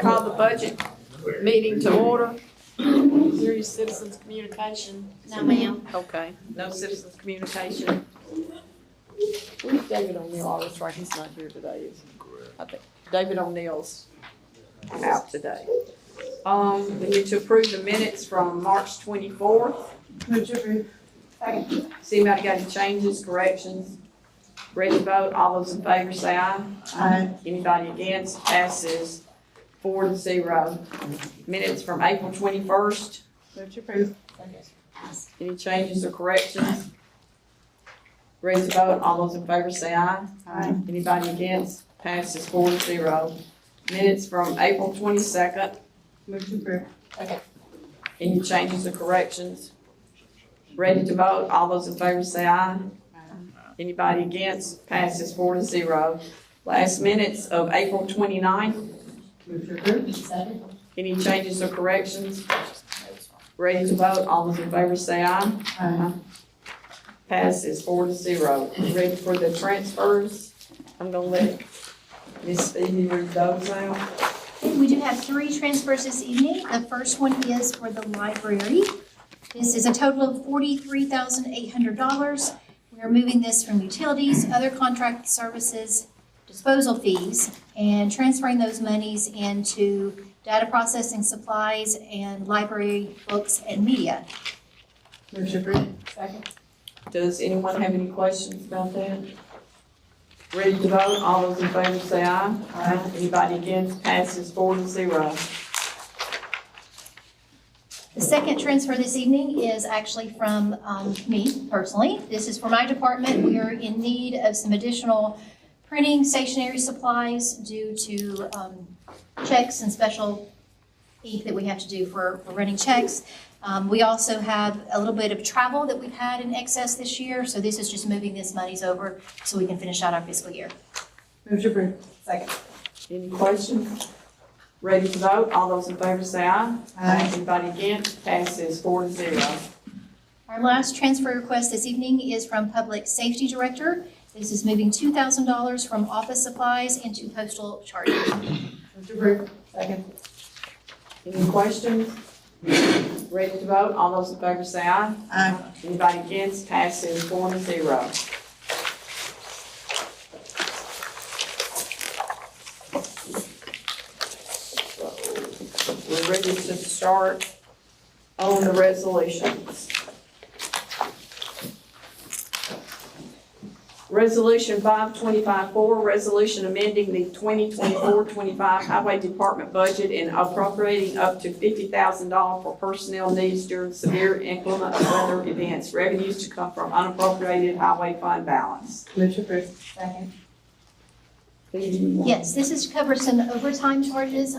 Call the budget meeting to order. Is there any citizens communication? No, ma'am. Okay, no citizens communication. Where's David O'Neill? Oh, that's right, he's not here today, is he? I think David O'Neill's out today. We need to approve the minutes from March 24th. Move to approve. Second. See anybody got any changes, corrections? Ready to vote? All those in favor say aye. Aye. Anybody against? Passes 4-0. Minutes from April 21st. Move to approve. Any changes or corrections? Ready to vote? All those in favor say aye. Aye. Anybody against? Passes 4-0. Minutes from April 22nd. Move to approve. Okay. Any changes or corrections? Ready to vote? All those in favor say aye. Anybody against? Passes 4-0. Last minutes of April 29th. Move to approve. Second. Any changes or corrections? Ready to vote? All those in favor say aye. Aye. Passes 4-0. Ready for the transfers? I'm gonna let Ms. Phoebe read those out. We do have 3 transfers this evening. The first one is for the library. This is a total of $43,800. We are moving this from utilities, other contract services, disposal fees, and transferring those monies into data processing supplies and library books and media. Move to approve. Second. Does anyone have any questions about that? Ready to vote? All those in favor say aye. Aye. Anybody against? Passes 4-0. The second transfer this evening is actually from me personally. This is for my department. We are in need of some additional printing stationery supplies due to checks and special ink that we have to do for running checks. We also have a little bit of travel that we've had in excess this year, so this is just moving this monies over so we can finish out our fiscal year. Move to approve. Second. Any questions? Ready to vote? All those in favor say aye. Aye. Anybody against? Passes 4-0. Our last transfer request this evening is from Public Safety Director. This is moving $2,000 from office supplies into postal charges. Move to approve. Second. Any questions? Ready to vote? All those in favor say aye. Aye. Anybody against? Passes 4-0. We're ready to start on the resolutions. Resolution 5254, resolution amending the 2024-25 Highway Department budget and appropriating up to $50,000 for personnel needs during severe inclement weather events. Revenues to come from unappropriated highway fund balance. Move to approve. Second. Yes, this is to cover some overtime charges.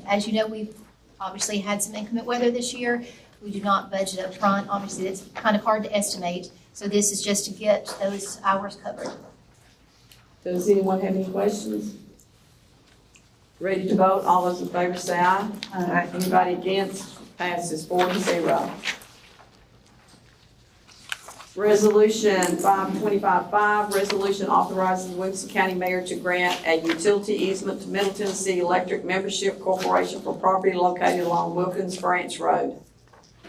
As you know, we've obviously had some inclement weather this year. We do not budget up front. Obviously, it's kind of hard to estimate. So this is just to get those hours covered. Does anyone have any questions? Ready to vote? All those in favor say aye. Aye. Anybody against? Passes 4-0. Resolution 5255, resolution authorizing the Williamson County Mayor to grant a utility easement to Middle Tennessee Electric Membership Corporation for property located along Wilkins Branch Road.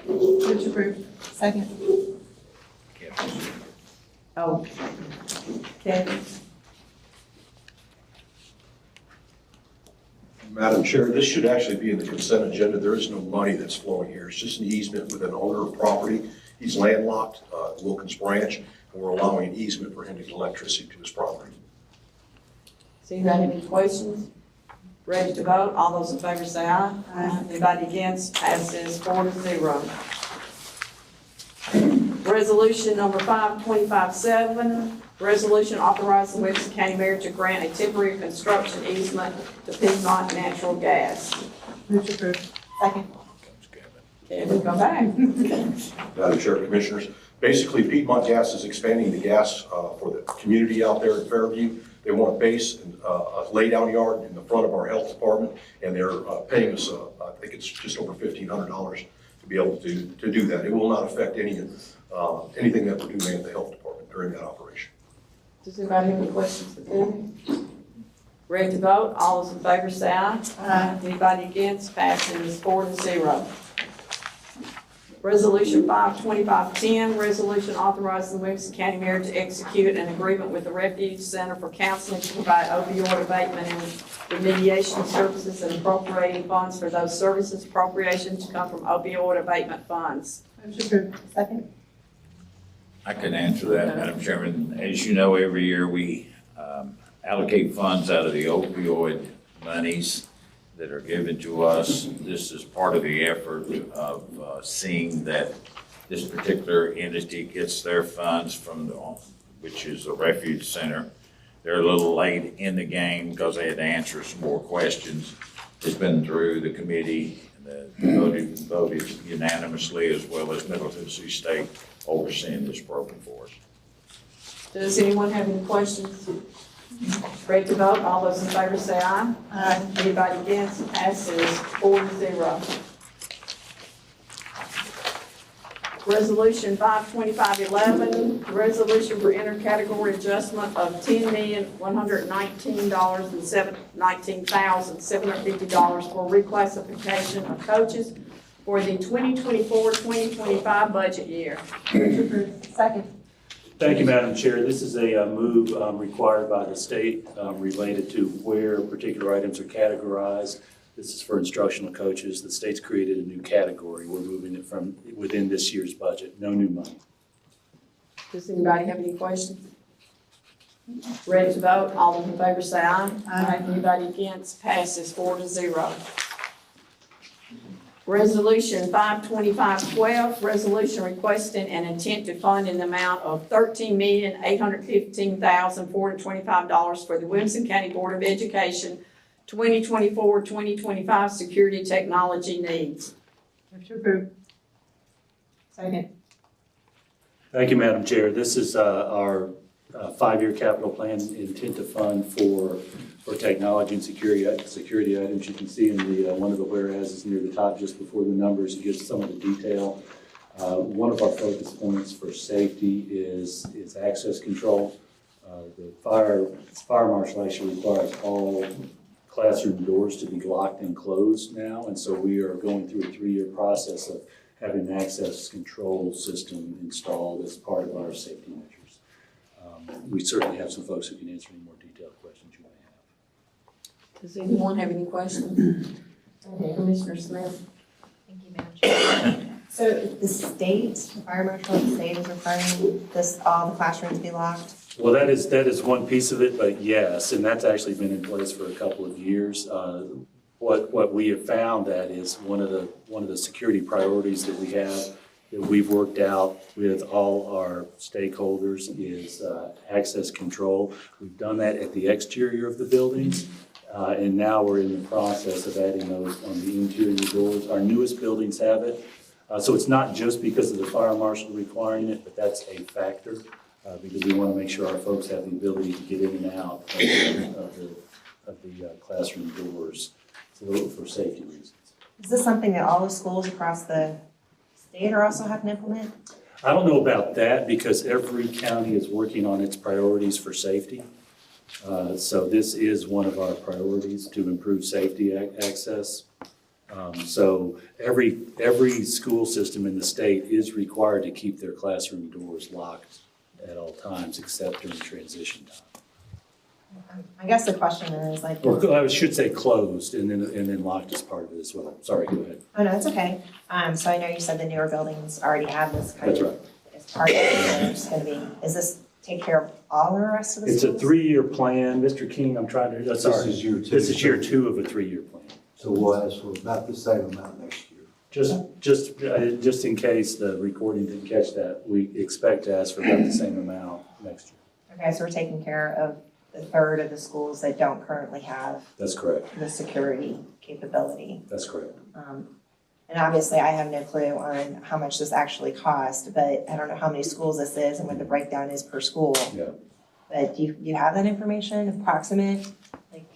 Move to approve. Second. Oh, Kevin. Madam Chair, this should actually be in the consent agenda. There is no money that's flowing here. It's just an easement with an owner of property. He's landlocked, Wilkins Branch, and we're allowing an easement for him to get electricity to his property. Does anybody have any questions? Ready to vote? All those in favor say aye. Aye. Anybody against? Passes 4-0. Resolution number 5257, resolution authorizing the Williamson County Mayor to grant a temporary construction easement to Piedmont Natural Gas. Move to approve. Second. Kevin, come back. Madam Chair, Commissioners, basically Piedmont Gas is expanding the gas for the community out there in Fairview. They want a base and a lay-down yard in the front of our health department, and they're paying us, I think it's just over $1,500 to be able to do that. It will not affect anything that we're doing at the health department during that operation. Does anybody have any questions for Kevin? Ready to vote? All those in favor say aye. Aye. Anybody against? Passes 4-0. Resolution 52510, resolution authorizing the Williamson County Mayor to execute an agreement with the Refuge Center for Counseling to provide opioid abatement and remediation services and appropriating funds for those services. Appropriations to come from opioid abatement funds. Motion approved. Second. I can answer that, Madam Chairman. As you know, every year we allocate funds out of the opioid monies that are given to us. This is part of the effort of seeing that this particular entity gets their funds from which is a refuge center. They're a little late in the game because they had to answer some more questions. It's been through the committee and voted unanimously, as well as Middle Tennessee State overseeing this program for us. Does anyone have any questions? Ready to vote? All those in favor say aye. Aye. Anybody against? Passes 4-0. Resolution 52511, resolution for intercategory adjustment of $10,119,750 for reclassification of coaches for the 2024-2025 budget year. Motion approved. Second. Thank you, Madam Chair. This is a move required by the state related to where particular items are categorized. This is for instructional coaches. The state's created a new category. We're moving it from within this year's budget. No new money. Does anybody have any questions? Ready to vote? All those in favor say aye. Aye. Anybody against? Passes 4-0. Resolution 52512, resolution requesting an intent to fund in the amount of $13,815,425 for the Williamson County Board of Education 2024-2025 security technology needs. Motion approved. Second. Thank you, Madam Chair. This is our five-year capital plan intent to fund for technology and security items. You can see in the one of the whereases near the top, just before the numbers, it gives some of the detail. One of our focus points for safety is access control. The fire marshal actually requires all classroom doors to be locked and closed now, and so we are going through a 3-year process of having an access control system installed as part of our safety measures. We certainly have some folks who can answer any more detailed questions you may have. Does anyone have any questions? Commissioner Smith? Thank you, Madam Chair. So the state, the fire marshal of the state is requiring all the classrooms be locked? Well, that is one piece of it, but yes, and that's actually been in place for a couple of years. What we have found that is one of the security priorities that we have that we've worked out with all our stakeholders is access control. We've done that at the exterior of the buildings, and now we're in the process of adding those on the interior doors. Our newest buildings have it. So it's not just because of the fire marshal requiring it, but that's a factor. Because we want to make sure our folks have the ability to get in and out of the classroom doors for safety reasons. Is this something that all the schools across the state are also having to implement? I don't know about that because every county is working on its priorities for safety. So this is one of our priorities to improve safety access. So every school system in the state is required to keep their classroom doors locked at all times except during transition time. I guess the question is like. Or I should say closed and then locked as part of it as well. Sorry, go ahead. Oh, no, it's okay. So I know you said the newer buildings already have this kind That's of. right. As part of it, it's going to be, is this take care of all the rest of the It's a schools? 3-year plan. Mr. King, I'm trying to, sorry. This is year 2. This is year 2 of a 3-year plan. So we'll ask for about the same amount next year. Just in case the recording didn't catch that, we expect to ask for about the same amount next year. Okay, so we're taking care of the third of the schools that don't currently have That's correct. the security capability. That's correct. And obviously, I have no clue on how much this actually cost, but I don't know how many schools this is and what the breakdown is per school. Yeah. But do you have that information, approximate? Like,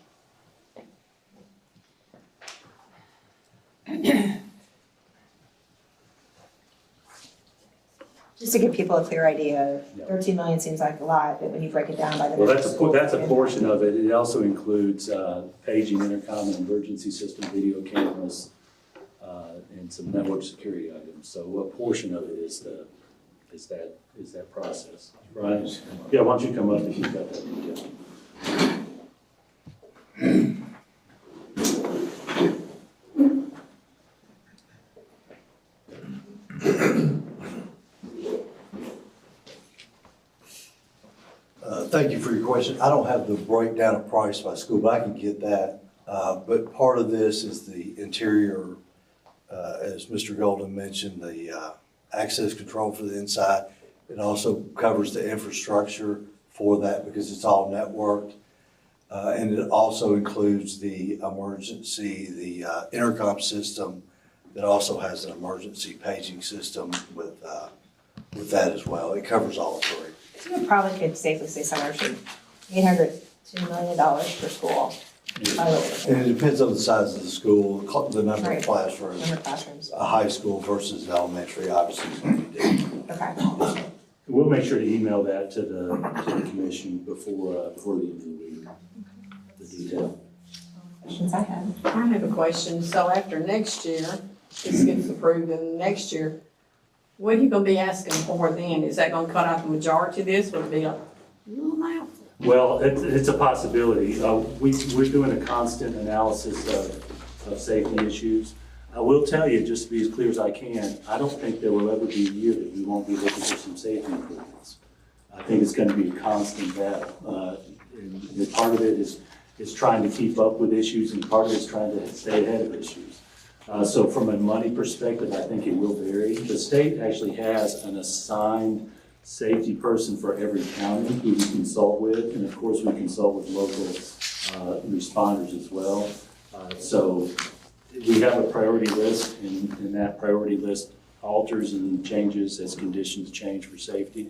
Just to give people a clear idea, Yeah. 13 million seems like a lot, but when you break it down by the. Well, number of schools, that's a portion of it. It also includes paging, intercom, and emergency system, video cameras, and some network security items. So what portion of it is that process? Brian? Yeah, why don't you come up if you've got that detail? Thank you for your question. I don't have the breakdown of price by school, but I can get that. But part of this is the interior, as Mr. Golden mentioned, the access control for the inside. It also covers the infrastructure for that because it's all networked. And it also includes the emergency, the intercom system that also has an emergency paging system with that as well. It covers all three. So you probably could safely say somewhere between $800 to $1 million per school. And it depends on the size of the school, the number Right. of classrooms. Number of classrooms. A high school versus elementary, obviously, is going to be different. Okay. We'll make sure to email that to the commission before the end of the week, the detail. Questions I have? I have a question. So after next year, this gets approved, and next year, what are you gonna be asking for then? Is that gonna cut out the majority of this? Would it be a little amount? Well, it's a possibility. We're doing a constant analysis of safety issues. I will tell you, just to be as clear as I can, I don't think there will ever be a year that we won't be looking for some safety improvements. I think it's gonna be a constant battle. And part of it is trying to keep up with issues, and part of it is trying to stay ahead of issues. So from a money perspective, I think it will vary. The state actually has an assigned safety person for every county who we consult with, and of course, we consult with local responders as well. So we have a priority list, and that priority list alters and changes as conditions change for safety.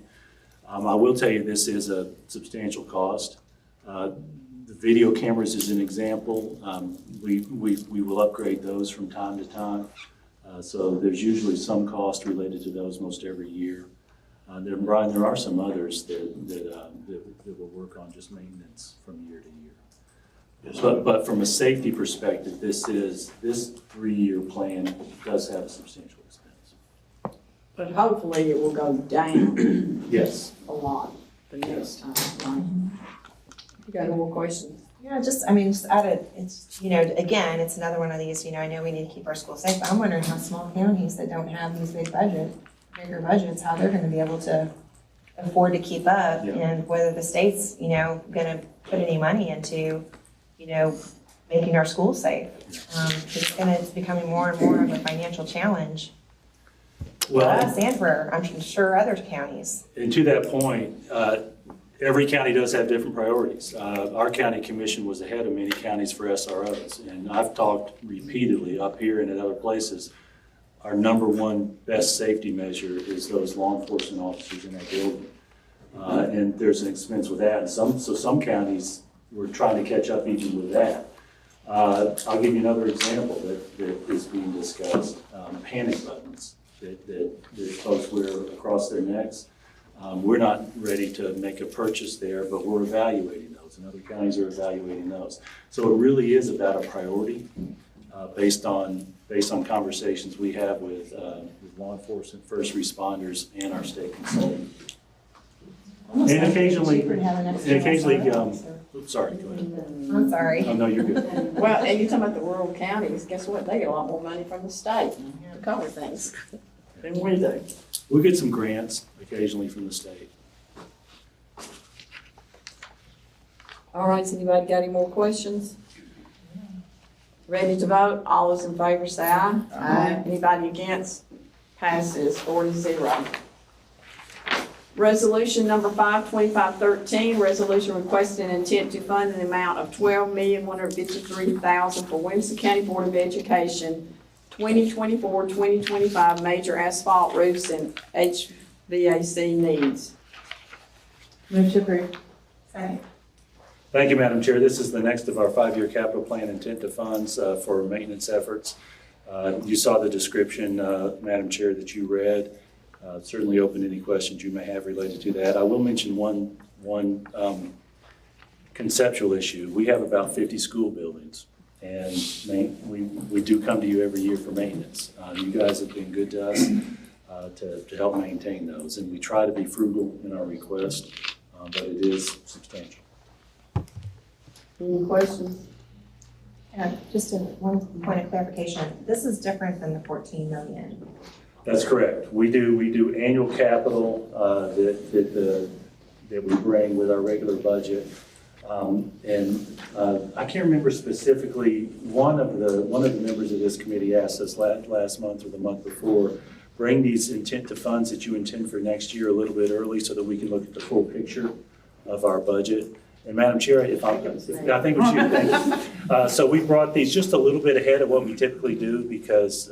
I will tell you, this is a substantial cost. The video cameras is an example. We will upgrade those from time to time. So there's usually some cost related to those most every year. Then Brian, there are some others that will work on just maintenance from year to year. Yes, But from a safety perspective, this 3-year plan does have a substantial expense. But hopefully it will go down Yes. a lot the next time, right? You got any more questions? Yeah, just out of, it's, again, it's another one of these, I know we need to keep our schools safe, but I'm wondering how small counties that don't have these bigger budgets, how they're gonna be able to afford to keep up, Yeah. and whether the state's, gonna put any money into, making our schools safe. It's becoming more and more of a financial challenge for us and for, I'm sure, other counties. And to that point, every county does have different priorities. Our county commission was ahead of many counties for SROs, and I've talked repeatedly up here and at other places. Our number one best safety measure is those law enforcement officers in that building. And there's an expense with that. So some counties were trying to catch up even with that. I'll give you another example that is being discussed. Panic buttons that folks wear across their necks. We're not ready to make a purchase there, but we're evaluating those, and other counties are evaluating those. So it really is about a priority based on conversations we have with law enforcement, first responders, and our state consultant. Almost And like it'd be occasionally- cheaper to have an extra And occasionally, SRO, so- oops, sorry, go ahead. I'm sorry. Oh, no, you're good. Well, and you're talking about the rural counties, guess what? They get a lot more money from the state to cover things than we do. We get some grants occasionally from the state. All right, has anybody got any more questions? Ready to vote? All those in favor say aye. Aye. Anybody against? Passes 4-0. Resolution number 52513, resolution requesting intent to fund an amount of $12,153,000 for Williamson County Board of Education 2024-2025 major asphalt roofs and HVAC needs. Move to approve. Second. Thank you, Madam Chair. This is the next of our 5-year capital plan intent to funds for maintenance efforts. You saw the description, Madam Chair, that you read. Certainly open to any questions you may have related to that. I will mention one conceptual issue. We have about 50 school buildings, and we do come to you every year for maintenance. You guys have been good to us to help maintain those, and we try to be frugal in our request, but it is substantial. Any questions? Just one point of clarification, this is different than the 14 million. That's correct. We do annual capital that we bring with our regular budget. I can't remember specifically, one of the members of this committee asked us last month or the month before, bring these intent to funds that you intend for next year a little bit early so that we can look at the full picture of our budget. And Madam Chair, I think it was you, thank you. So we brought these just a little bit ahead of what we typically do because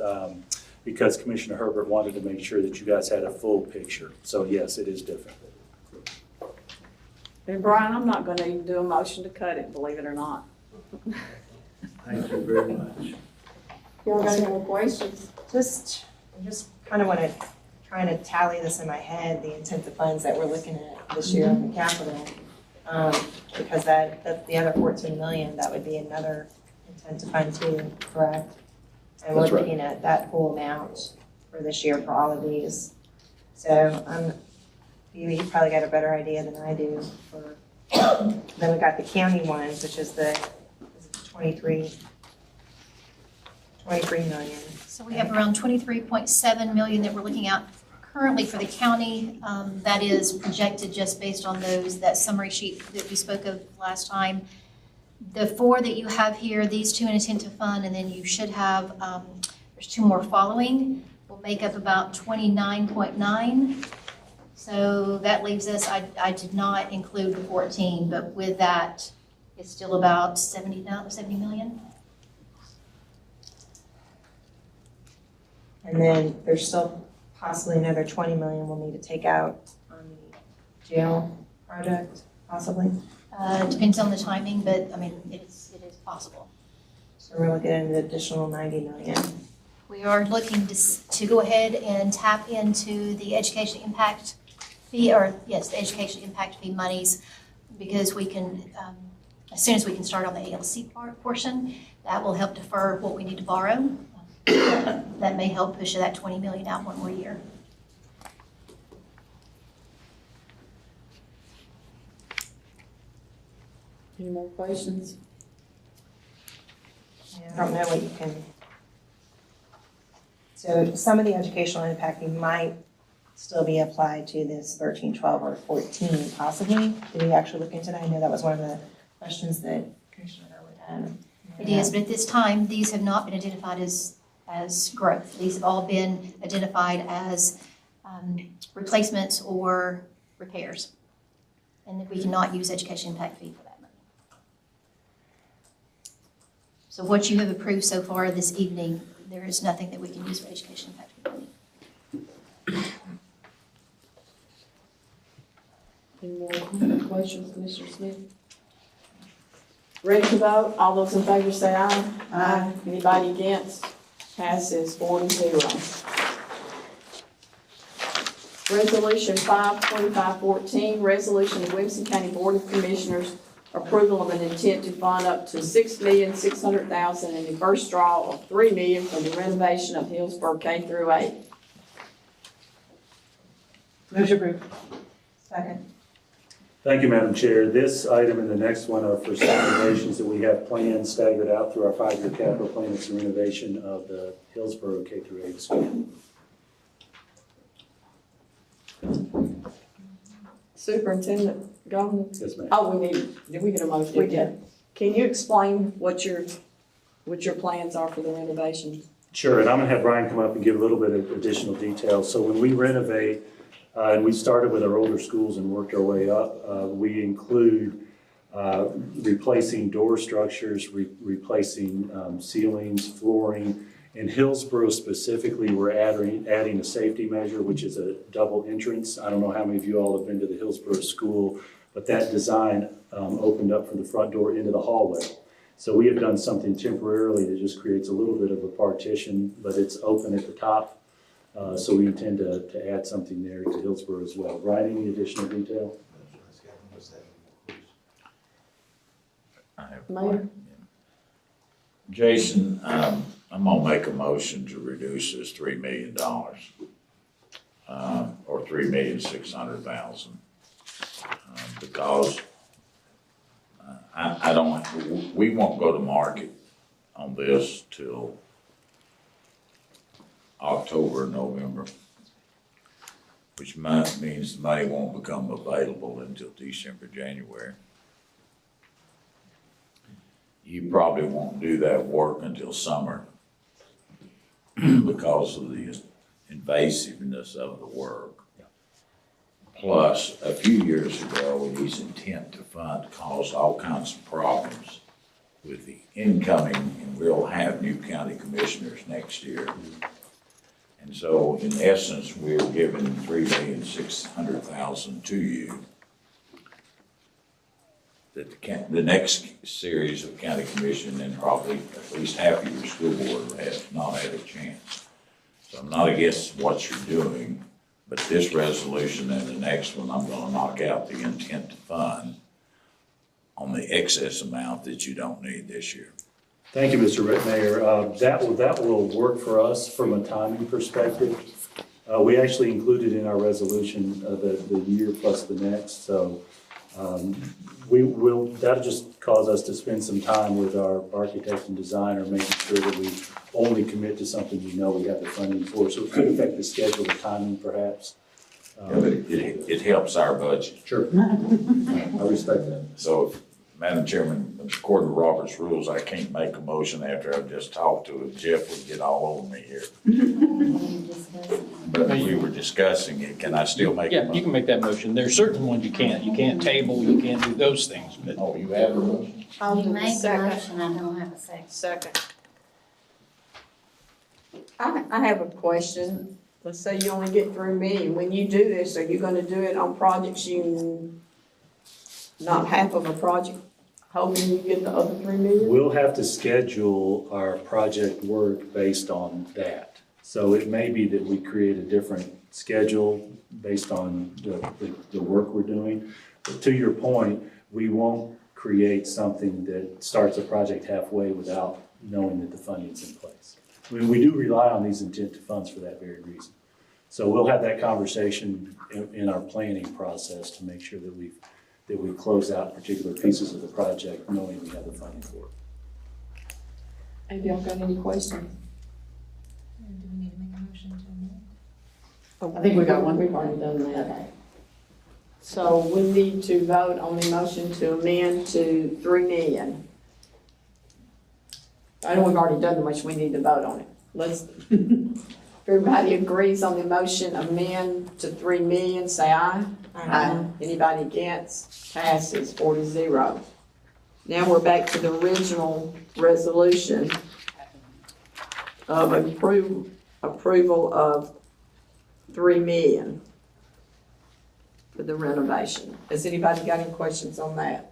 Commissioner Herbert wanted to make sure that you guys had a full picture. So yes, it is different. And Brian, I'm not gonna even do a motion to cut it, believe it or not. Thank you very much. Y'all got any more questions? I just kind of want to trying to tally this in my head, the intent to funds that we're looking at this year on the capital. Because that's the other 14 million, that would be another intent to fund too, correct? And we're That's right. looking at that full amount for this year for all of these. So you probably got a better idea than I do for, then we got the county ones, which is the 23 million. So we have around 23.7 million that we're looking at currently for the county. That is projected just based on that summary sheet that we spoke of last time. The 4 that you have here, these 2 in intent to fund, and then you should have, there's 2 more following, will make up about 29.9. So that leaves us, I did not include the 14, but with that, it's still about 70 million. And then there's still possibly another 20 million we'll need to take out on the jail project, possibly. Depends on the timing, but I mean, it is possible. So we're looking at an additional 90 million. We are looking to go ahead and tap into the education impact fee, the education impact fee monies, because we can, as soon as we can start on the ALC portion, that will help defer what we need to borrow. That may help push that 20 million out one more year. Any more questions? I don't know what you can. So some of the educational impact fee might still be applied to this 13, 12, or 14 possibly. Did we actually look into that? I know that was one of the questions that Commissioner Irwin had. It is, but at this time, these have not been identified as growth. These have all been identified as replacements or repairs. And that we cannot use education impact fee for that money. So what you have approved so far this evening, there is nothing that we can use for education impact fee money. Any more questions, Commissioner Smith? Ready to vote? All those in favor say aye. Aye. Anybody against? Passes 4-0. Resolution 52514, resolution of Williamson County Board of Commissioners approval of an intent to fund up to $6,600,000 in the first draw of $3 million for the renovation of Hillsborough K-8. Motion approved. Second. Thank you, Madam Chair. This item and the next one are for some renovations that we have planned staggered out through our 5-year capital plan. It's the renovation of the Hillsborough K-8 school. Superintendent Golden? Yes, ma'am. Oh, did we get a motion? We did. Can you explain what your plans are for the renovation? Sure, and I'm gonna have Brian come up and give a little bit of additional details. So when we renovate, and we started with our older schools and worked our way up, we include replacing door structures, replacing ceilings, flooring. In Hillsborough specifically, we're adding a safety measure, which is a double entrance. I don't know how many of you all have been to the Hillsborough school, but that design opened up from the front door into the hallway. So we have done something temporarily that just creates a little bit of a partition, but it's open at the top. So we intend to add something there to Hillsborough as well. Brian, any additional detail? I have Mayor? one. Jason, I'm gonna make a motion to reduce this $3 million, or $3,600,000. Because I don't, we won't go to market on this till October, November, which means the money won't become available until December, January. You probably won't do that work until summer because of the invasiveness of the work. Plus, a few years ago, these intent to fund caused all kinds of problems with the incoming, and we'll have new county commissioners next year. And so, in essence, we're giving $3,600,000 to you. That the next series of county commission and probably at least half of your school board have not had a chance. So I'm not against what you're doing, but this resolution and the next one, I'm gonna knock out the intent to fund on the excess amount that you don't need this year. Thank you, Mr. Mayor. That will work for us from a timing perspective. We actually included in our resolution the year plus the next, so that'll just cause us to spend some time with our architect and designer, making sure that we only commit to something we know we have the funding for. So it could affect the schedule, the timing perhaps. Yeah, but it helps our budget. Sure. I respect that. So, Madam Chairman, according to Robert's rules, I can't make a motion after I've just talked to it. Jeff would get all over me here. But we were discussing it. Can I still make a Yeah, motion? you can make that motion. There's certain ones you can't. You can't table, you can't do those things, but Oh, you have a motion? I'll You do the made the second. motion, I don't have a second. Second. I have a question. Let's say you only get 3 million. When you do this, are you gonna do it on projects not half of a project, hoping you get the other 3 million? We'll have to schedule our project work based on that. So it may be that we create a different schedule based on the work we're doing. But to your point, we won't create something that starts a project halfway without knowing that the funding's in place. We do rely on these intent to funds for that very reason. So we'll have that conversation in our planning process to make sure that we close out particular pieces of the project knowing we have the funding for it. Have y'all got any questions? Do we need to make a motion to amend? I think we got one. We've already done that. So we need to vote on the motion to amend to 3 million. I know we've already done the motion, we need to vote on it. If everybody agrees on the motion, amend to 3 million, say aye. Aye. Anybody against? Passes 4-0. Now we're back to the original resolution of approval of 3 million for the renovation. Has anybody got any questions on that?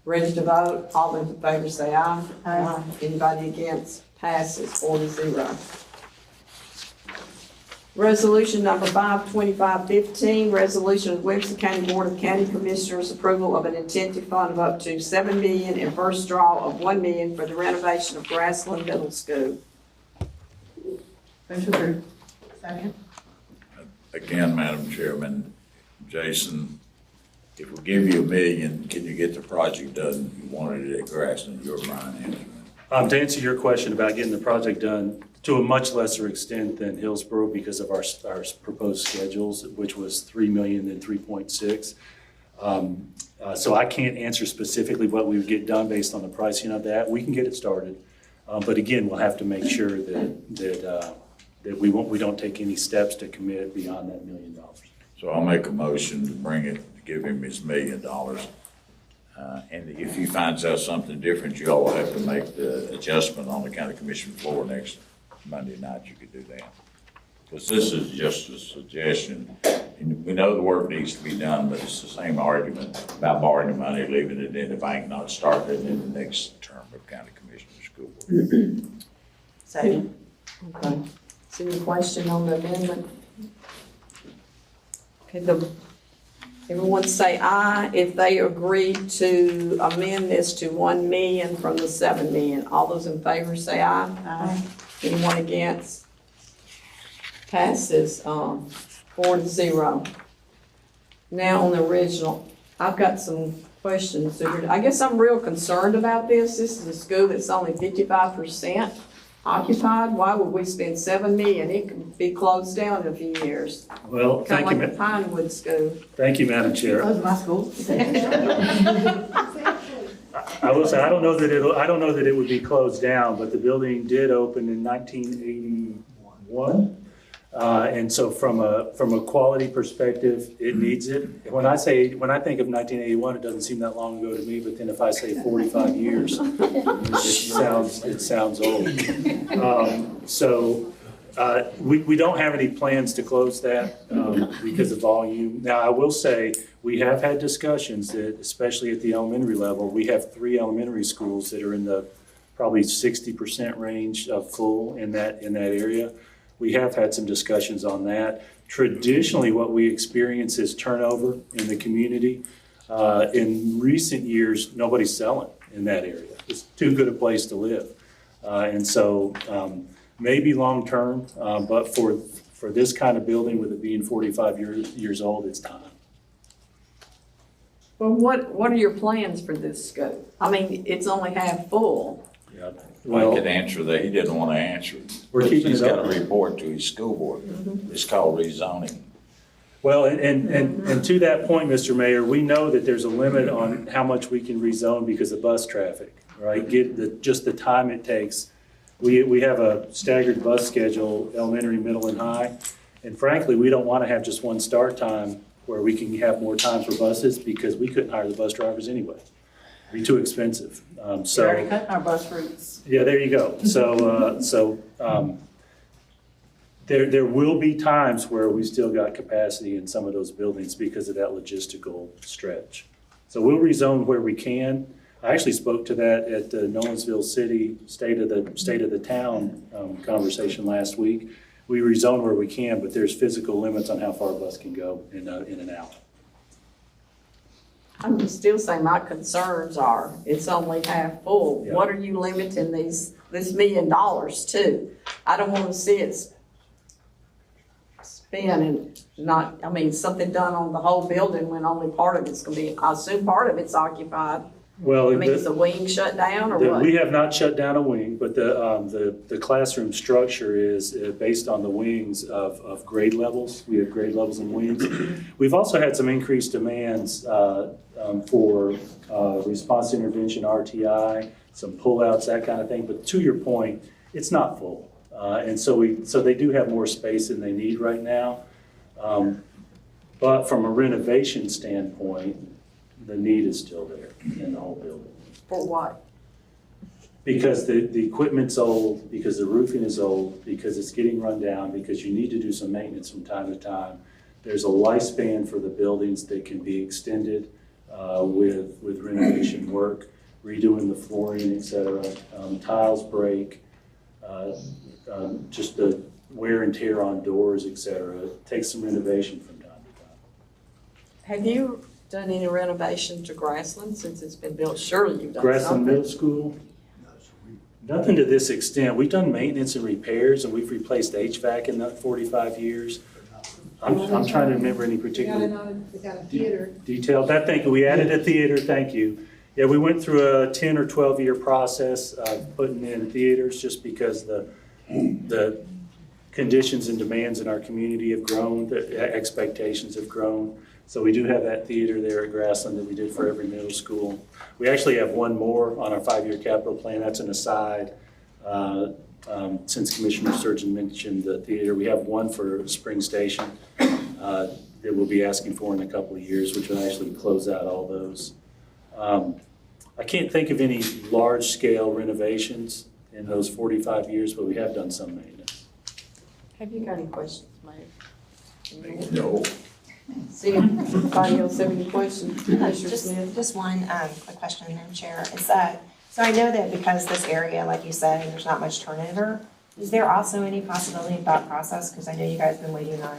Ready to vote? All those in favor say aye. Aye. Anybody against? Passes 4-0. Resolution number 52515, resolution of Williamson County Board of County Commissioners approval of an intent to fund of up to $7 million and first draw of $1 million for the renovation of Grassland Middle School. Motion approved. Second. Again, Madam Chairman, Jason, if we give you $1 million, can you get the project done? You wanted it at Grassland, you're Brian answering. To answer your question about getting the project done to a much lesser extent than Hillsborough because of our proposed schedules, which was 3 million and 3.6. So I can't answer specifically what we would get done based on the pricing of that. We can get it started. But again, we'll have to make sure that we don't take any steps to commit beyond that $1 million. So I'll make a motion to bring it, to give him his $1 million. And if he finds out something different, you all will have to make the adjustment on the county commission floor next Monday night. You could do that. Because this is just a suggestion. And we know the work needs to be done, but it's the same argument about borrowing the money, leaving it in the bank, not starting it in the next term of county commissioner school board. Second. Okay. Is there any question on the amendment? Okay, everyone say aye if they agree to amend this to 1 million from the 7 million. All those in favor say aye. Aye. Anyone against? Passes, 4-0. Now on the original, I've got some questions. I guess I'm real concerned about this. This is a school that's only 55% occupied. Why would we spend 7 million? It could be closed down in a few years. Well, Kind thank of you, like the Pinewood School. thank you, Madam Chair. Those are my schools. I will say, I don't know that it would be closed down, but the building did open in 1981. And so from a quality perspective, it needs it. When I think of 1981, it doesn't seem that long ago to me, but then if I say 45 years, it sounds old. We don't have any plans to close that because of volume. Now, I will say, we have had discussions that, especially at the elementary level, we have 3 elementary schools that are in the probably 60% range of full in that area. We have had some discussions on that. Traditionally, what we experience is turnover in the community. In recent years, nobody's selling in that area. It's too good a place to live. Maybe long-term, but for this kind of building, with it being 45 years old, it's time. Well, what are your plans for this school? I mean, it's only half full. Yeah. I Well, could answer that. He didn't want to answer it. We're keeping He's it got open. to report to his school board. It's called rezoning. well, and to that point, Mr. Mayor, we know that there's a limit on how much we can rezone because of bus traffic, right? Just the time it takes. We have a staggered bus schedule, elementary, middle, and high. And frankly, we don't want to have just one start time where we can have more time for buses because we couldn't hire the bus drivers anyway. It'd be too expensive. We already cut our bus routes. Yeah, there you go. There will be times where we still got capacity in some of those buildings because of that logistical stretch. So we'll rezone where we can. I actually spoke to that at the Nolensville City State of the Town conversation last week. We rezone where we can, but there's physical limits on how far a bus can go in and out. I'm still saying my concerns are, it's only half full. Yeah. What are you limiting this $1 million to? I don't want to see it spend and not, something done on the whole building when only part of it's going to be, I assume part of it's occupied. Well, Is the wing shut down or what? we have not shut down a wing, but the classroom structure is based on the wings of grade levels. We have grade levels and wings. We've also had some increased demands for response intervention, RTI, some pullouts, that kind of thing. But to your point, it's not full. So they do have more space than they need right now. But from a renovation standpoint, the need is still there in the whole building. For what? Because the equipment's old, because the roofing is old, because it's getting run down, because you need to do some maintenance from time to time. There's a lifespan for the buildings that can be extended with renovation work, redoing the flooring, et cetera. Tiles break, just the wear and tear on doors, et cetera. It takes some renovation from time to time. Have you done any renovation to Grassland since it's been built? Surely you've done Grassland something. Middle School, nothing to this extent. We've done maintenance and repairs, and we've replaced HVAC in that 45 years. I'm trying to remember any particular We got a theater. detail. We added a theater, thank you. Yeah, we went through a 10 or 12-year process of putting in theaters just because the conditions and demands in our community have grown, the expectations have grown. So we do have that theater there at Grassland that we did for every middle school. We actually have one more on our 5-year capital plan. That's an aside. Since Commissioner Sturgeon mentioned the theater, we have one for Spring Station that we'll be asking for in a couple of years, which will actually close out all those. I can't think of any large-scale renovations in those 45 years, but we have done some maintenance. Have you got any questions, Mayor? No. See, anybody else have any questions? Commissioner Smith? Just one quick question, Madam Chair. Is that, so I know that because this area, like you said, there's not much turnover, Is there also any possibility of thought process, because I know you guys have been waiting on,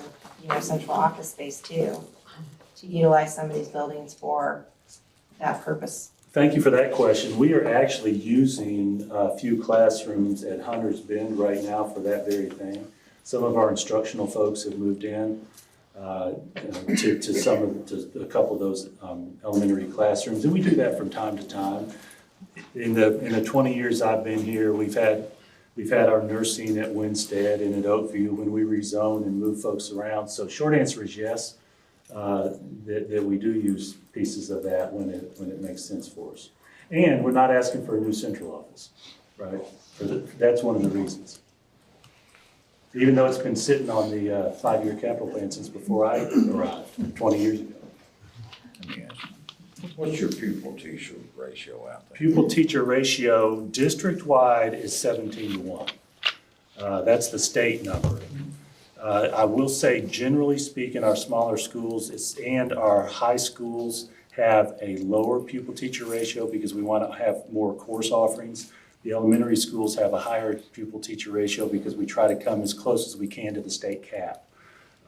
central office space too, to utilize some of these buildings for that purpose? Thank you for that question. We are actually using a few classrooms at Hunter's Bend right now for that very thing. Some of our instructional folks have moved in to a couple of those elementary classrooms, and we do that from time to time. In the 20 years I've been here, we've had our nursing at Winstead and at Oakview when we rezone and move folks around. So short answer is yes, that we do use pieces of that when it makes sense for us. And we're not asking for a new central office, right? That's one of the reasons. Even though it's been sitting on the 5-year capital plan since before I arrived, 20 years ago. Let me ask you, what's your pupil-teacher ratio out there? Pupil-teacher ratio district-wide is 17-1. That's the state number. I will say, generally speaking, our smaller schools and our high schools have a lower pupil-teacher ratio because we want to have more course offerings. The elementary schools have a higher pupil-teacher ratio because we try to come as close as we can to the state cap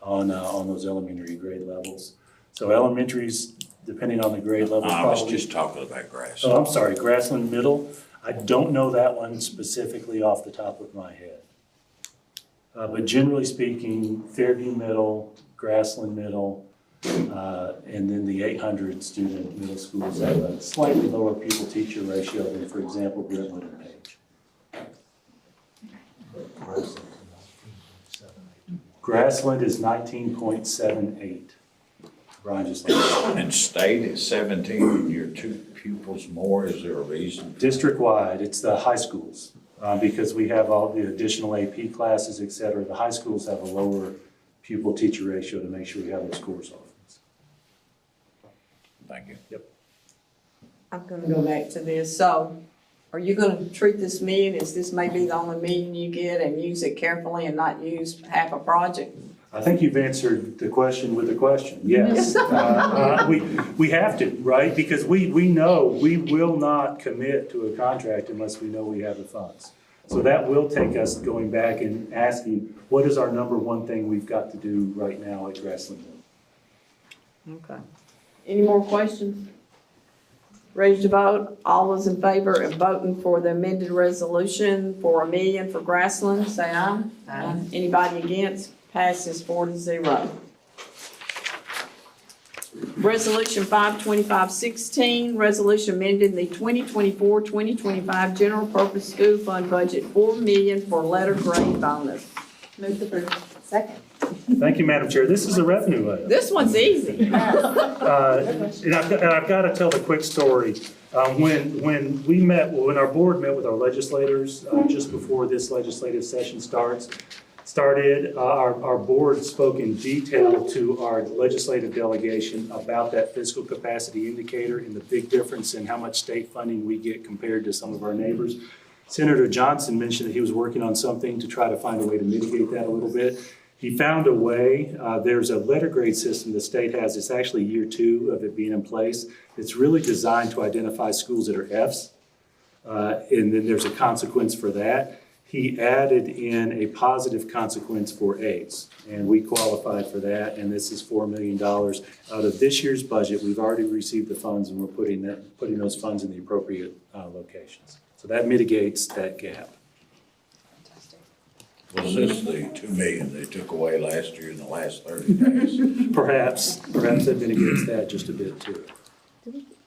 on those elementary grade levels. So elementaries, depending on the grade level, I was probably. just talking about grass. Oh, I'm sorry, Grassland Middle. I don't know that one specifically off the top of my head. But generally speaking, Fairview Middle, Grassland Middle, and then the 800 student middle schools have a slightly lower pupil-teacher ratio than, for example, Brentwood and Page. Grassland is 19.78. Brian just like that. And state is 17, and you're 2 pupils more, is there a reason? District-wide, it's the high schools. Because we have all the additional AP classes, et cetera, the high schools have a lower pupil-teacher ratio to make sure we have those course offerings. Thank you. Yep. I'm gonna go back to this. So are you gonna treat this meeting as this may be the only meeting you get and use it carefully and not use half a project? I think you've answered the question with a question, yes. We have to, right? Because we know we will not commit to a contract unless we know we have the funds. So that will take us going back and asking, what is our number one thing we've got to do right now at Grassland Hill? Okay. Any more questions? Ready to vote? All those in favor of voting for the amended resolution for $1 million for Grassland, say aye. Aye. Anybody against? Passes 4-0. Resolution 52516, resolution amending the 2024-2025 general purpose school fund budget, $4 million for letter grade bonus. Move to approve. Second. Thank you, Madam Chair. This is a revenue item. This one's easy. And I've got to tell the quick story. When our board met with our legislators just before this legislative session started, our board spoke in detail to our legislative delegation about that fiscal capacity indicator and the big difference in how much state funding we get compared to some of our neighbors. Senator Johnson mentioned that he was working on something to try to find a way to mitigate that a little bit. He found a way. There's a letter grade system the state has. It's actually year 2 of it being in place. It's really designed to identify schools that are Fs, and then there's a consequence for that. He added in a positive consequence for A's, and we qualified for that, and this is $4 million. Out of this year's budget, we've already received the funds, and we're putting those funds in the appropriate locations. So that mitigates that gap. Was this the $2 million they took away last year in the last 30 days? Perhaps that mitigates that just a bit too.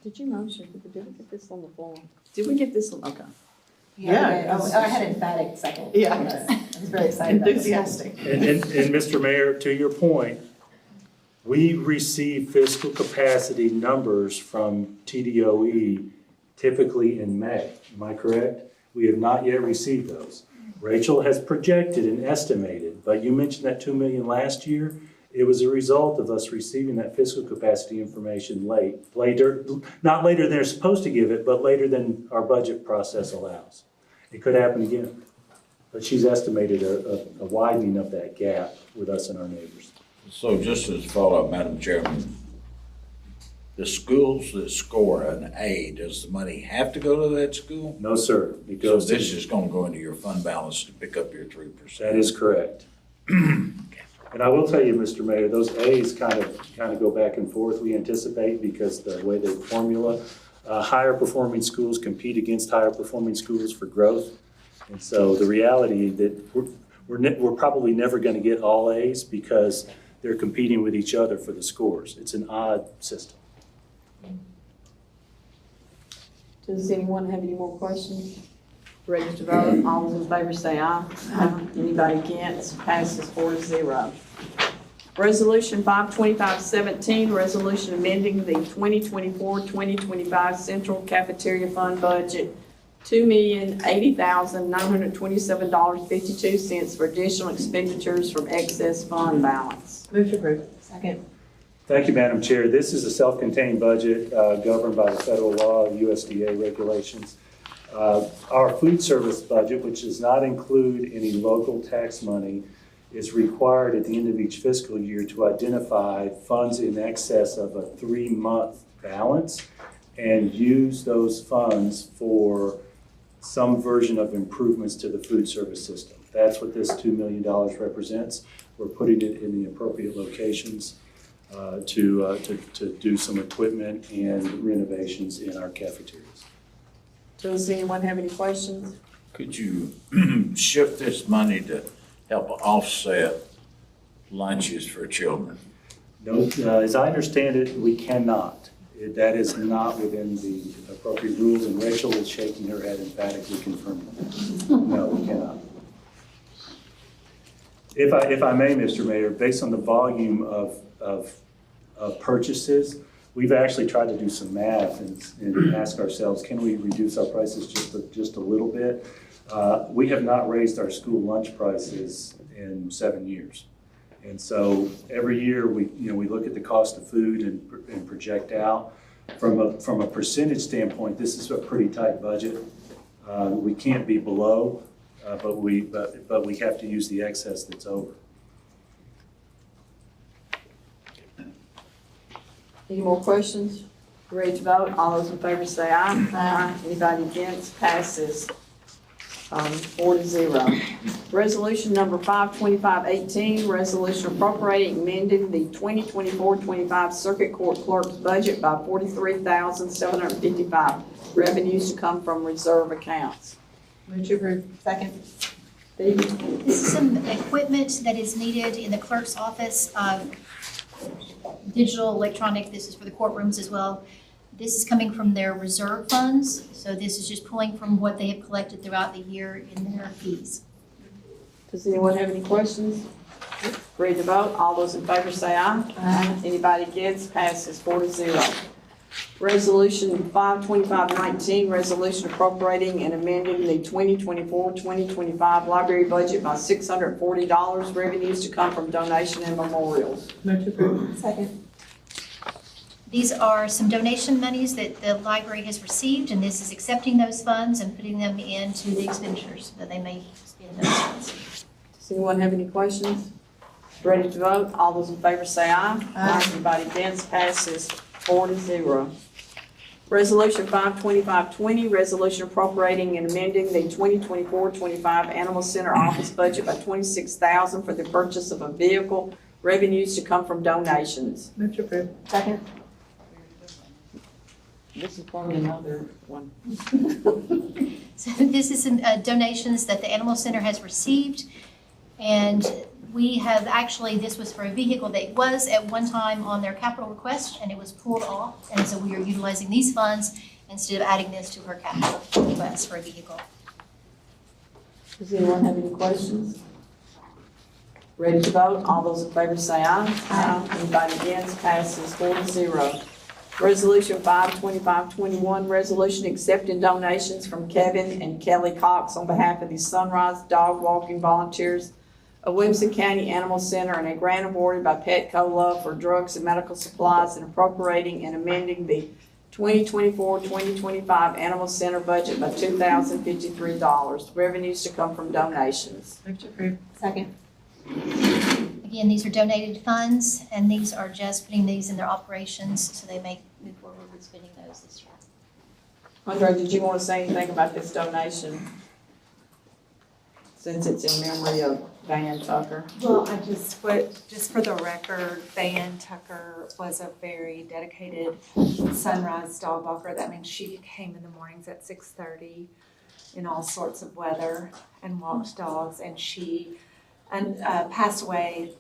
Did you motion? Did we get this on the floor? Did we get this on? Okay. Yeah. Oh, I had an emphatic second. Yeah. I was very excited about this. Enthusiastic. And Mr. Mayor, to your point, we receive fiscal capacity numbers from TDOE typically in May. Am I correct? We have not yet received those. Rachel has projected and estimated, but you mentioned that $2 million last year. It was a result of us receiving that fiscal capacity information later, not later than they're supposed to give it, but later than our budget process allows. It could happen again, but she's estimated a widening of that gap with us and our neighbors. So just as a follow-up, Madam Chairman, the schools that score an A, does the money have to go to that school? No, sir. It So goes to. this is gonna go into your fund balance to pick up your 3%? That is correct. And I will tell you, Mr. Mayor, those A's kind of go back and forth, we anticipate, because the way they formula, higher performing schools compete against higher performing schools for growth. And so the reality that we're probably never going to get all A's because they're competing with each other for the scores. It's an odd system. Does anyone have any more questions? Ready to vote? All those in favor say aye. Aye. Anybody against? Passes 4-0. Resolution 52517, resolution amending the 2024-2025 Central Cafeteria Fund budget, $2,080,927.52 for additional expenditures from excess fund balance. Move to approve. Second. Thank you, Madam Chair. This is a self-contained budget governed by the federal law, USDA regulations. Our food service budget, which does not include any local tax money, is required at the end of each fiscal year to identify funds in excess of a 3-month balance and use those funds for some version of improvements to the food service system. That's what this $2 million represents. We're putting it in the appropriate locations to do some equipment and renovations in our cafeterias. Does anyone have any questions? Could you shift this money to help offset lunches for children? No, as I understand it, we cannot. That is not within the appropriate rules, and Rachel is shaking her head emphatically confirming that. No, we cannot. If I may, Mr. Mayor, based on the volume of purchases, we've actually tried to do some math and ask ourselves, can we reduce our prices just a little bit? We have not raised our school lunch prices in 7 years. And so every year we look at the cost of food and project out. From a percentage standpoint, this is a pretty tight budget. We can't be below, but we have to use the excess that's over. Any more questions? Ready to vote? All those in favor say aye. Aye. Anybody against? Passes 4-0. Resolution number 52518, resolution appropriating amending the 2024-25 Circuit Court Clerk's budget by $43,755. Revenues to come from reserve accounts. Move to approve. Second. Steve? This is some equipment that is needed in the clerk's office, digital, electronic, this is for the courtrooms as well. This is coming from their reserve funds, so this is just pulling from what they have collected throughout the year in their fees. Does anyone have any questions? Ready to vote? All those in favor say aye. Aye. Anybody against? Passes 4-0. Resolution 52519, resolution appropriating and amending the 2024-2025 library budget by $640, revenues to come from donation and memorials. Move to approve. Second. These are some donation monies that the library has received, and this is accepting those funds and putting them into the expenditures that they may spend those funds. Does anyone have any questions? Ready to vote? All those in favor say aye. Aye. Anybody against? Passes 4-0. Resolution 52520, resolution appropriating and amending the 2024-25 Animal Center office budget by $26,000 for the purchase of a vehicle, revenues to come from donations. Move to approve. Second. This is probably another one. So this is some donations that the Animal Center has received, and we have actually, this was for a vehicle that was at one time on their capital request, and it was pulled off, and so we are utilizing these funds instead of adding this to her capital request for a vehicle. Does anyone have any questions? Ready to vote? All those in favor say aye. Aye. Anybody against? Passes 4-0. Resolution 52521, resolution accepting donations from Kevin and Kelly Cox on behalf of the Sunrise Dog Walking Volunteers of Williamson County Animal Center and a grant awarded by Petco Love for drugs and medical supplies and appropriating and amending the 2024-2025 Animal Center budget by $2,053. Revenues to come from donations. Move to approve. Second. Again, these are donated funds, and these are just putting these in their operations so they may move spending those this year. Andre, did you want to say anything about this donation? Since it's in memory of Van Tucker. Well, I just would, just for the record, Van Tucker was a very dedicated sunrise dog walker. That means she came in the mornings at 6:30 in all sorts of weather and walked dogs, and she passed away.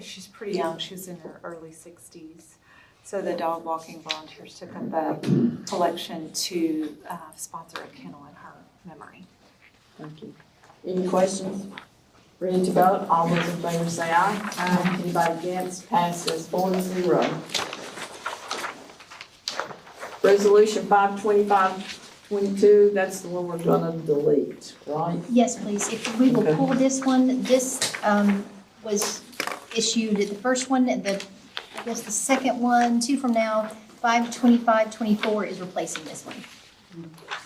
She's pretty young, she was in her early 60s. So the dog walking volunteers took up the collection to sponsor a kennel in her memory. Thank you. Any questions? Ready to vote? All those in favor say aye. Aye. Anybody against? Passes 4-0. Resolution 52522, that's the one we're gonna delete, right? Yes, please. If we will pull this one, this was issued, the first one, I guess the second one, 2 from now, 52524 is replacing this one.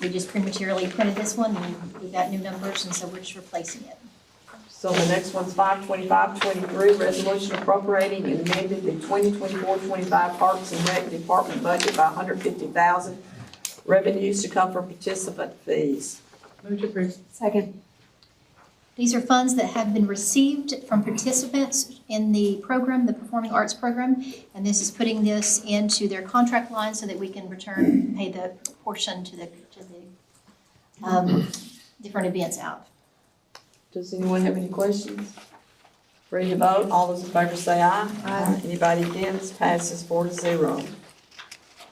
We just prematurely printed this one, and we've got new numbers, and so we're just replacing it. So the next one's 52523, resolution appropriating and amending the 2024-25 Parks and Rec Department budget by $150,000. Revenues to come from participant fees. Move to approve. Second. These are funds that have been received from participants in the program, the Performing Arts Program, and this is putting this into their contract line so that we can pay the portion to the different events out. Does anyone have any questions? Ready to vote? All those in favor say aye. Aye. Anybody against? Passes 4-0.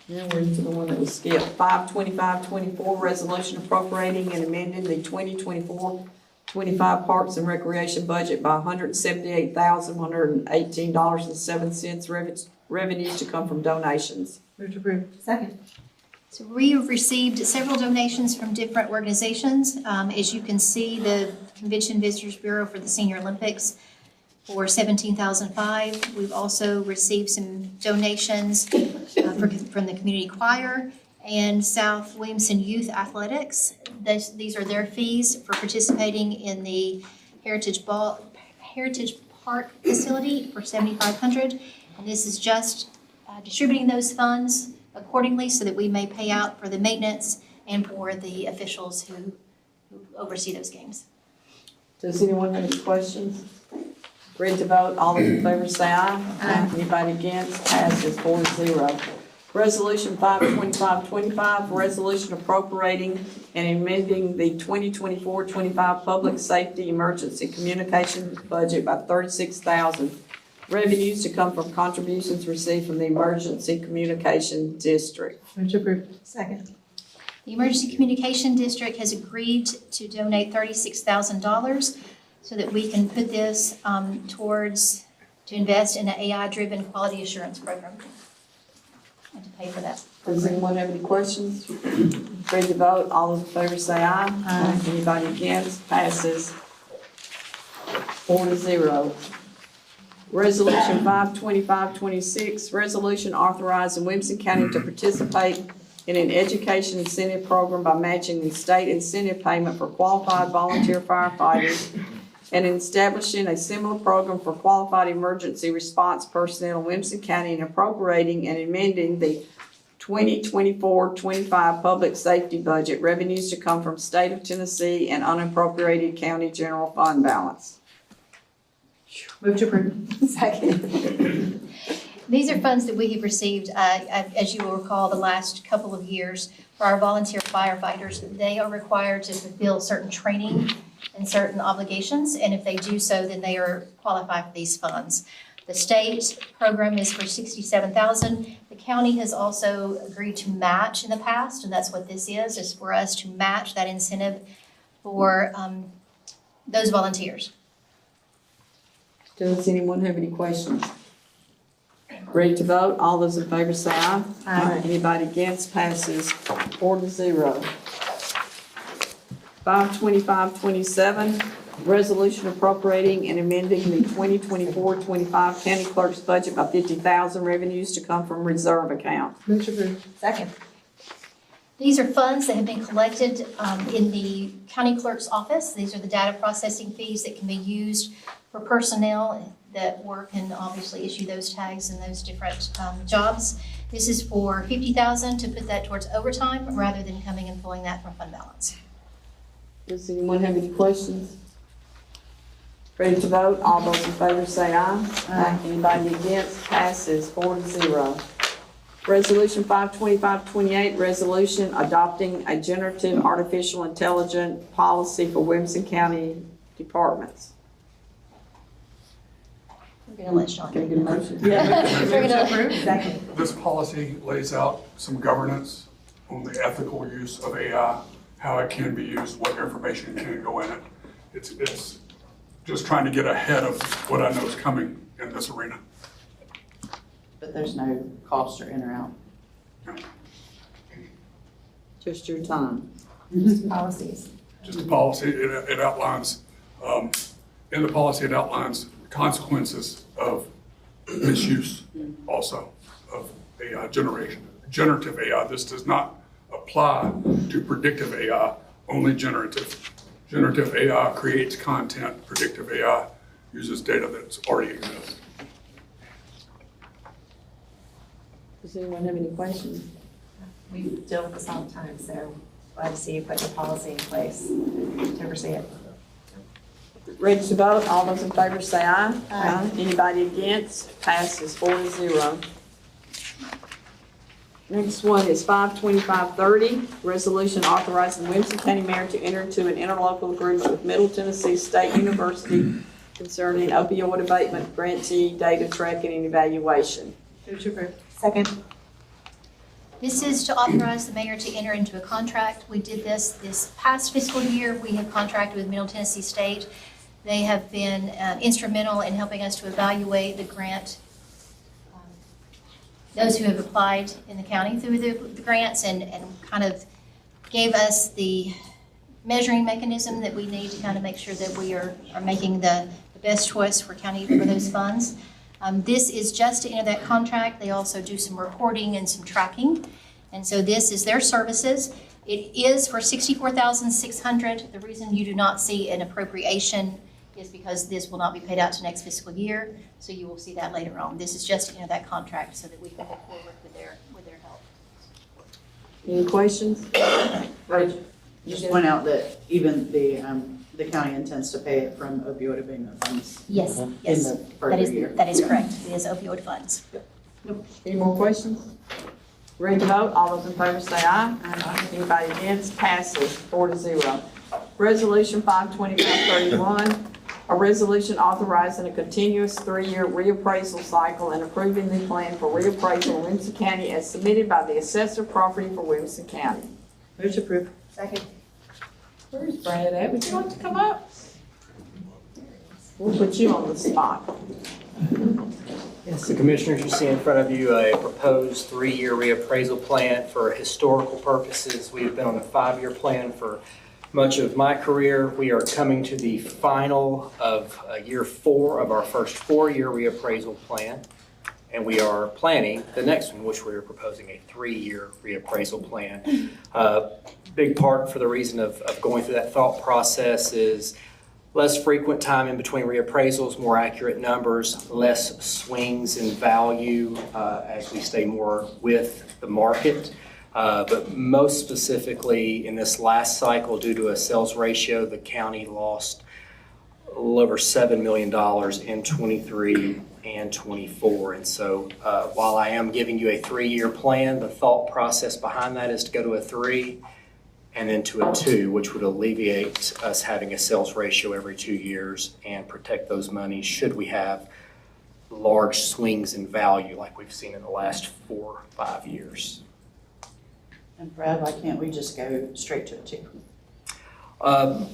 Now we're into the one that was skipped. 52524, resolution appropriating and amending the 2024-25 Parks and Recreation budget by $178,118.07 revenues to come from donations. Move to approve. Second. So we have received several donations from different organizations. As you can see, the Convention Visitors Bureau for the Senior Olympics for $17,500. We've also received some donations from the community choir and South Williamson Youth Athletics. These are their fees for participating in the Heritage Park facility for $7,500. And this is just distributing those funds accordingly so that we may pay out for the maintenance and for the officials who oversee those games. Does anyone have any questions? Ready to vote? All those in favor say aye. Aye. Anybody against? Passes 4-0. Resolution 52525, resolution appropriating and amending the 2024-25 Public Safety Emergency Communications budget by $36,000. Revenues to come from contributions received from the Emergency Communication District. Move to approve. Second. The Emergency Communication District has agreed to donate $36,000 so that we can put this to invest in an AI-driven quality assurance program and to pay for that. Does anyone have any questions? Ready to vote? All those in favor say aye. Aye. Anybody against? Passes 4-0. Resolution 52526, resolution authorizing Williamson County to participate in an education incentive program by matching the state incentive payment for qualified volunteer firefighters and establishing a similar program for qualified emergency response personnel in Williamson County and appropriating and amending the 2024-25 public safety budget, revenues to come from state of Tennessee and unappropriated county general fund balance. Move to approve. Second. These are funds that we have received, as you will recall, the last couple of years for our volunteer firefighters. They are required to fulfill certain training and certain obligations, and if they do so, then they are qualified for these funds. The state program is for $67,000. The county has also agreed to match in the past, and that's what this is for us to match that incentive for those volunteers. Does anyone have any questions? Ready to vote? All those in favor say aye. Aye. Anybody against? Passes 4-0. 52527, resolution appropriating and amending the 2024-25 county clerk's budget by $50,000, revenues to come from reserve account. Move to approve. Second. These are funds that have been collected in the county clerk's office. These are the data processing fees that can be used for personnel that work and obviously issue those tags and those different jobs. This is for $50,000 to put that towards overtime rather than coming and pulling that from fund balance. Does anyone have any questions? Ready to vote? All those in favor say aye. Aye. Anybody against? Passes 4-0. Resolution 52528, resolution adopting a generative artificial intelligence policy for Williamson County departments. We're gonna let Sean. Can I get a motion? We're gonna approve. Second. This policy lays out some governance on the ethical use of AI, how it can be used, what information can go in it. It's just trying to get ahead of what I know is coming in this arena. But there's no cost or in or out. Just your time. Policies. Just a policy, it outlines, in the policy, it outlines consequences of misuse also of AI generation. Generative AI, this does not apply to predictive AI, only generative. Generative AI creates content, predictive AI uses data that's already exists. Does anyone have any questions? We deal with this all the time, so glad to see you put your policy in place to oversee it. Ready to vote? All those in favor say aye. Aye. Anybody against? Passes 4-0. Next one is 52530, resolution authorizing Williamson County Mayor to enter into an interlocal agreement with Middle Tennessee State University concerning opioid abatement grantee data tracking and evaluation. Move to approve. Second. This is to authorize the mayor to enter into a contract. We did this past fiscal year. We have contracted with Middle Tennessee State. They have been instrumental in helping us to evaluate the grant, those who have applied in the county through the grants and kind of gave us the measuring mechanism that we need to kind of make sure that we are making the best choice for county for those funds. This is just to enter that contract. They also do some reporting and some tracking. And so this is their services. It is for $64,600. The reason you do not see an appropriation is because this will not be paid out to next fiscal year. So you will see that later on. This is just to enter that contract so that we can go forward with their help. Any questions? Right. Just point out that even the county intends to pay it from opioid abatement funds. Yes, In yes. the further year. That is correct. It is opioid funds. Any more questions? Ready to vote? All those in favor say aye. Aye. Anybody against? Passes 4-0. Resolution 52531, a resolution authorizing a continuous 3-year reappraisal cycle and approving the plan for reappraisal in Williamson County as submitted by the assessor property for Williamson County. Move to approve. Second. Where's Brad at? Would you like to come up? We'll put you on the spot. Yes, the commissioners, you see in front of you a proposed 3-year reappraisal plan for historical purposes. We have been on a 5-year plan for much of my career. We are coming to the final of year 4 of our first 4-year reappraisal plan. And we are planning the next one, which we are proposing a 3-year reappraisal plan. Big part for the reason of going through that thought process is less frequent time in between reappraisals, more accurate numbers, less swings in value as we stay more with the market. But most specifically in this last cycle, due to a sales ratio, the county lost a little over $7 million in 23 and 24. And so while I am giving you a 3-year plan, the thought process behind that is to go to a 3 and then to a 2, which would alleviate us having a sales ratio every 2 years and protect those monies should we have large swings in value like we've seen in the last 4 or 5 years. And Brad, why can't we just go straight to a 2?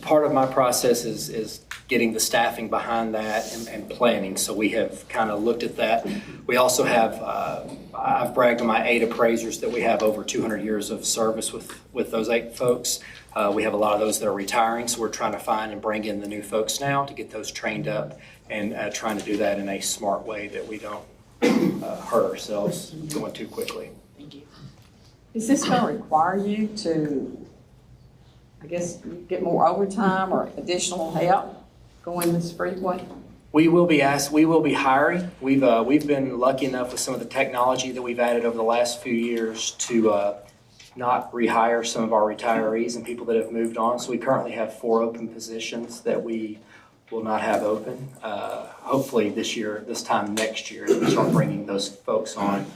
Part of my process is getting the staffing behind that and planning. So we have kind of looked at that. We also have, I've bragged on my 8 appraisers that we have over 200 years of service with those 8 folks. We have a lot of those that are retiring, so we're trying to find and bring in the new folks now to get those trained up and trying to do that in a smart way that we don't hurt ourselves going too quickly. Thank you. Is this going to require you to, I guess, get more overtime or additional help going this frequent? We will be hiring. We've been lucky enough with some of the technology that we've added over the last few years to not rehire some of our retirees and people that have moved on. So we currently have 4 open positions that we will not have open. Hopefully this time next year, we'll start bringing those folks on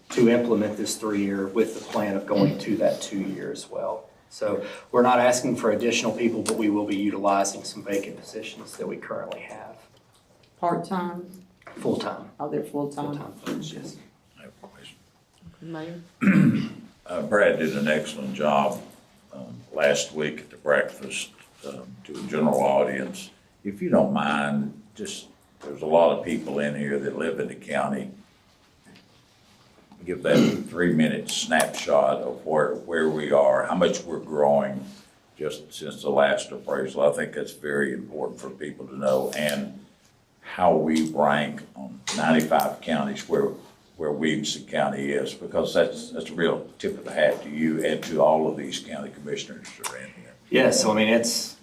to implement this 3-year with the plan of going to that 2-year as well. So we're not asking for additional people, but we will be utilizing some vacant positions that we currently have. Part-time? Full-time. Are they full-time? Full-time folks, yes. I have a question. Mayor? Brad did an excellent job last week at the breakfast to the general audience. If you don't mind, there's a lot of people in here that live in the county. Give that 3-minute snapshot of where we are, how much we're growing just since the last appraisal. I think that's very important for people to know, and how we rank on 95 counties where Williamson County is, because that's a real tip of the hat to you and to all of these county commissioners that are in here. Yes, so I mean, it's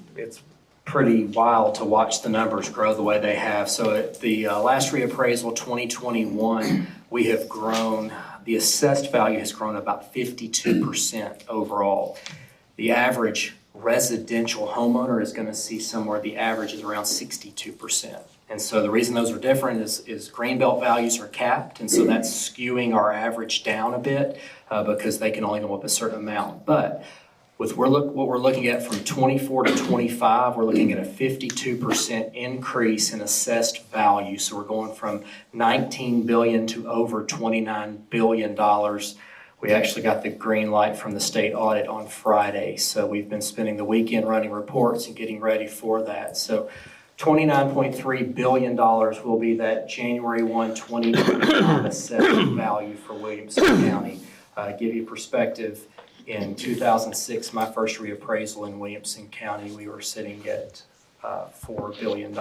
pretty wild to watch the numbers grow the way they have. So at the last reappraisal, 2021, we have grown, the assessed value has grown about 52% overall. The average residential homeowner is going to see somewhere the average is around 62%. And so the reason those are different is Greenbelt values are capped, and so that's skewing our average down a bit because they can only go up a certain amount. But with what we're looking at from 24 to 25, we're looking at a 52% increase in assessed value. So we're going from $19 billion to over $29 billion. We actually got the green light from the state audit on Friday. So we've been spending the weekend running reports and getting ready for that. So $29.3 billion will be that January 1, 2025 assessed value for Williamson County. Give you perspective, in 2006, my first reappraisal in Williamson County, we were sitting at $4 billion.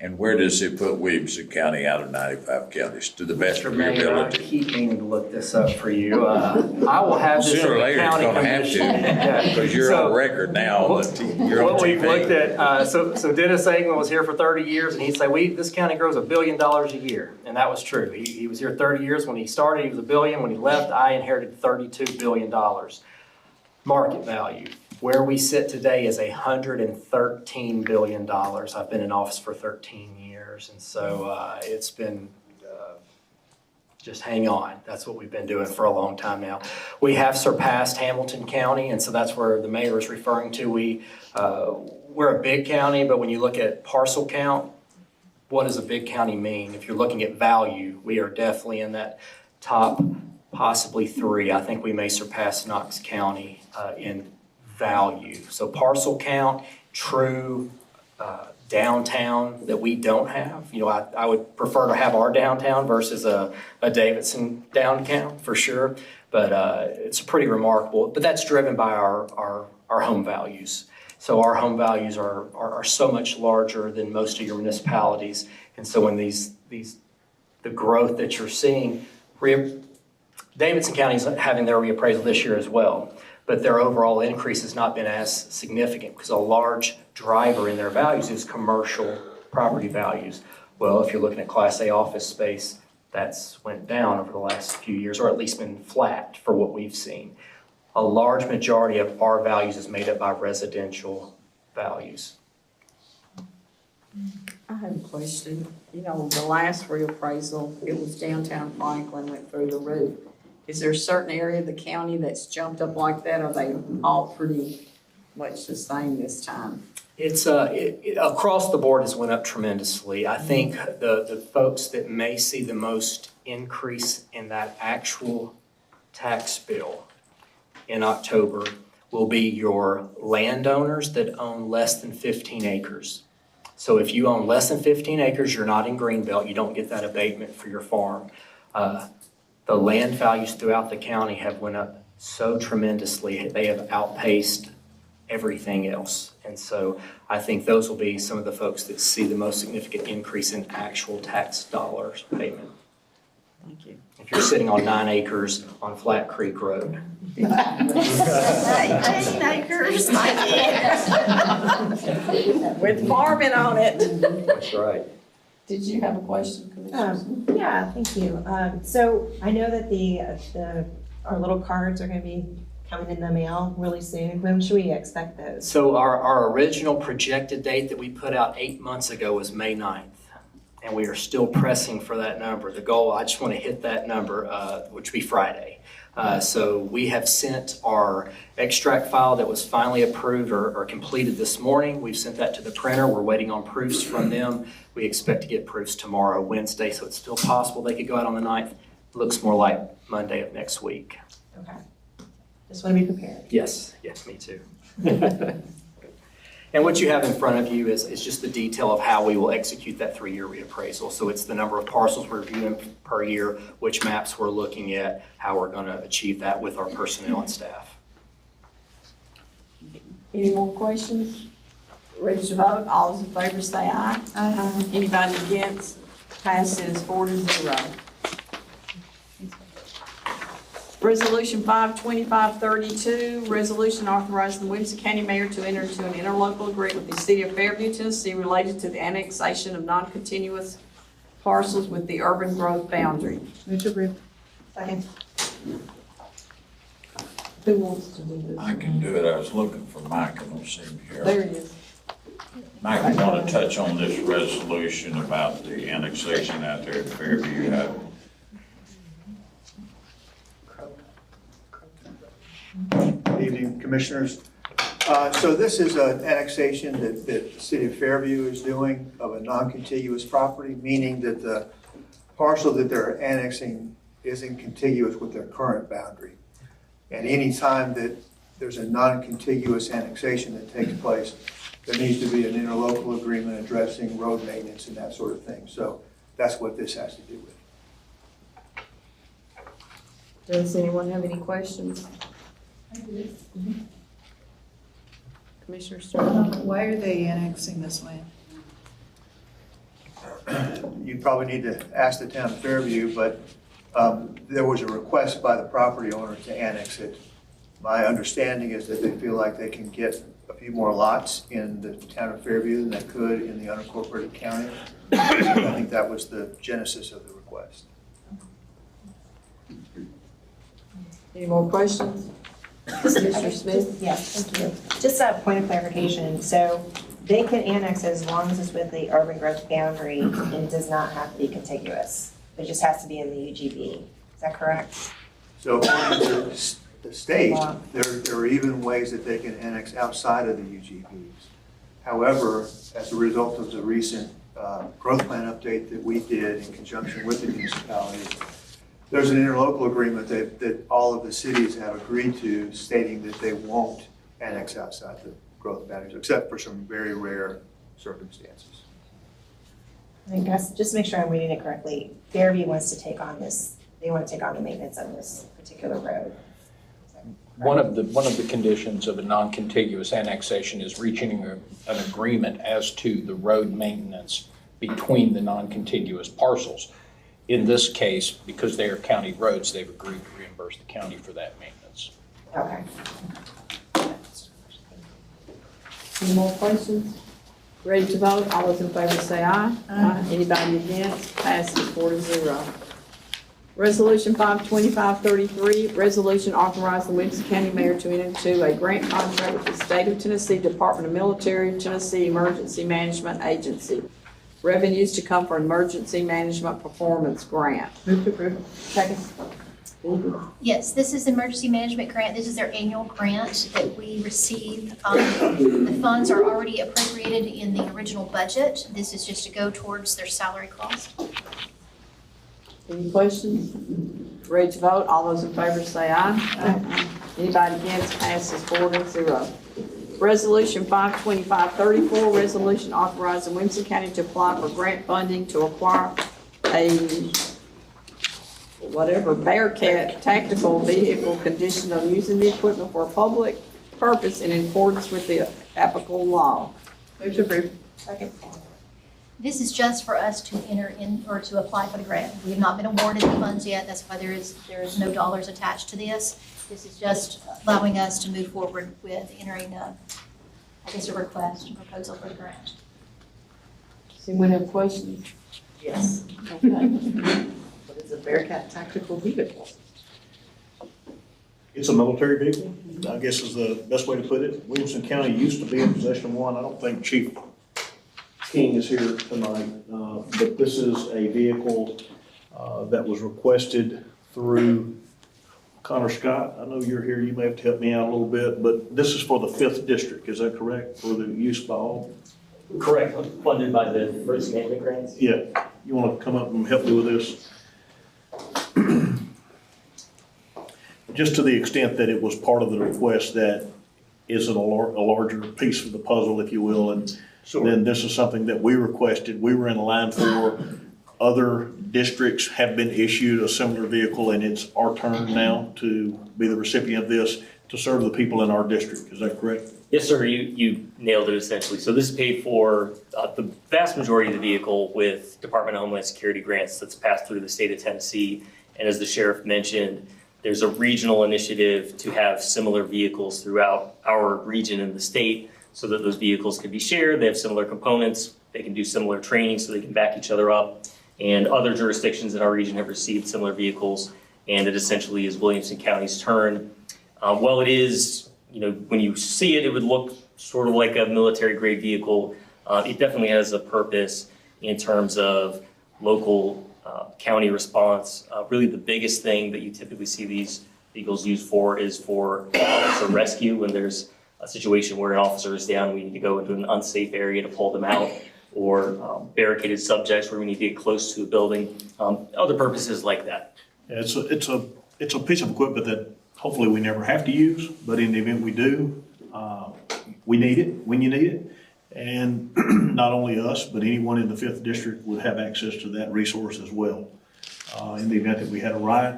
And where does it put Williamson County out of 95 counties, to the best of your Mayor, I ability? keep meaning to look this up for you. I will have this Sooner or in the later, you're county gonna have commission. to, because you're on record now. You're on What we've TV. looked at, so Dennis England was here for 30 years, and he'd say, this county grows $1 billion a year. And that was true. He was here 30 years. When he started, he was $1 billion. When he left, I inherited $32 billion. Market value. Where we sit today is $113 billion. I've been in office for 13 years, and so it's been just hang on. That's what we've been doing for a long time now. We have surpassed Hamilton County, and so that's where the mayor is referring to. We're a big county, but when you look at parcel count, what does a big county mean? If you're looking at value, we are definitely in that top possibly 3. I think we may surpass Knox County in value. So parcel count, true downtown that we don't have. You know, I would prefer to have our downtown versus a Davidson downtown for sure. But it's pretty remarkable. But that's driven by our home values. So our home values are so much larger than most of your municipalities. And so when the growth that you're seeing, Davidson County is having their reappraisal this year as well. But their overall increase has not been as significant because a large driver in their values is commercial property values. Well, if you're looking at Class A office space, that's went down over the last few years, or at least been flat for what we've seen. A large majority of our values is made up by residential values. I have a question. You know, the last reappraisal, it was downtown Franklin, went through the roof. Is there a certain area of the county that's jumped up like that? Are they all pretty much the same this time? It's across the board has went up tremendously. I think the folks that may see the most increase in that actual tax bill in October will be your landowners that own less than 15 acres. So if you own less than 15 acres, you're not in Greenbelt, you don't get that abatement for your farm. The land values throughout the county have went up so tremendously. They have outpaced everything else. And so I think those will be some of the folks that see the most significant increase in actual tax dollars payment. Thank you. if you're sitting on 9 acres on Flat Creek Road. 9 acres. With farming on it. That's right. Did you have a question, Commissioner? Yeah, thank you. So I know that our little cards are gonna be coming in the mail really soon. When should we expect those? So our original projected date that we put out 8 months ago was May 9th. And we are still pressing for that number. The goal, I just want to hit that number, which would be Friday. So we have sent our extract file that was finally approved or completed this morning. We've sent that to the printer. We're waiting on proofs from them. We expect to get proofs tomorrow, Wednesday, so it's still possible they could go out on the 9th. Looks more like Monday of next week. Okay. Just want to be prepared. Yes, me too. And what you have in front of you is just the detail of how we will execute that 3-year reappraisal. So it's the number of parcels we're reviewing per year, which maps we're looking at, how we're going to achieve that with our personnel and staff. Any more questions? Ready to vote? All those in favor say aye. Aye. Anybody against? Passes 4-0. Resolution 52532, resolution authorizing the Williamson County Mayor to enter into an interlocal agreement with the City of Fairview, Tennessee related to the annexation of non-continuous parcels with the urban growth boundary. Move to approve. Second. Who wants to do this? I can do it. I was looking for Mike. I don't see him here. There it is. Mike, I want to touch on this resolution about the annexation out there at Fairview. Good evening, Commissioners. So this is an annexation that the City of Fairview is doing of a non-contiguous property, meaning that the parcel that they're annexing isn't contiguous with their current boundary. And any time that there's a non-contiguous annexation that takes place, there needs to be an interlocal agreement addressing road maintenance and that sort of thing. So that's what this has to do with. Does anyone have any questions? Commissioner Stern? Why are they annexing this land? You probably need to ask the town of Fairview, but there was a request by the property owner to annex it. My understanding is that they feel like they can get a few more lots in the town of Fairview than they could in the unincorporated county. I think that was the genesis of the request. Any more questions? Commissioner Smith? Yes, thank you. Just a point of clarification. So they can annex as long as it's with the urban growth boundary and does not have to be contiguous. It just has to be in the UGB. Is that correct? So according to the state, there are even ways that they can annex outside of the UGBs. However, as a result of the recent growth plan update that we did in conjunction with the municipality, there's an interlocal agreement that all of the cities have agreed to, stating that they won't annex outside the growth boundaries, except for some very rare circumstances. I guess, just to make sure I'm reading it correctly, Fairview wants to take on this, they want to take on the maintenance of this particular road. One of the conditions of a non-contiguous annexation is reaching an agreement as to the road maintenance between the non-contiguous parcels. In this case, because they are county roads, they've agreed to reimburse the county for that maintenance. Okay. Any more questions? Ready to vote? All those in favor say aye. Aye. Anybody against? Passes 4-0. Resolution 52533, resolution authorizing the Williamson County Mayor to enter into a grant contract with the State of Tennessee Department of Military Tennessee Emergency Management Agency. Revenues to come from Emergency Management Performance Grant. Move to approve. Second. Yes, this is the emergency management grant. This is their annual grant that we receive. The funds are already appropriated in the original budget. This is just to go towards their salary cost. Any questions? Ready to vote? All those in favor say aye. Aye. Anybody against? Passes 4-0. Resolution 52534, resolution authorizing Williamson County to apply for grant funding to acquire a Bearcat tactical vehicle conditioned on using the equipment for a public purpose in accordance with the applicable law. Move to approve. Second. This is just for us to enter in or to apply for the grant. We have not been awarded the funds yet. That's why there is no dollars attached to this. This is just allowing us to move forward with entering a request, a proposal for the grant. Does anyone have questions? Yes. Okay. What is a Bearcat tactical vehicle? It's a military vehicle, I guess is the best way to put it. Williamson County used to be in possession of one. I don't think Chief King is here tonight, but this is a vehicle that was requested through Connor Scott. I know you're here, you may have to help me out a little bit, but this is for the 5th District, is that correct? For the use by all? Correct, funded by the emergency management grants. Yeah, you want to come up and help me with this? Just to the extent that it was part of the request that isn't a larger piece of the puzzle, if you will, and then this is something that we requested, we were in line for. Other districts have been issued a similar vehicle, and it's our turn now to be the recipient of this to serve the people in our district, is that correct? Yes, sir, you nailed it essentially. So this is paid for, the vast majority of the vehicle with Department of Homeland Security grants that's passed through the state of Tennessee. And as the sheriff mentioned, there's a regional initiative to have similar vehicles throughout our region in the state so that those vehicles can be shared. They have similar components. They can do similar training so they can back each other up. And other jurisdictions in our region have received similar vehicles. And it essentially is Williamson County's turn. While it is, when you see it, it would look sort of like a military grade vehicle. It definitely has a purpose in terms of local county response. Really the biggest thing that you typically see these vehicles used for is for officer rescue when there's a situation where an officer is down, we need to go into an unsafe area to pull them out, or barricaded subjects where we need to get close to a building, other purposes like that. Yeah, it's a piece of equipment that hopefully we never have to use, but in the event we do, we need it when you need it. And not only us, but anyone in the 5th District would have access to that resource as well. In the event that we had a riot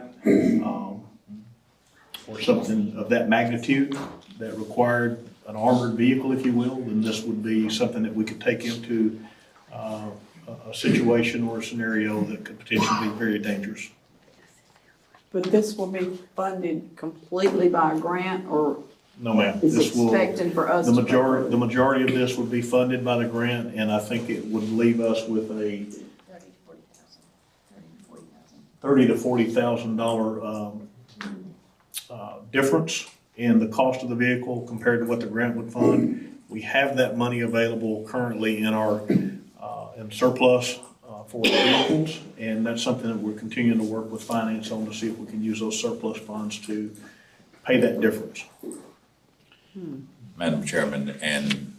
or something of that magnitude that required an armored vehicle, if you will, then this would be something that we could take into a situation or a scenario that could potentially be very dangerous. But this will be funded completely by a grant, or No, ma'am. is This will, expecting for us the to? majority of this would be funded by the grant, and I think it would leave us with a $30,000 to $40,000 difference in the cost of the vehicle compared to what the grant would fund. We have that money available currently in our in surplus for the vehicles, and that's something that we're continuing to work with finance on to see if we can use those surplus funds to pay that difference. Madam Chairman, and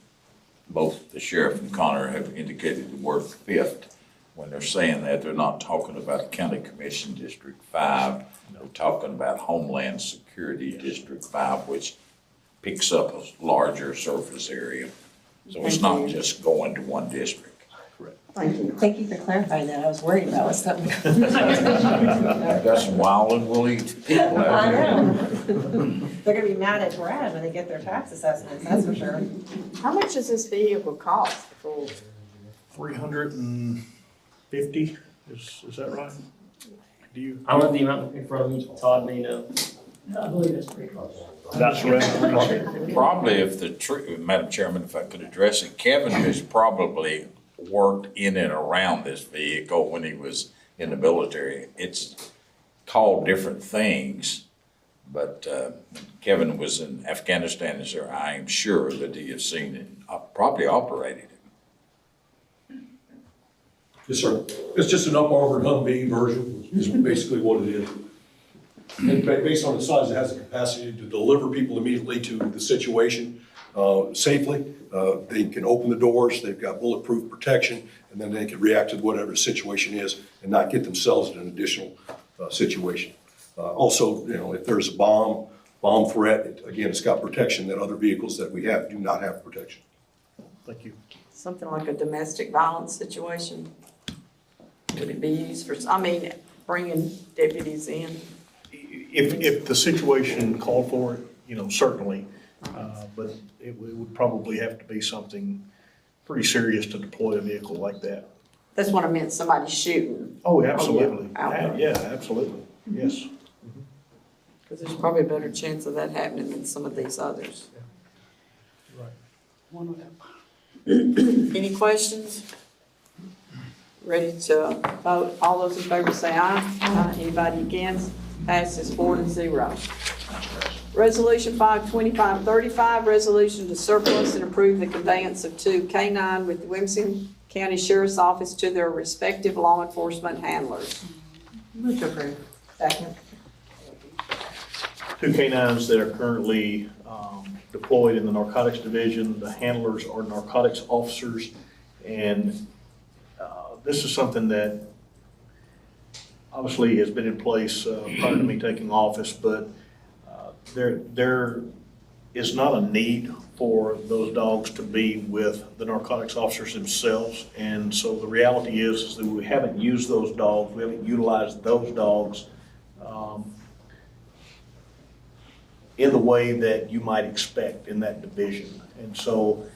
both the sheriff and Connor have indicated the word 5th. When they're saying that, they're not talking about County Commission District 5. They're talking about Homeland Security District 5, which picks up a larger surface area. So it's not just going to one district. Thank you. Thank you for clarifying that. I was worried about what's something. Got some wild and woolly people out I there. know. They're gonna be mad at Brad when they get their tax assessments, that's for sure. How much does this vehicle cost for? 350, is that right? Do you? I don't have the amount in front of me, Todd may know. I believe it's pretty close. That's around 350. Probably if Madam Chairman, if I could address it, Kevin has probably worked in and around this vehicle when he was in the military. It's called different things, but Kevin was in Afghanistan, so I am sure that he has seen it, probably operated it. Yes, sir. It's just an up-armored Humvee version, is basically what it is. And based on the size, it has the capacity to deliver people immediately to the situation safely. They can open the doors, they've got bulletproof protection, and then they can react to whatever the situation is and not get themselves in an additional situation. Also, if there's a bomb threat, again, it's got protection that other vehicles that we have do not have protection. Thank you. Something like a domestic violence situation? Could it be used for, bringing deputies in? If the situation called for it, certainly, but it would probably have to be something pretty serious to deploy a vehicle like that. That's what I meant, somebody shooting. Oh, absolutely. out there. Yeah, absolutely. Yes. Because there's probably a better chance of that happening than some of these others. One of them. Any questions? Ready to vote? All those in favor say aye. Aye. Anybody against? Passes 4-0. Resolution 52535, resolution to surplus and approve the conveyance of 2 K-9 with the Williamson County Sheriff's Office to their respective law enforcement handlers. Move to approve. Second. 2 canines that are currently deployed in the narcotics division. The handlers are narcotics officers, and this is something that obviously has been in place prior to me taking office, but there is not a need for those dogs to be with the narcotics officers themselves. And so the reality is that we haven't used those dogs, we haven't utilized those dogs in the way that you might expect in that division. And so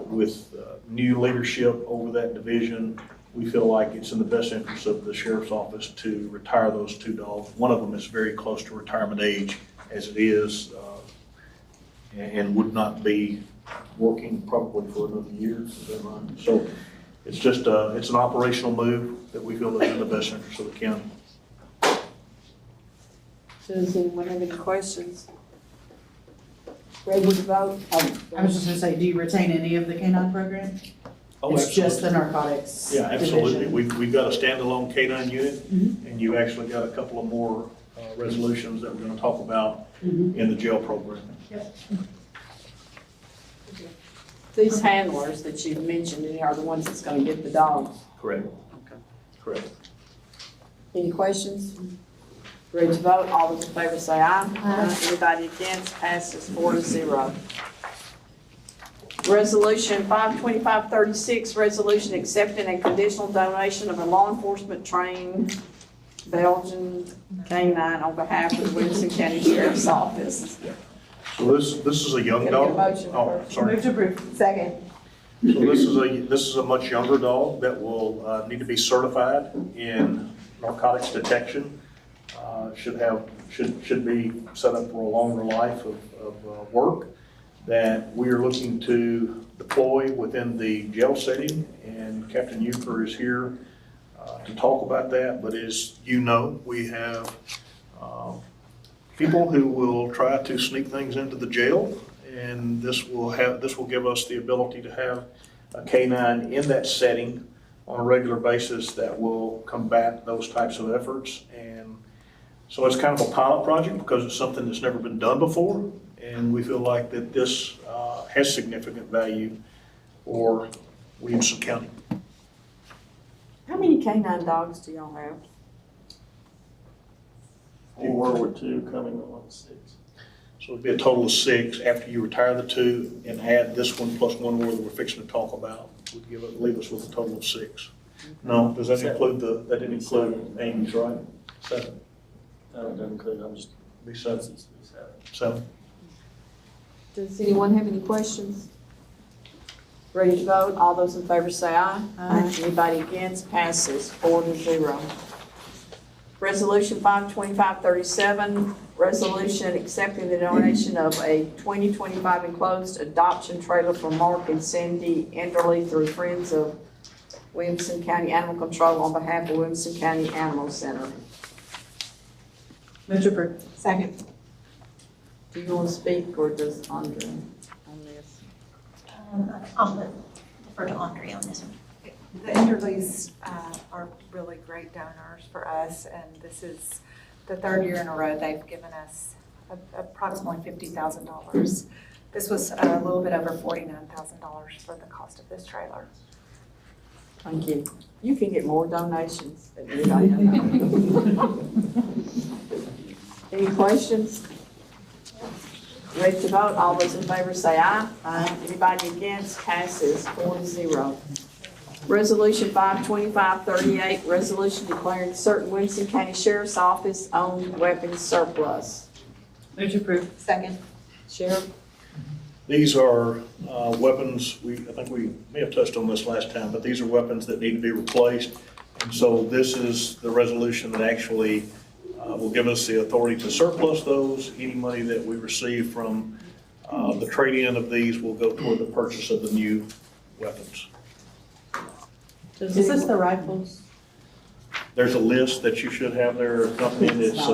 with new leadership over that division, we feel like it's in the best interest of the sheriff's office to retire those 2 dogs. One of them is very close to retirement age as it is, and would not be working probably for another year. Is that right? So it's just it's an operational move that we feel is in the best interest of the county. Does anyone have any questions? Ready to vote? I was just gonna say, do you retain any of the K-9 program? Oh, It's just absolutely. the narcotics Yeah, absolutely. division. We've got a standalone K-9 unit, and you've actually got a couple of more resolutions that we're going to talk about in the jail program. These handlers that you've mentioned are the ones that's gonna get the dogs. Correct. Correct. Any questions? Ready to vote? All those in favor say aye. Aye. Anybody against? Passes 4-0. Resolution 52536, resolution accepting a conditional donation of a law enforcement trained Belgian canine on behalf of the Williamson County Sheriff's Office. So this is a young Can I get a dog. motion Oh, first? sorry. Move to approve. Second. So this is a much younger dog that will need to be certified in narcotics detection. Should be set up for a longer life of work that we are looking to deploy within the jail setting, and Captain Euchre is here to talk about that. But as you know, we have people who will try to sneak things into the jail, and this will give us the ability to have a K-9 in that setting on a regular basis that will combat those types of efforts. And so it's kind of a pilot project because it's something that's never been done before, and we feel like that this has significant value for Williamson County. How many canine dogs do y'all have? World War II coming on 6. So it'd be a total of 6 after you retire the 2 and add this one plus one more that we're fixing to talk about, would leave us with a total of 6. No, does that include that didn't include Amy's, right? 7. No, it doesn't include, I'm just. Be 7. 7. Does anyone have any questions? Ready to vote? All those in favor say aye. Aye. Anybody against? Passes 4-0. Resolution 52537, resolution accepting the donation of a 2025 enclosed adoption trailer for Mark and Cindy Enderly through Friends of Williamson County Animal Control on behalf of Williamson County Animal Center. Move to approve. Second. Do you want to speak, or does Andre on this? I'll defer to Andre on this one. The Enderleys are really great donors for us, and this is the 3rd year in a row they've given us approximately $50,000. This was a little bit over $49,000 for the cost of this trailer. Thank you. You can get more donations than you know. Any questions? Ready to vote? All those in favor say aye. Aye. Anybody against? Passes 4-0. Resolution 52538, resolution declaring certain Williamson County Sheriff's Office owned weapons surplus. Move to approve. Second. Sheriff? These are weapons, I think we may have touched on this last time, but these are weapons that need to be replaced. And so this is the resolution that actually will give us the authority to surplus those. Any money that we receive from the trade-in of these will go toward the purchase of the new weapons. Is this the rifles? There's a list that you should have there accompanied. It's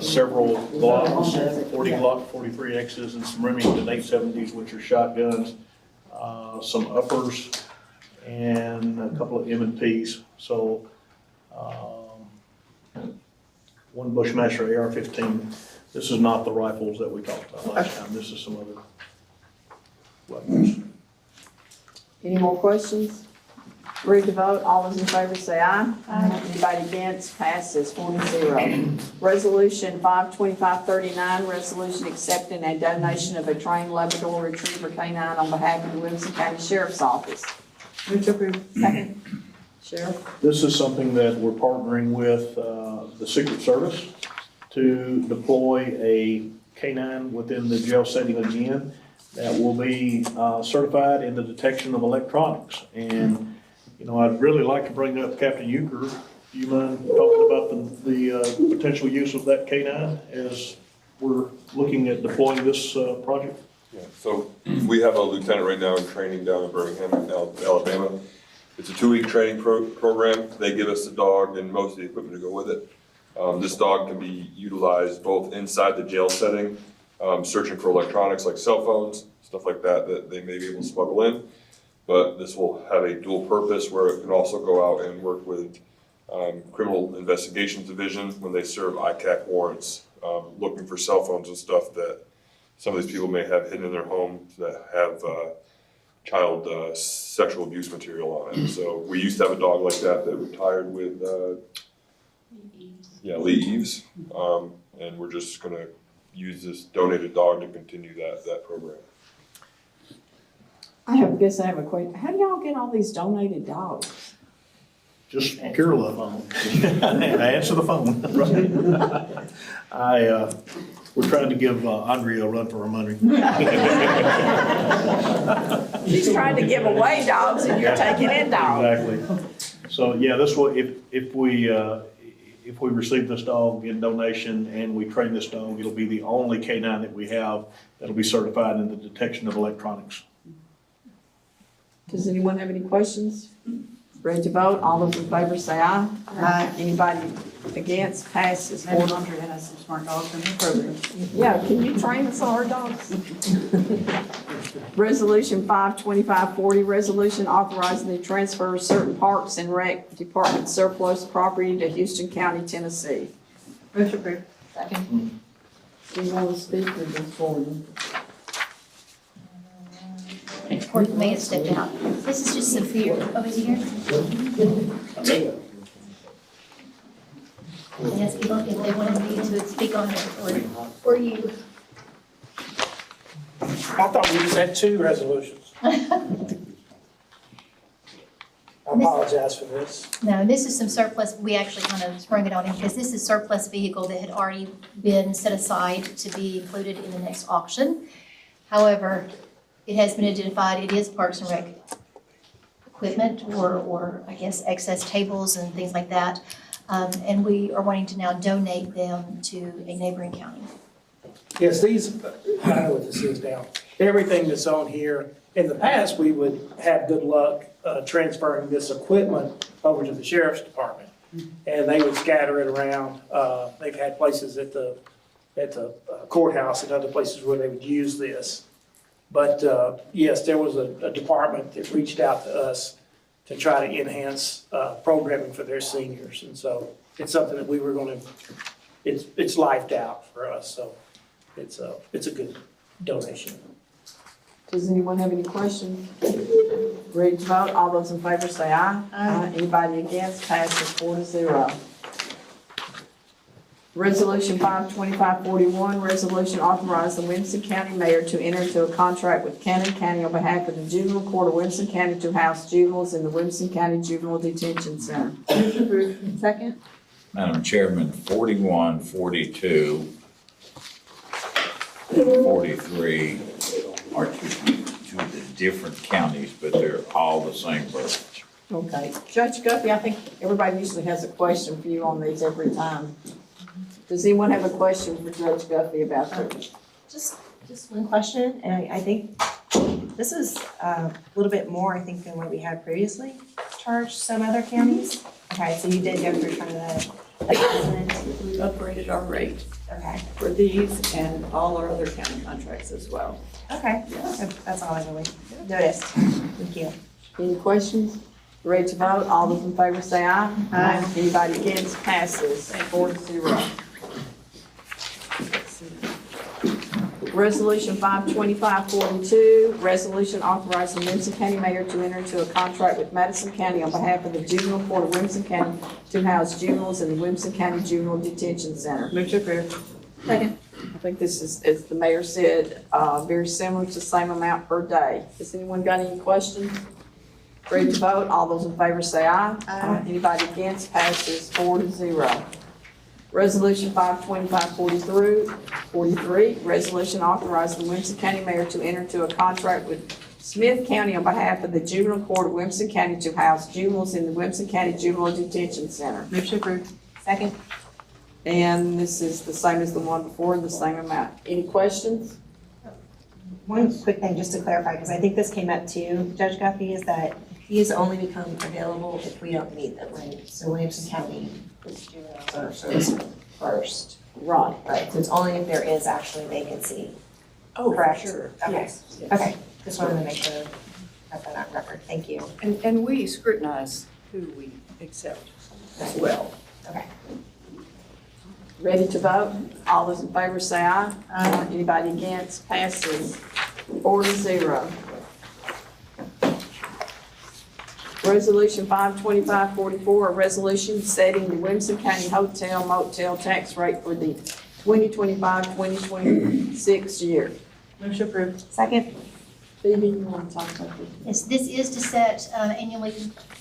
several Glocks, 40 Glock 43Xs and some Remington 870s, which are shotguns, some uppers, and a couple of M&Ps. So one Bushmaster AR-15. This is not the rifles that we talked about last time. This is some other weapons. Any more questions? Ready to vote? All those in favor say aye. Aye. Anybody against? Passes 4-0. Resolution 52539, resolution accepting a donation of a trained Labrador Retriever canine on behalf of the Williamson County Sheriff's Office. Move to approve. Second. Sheriff? This is something that we're partnering with the Secret Service to deploy a canine within the jail setting again that will be certified in the detection of electronics. And you know, I'd really like to bring up Captain Euchre. Do you mind talking about the potential use of that canine as we're looking at deploying this project? Yeah, so we have a lieutenant right now in training down in Birmingham, Alabama. It's a 2-week training program. They give us the dog and most of the equipment to go with it. This dog can be utilized both inside the jail setting, searching for electronics like cell phones, stuff like that they may be able to smuggle in. But this will have a dual purpose where it can also go out and work with Criminal Investigations Division when they serve ICAC warrants, looking for cell phones and stuff that some of these people may have hidden in their homes that have child sexual abuse material on it. So we used to have a dog like that retired with Lee Eves, and we're just going to use this donated dog to continue that program. I guess I have a question. How do y'all get all these donated dogs? Just pure love. Answer the phone. We're trying to give Andrea a run for her money. She's trying to give away dogs and you're taking in dogs. Exactly. So yeah, this will, if we receive this dog in donation and we train this dog, it'll be the only canine that we have that'll be certified in the detection of electronics. Does anyone have any questions? Ready to vote? All those in favor say aye. Aye. Anybody against? Passes Maybe 4-0. Andrea has some smart dogs in the program. Yeah, can you train us our dogs? Resolution 52540, resolution authorizing the transfer of certain Parks and Rec Department surplus property to Houston County, Tennessee. Move to approve. Second. Do you want to speak or just forward? Or you may have stepped out. This is just Sophia over here. And ask people if they wanted me to speak on it, or you. I thought we just had 2 resolutions. I apologize for this. No, this is some surplus, we actually kind of sprung it on him, because this is surplus vehicle that had already been set aside to be included in the next auction. However, it has been identified, it is Parks and Rec equipment, or I guess excess tables and things like that. And we are wanting to now donate them to a neighboring county. Yes, these, I know what this is now. Everything that's on here, in the past, we would have good luck transferring this equipment over to the sheriff's department. And they would scatter it around. They've had places at the courthouse and other places where they would use this. But yes, there was a department that reached out to us to try to enhance programming for their seniors. And so it's something that we were going to, it's lifed out for us. So it's a good donation. Does anyone have any questions? Ready to vote? All those in favor say aye. Aye. Anybody against? Passes 4-0. Resolution 52541, resolution authorizing the Williamson County Mayor to enter into a contract with Cannon County on behalf of the Juvenile Court of Williamson County to house juveniles in the Williamson County Juvenile Detention Center. Second. Madam Chairman, 41, 42, 43, are two of the different counties, but they're all the same verbiage. Okay. Judge Guffey, I think everybody usually has a question for you on these every time. Does anyone have a question for Judge Guffey about this? Just one question, and I think this is a little bit more, I think, than what we had previously charged some other counties. Okay, so you did go through kind of the assessment. We upgraded our rate Okay, for these and all our other county contracts as well. okay, that's all I really noticed. Thank you. Any questions? Ready to vote? All those in favor say aye. Aye. Anybody against? Passes 4-0. Resolution 52542, resolution authorizing Williamson County Mayor to enter into a contract with Madison County on behalf of the Juvenile Court of Williamson County to house juveniles in the Williamson County Juvenile Detention Center. Move to approve. Second. I think this is, as the mayor said, very similar to the same amount per day. Has anyone got any questions? Ready to vote? All those in favor say aye. Aye. Anybody against? Passes 4-0. Resolution 52543, resolution authorizing the Williamson County Mayor to enter into a contract with Smith County on behalf of the Juvenile Court of Williamson County to house juveniles in the Williamson County Juvenile Detention Center. Move to approve. Second. And this is the same as the one before, the same amount. Any questions? One quick thing, just to clarify, because I think this came up too, Judge Guffey, is that these only become available if we don't need them, right? So Williamson County puts juveniles on our service first. Right. Right, so it's only if there is actually vacancy. Oh, Correct? sure. Okay, Yes. okay, just wanted to make sure, have that on record, thank you. And we scrutinize who we accept as well. Okay. Ready to vote? All those in favor say aye. Aye. Anybody against? Passes 4-0. Resolution 52544, a resolution setting the Williamson County Hotel Motel tax rate for the 2025-2026 year. Move to approve. Second. Phoebe, you want to talk about this? Yes, this is to set, annually,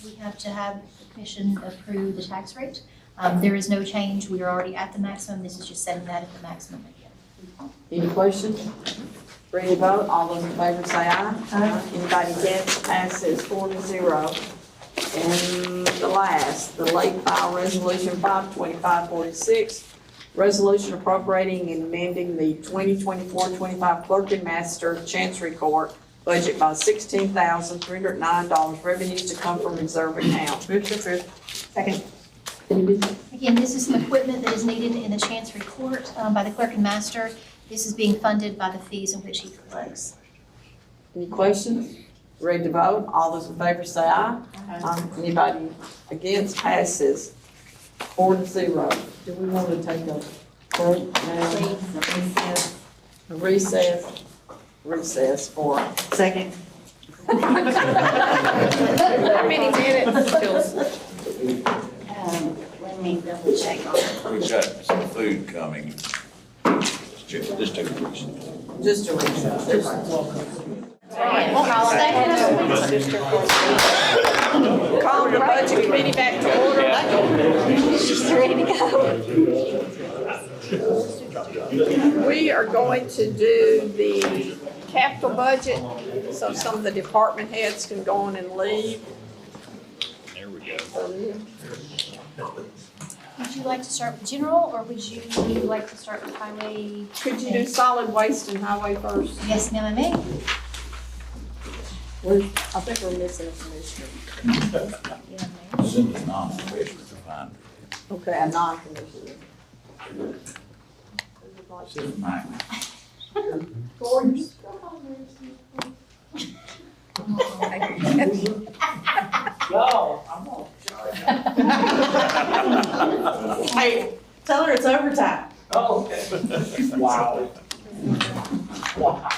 we have to have the commission approve the tax rate. There is no change. We are already at the maximum. This is just setting that at the maximum again. Any questions? Ready to vote? All those in favor say aye. Aye. Anybody against? Passes 4-0. And the last, the late file resolution 52546, resolution appropriating and amending the 2024-25 clerk and master chancery court budget by $16,309 revenues to come from reserve account. Move to approve. Second. Again, this is some equipment that is needed in the Chancery Court by the clerk and master. This is being funded by the fees in which he collects. Any questions? Ready to vote? All those in favor say aye. Aye. Anybody against? Passes 4-0. Do we want to take a break now? A recess? Recess for. Second. How many minutes till? Let me double check on it. We've got some food coming. Just take a recess. Just a recess. Call the budget committee back to order. She's ready to go. We are going to do the capital budget, so some of the department heads can go on and leave. There we go. Would you like to start with general, or would you like to start with highway? Could you do solid waste and highway first? Yes, ma'am, I may. I think we're missing a commissioner. Send the non-commissioner to find. Okay, a non-commissioner. Mine. Gordon. No, I'm not. Hey, tell her it's overtime. Oh, okay. Wow. Wow.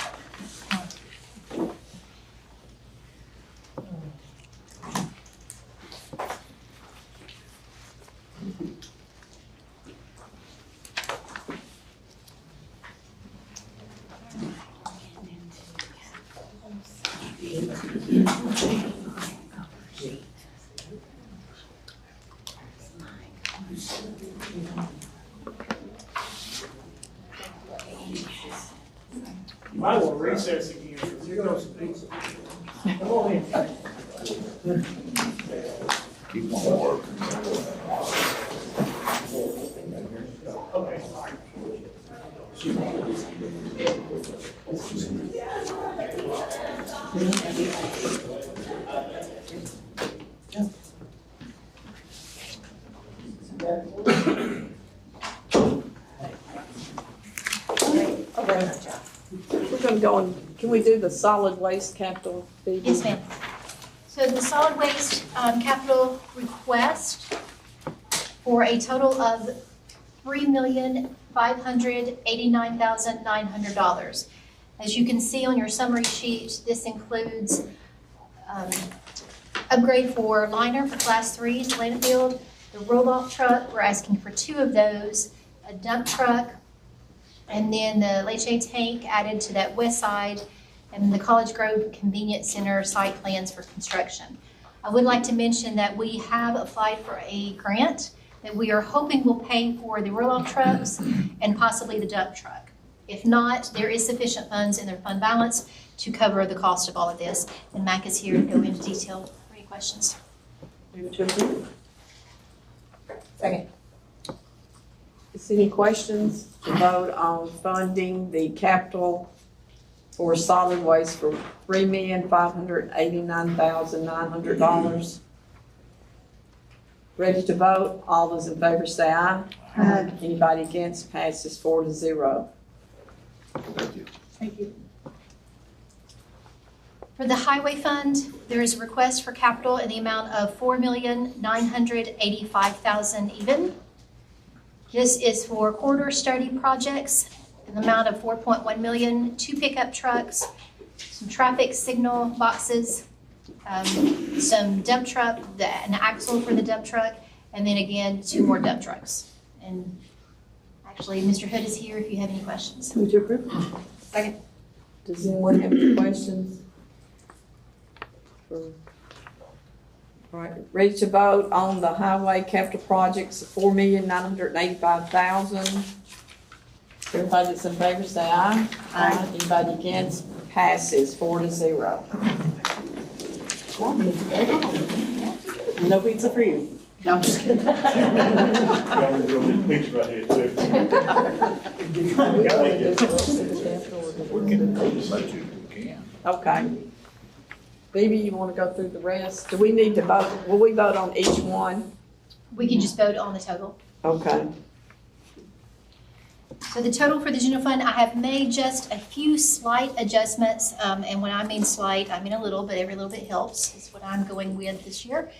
You might want to recess again, because you're going to some pizza. Come on in. Keep on working. Okay. We're gonna go on, can we do the solid waste capital? Phoebe? Yes, ma'am. So the solid waste capital request for a total of $3,589,900. As you can see on your summary sheet, this includes upgrade for liner for class 3 to landfill, the roll-off truck, we're asking for 2 of those, a dump truck, and then the leachate tank added to that west side, and the College Grove Convenience Center site plans for construction. I would like to mention that we have applied for a grant that we are hoping will pay for the roll-off trucks and possibly the dump truck. If not, there is sufficient funds in their fund balance to cover the cost of all of this. And Mac is here to go into detail for any questions. Move to approve. Second. Is any questions to vote on funding the capital for solid waste for $3,589,900? Ready to vote? All those in favor say aye. Aye. Anybody against? Passes 4-0. Thank you. Thank you. For the highway fund, there is a request for capital in the amount of $4,985,000 even. This is for corridor study projects in the amount of $4.1 million, 2 pickup trucks, some traffic signal boxes, some dump truck, an axle for the dump truck, and then again, 2 more dump trucks. And actually, Mr. Hood is here if you have any questions. Move to approve. Second. Does anyone have any questions? All right, ready to vote on the highway capital projects of $4,985,000. Everybody that's in favor say aye. Aye. Anybody against? Passes 4-0. No pizza for you. No, I'm just kidding. We're getting as much as we can. Okay. Phoebe, you want to go through the rest? Do we need to vote? Will we vote on each one? We can just vote on the total. Okay. So the total for the general fund, I have made just a few slight adjustments, and when I mean slight, I mean a little, but every little bit helps, is what I'm going with this year.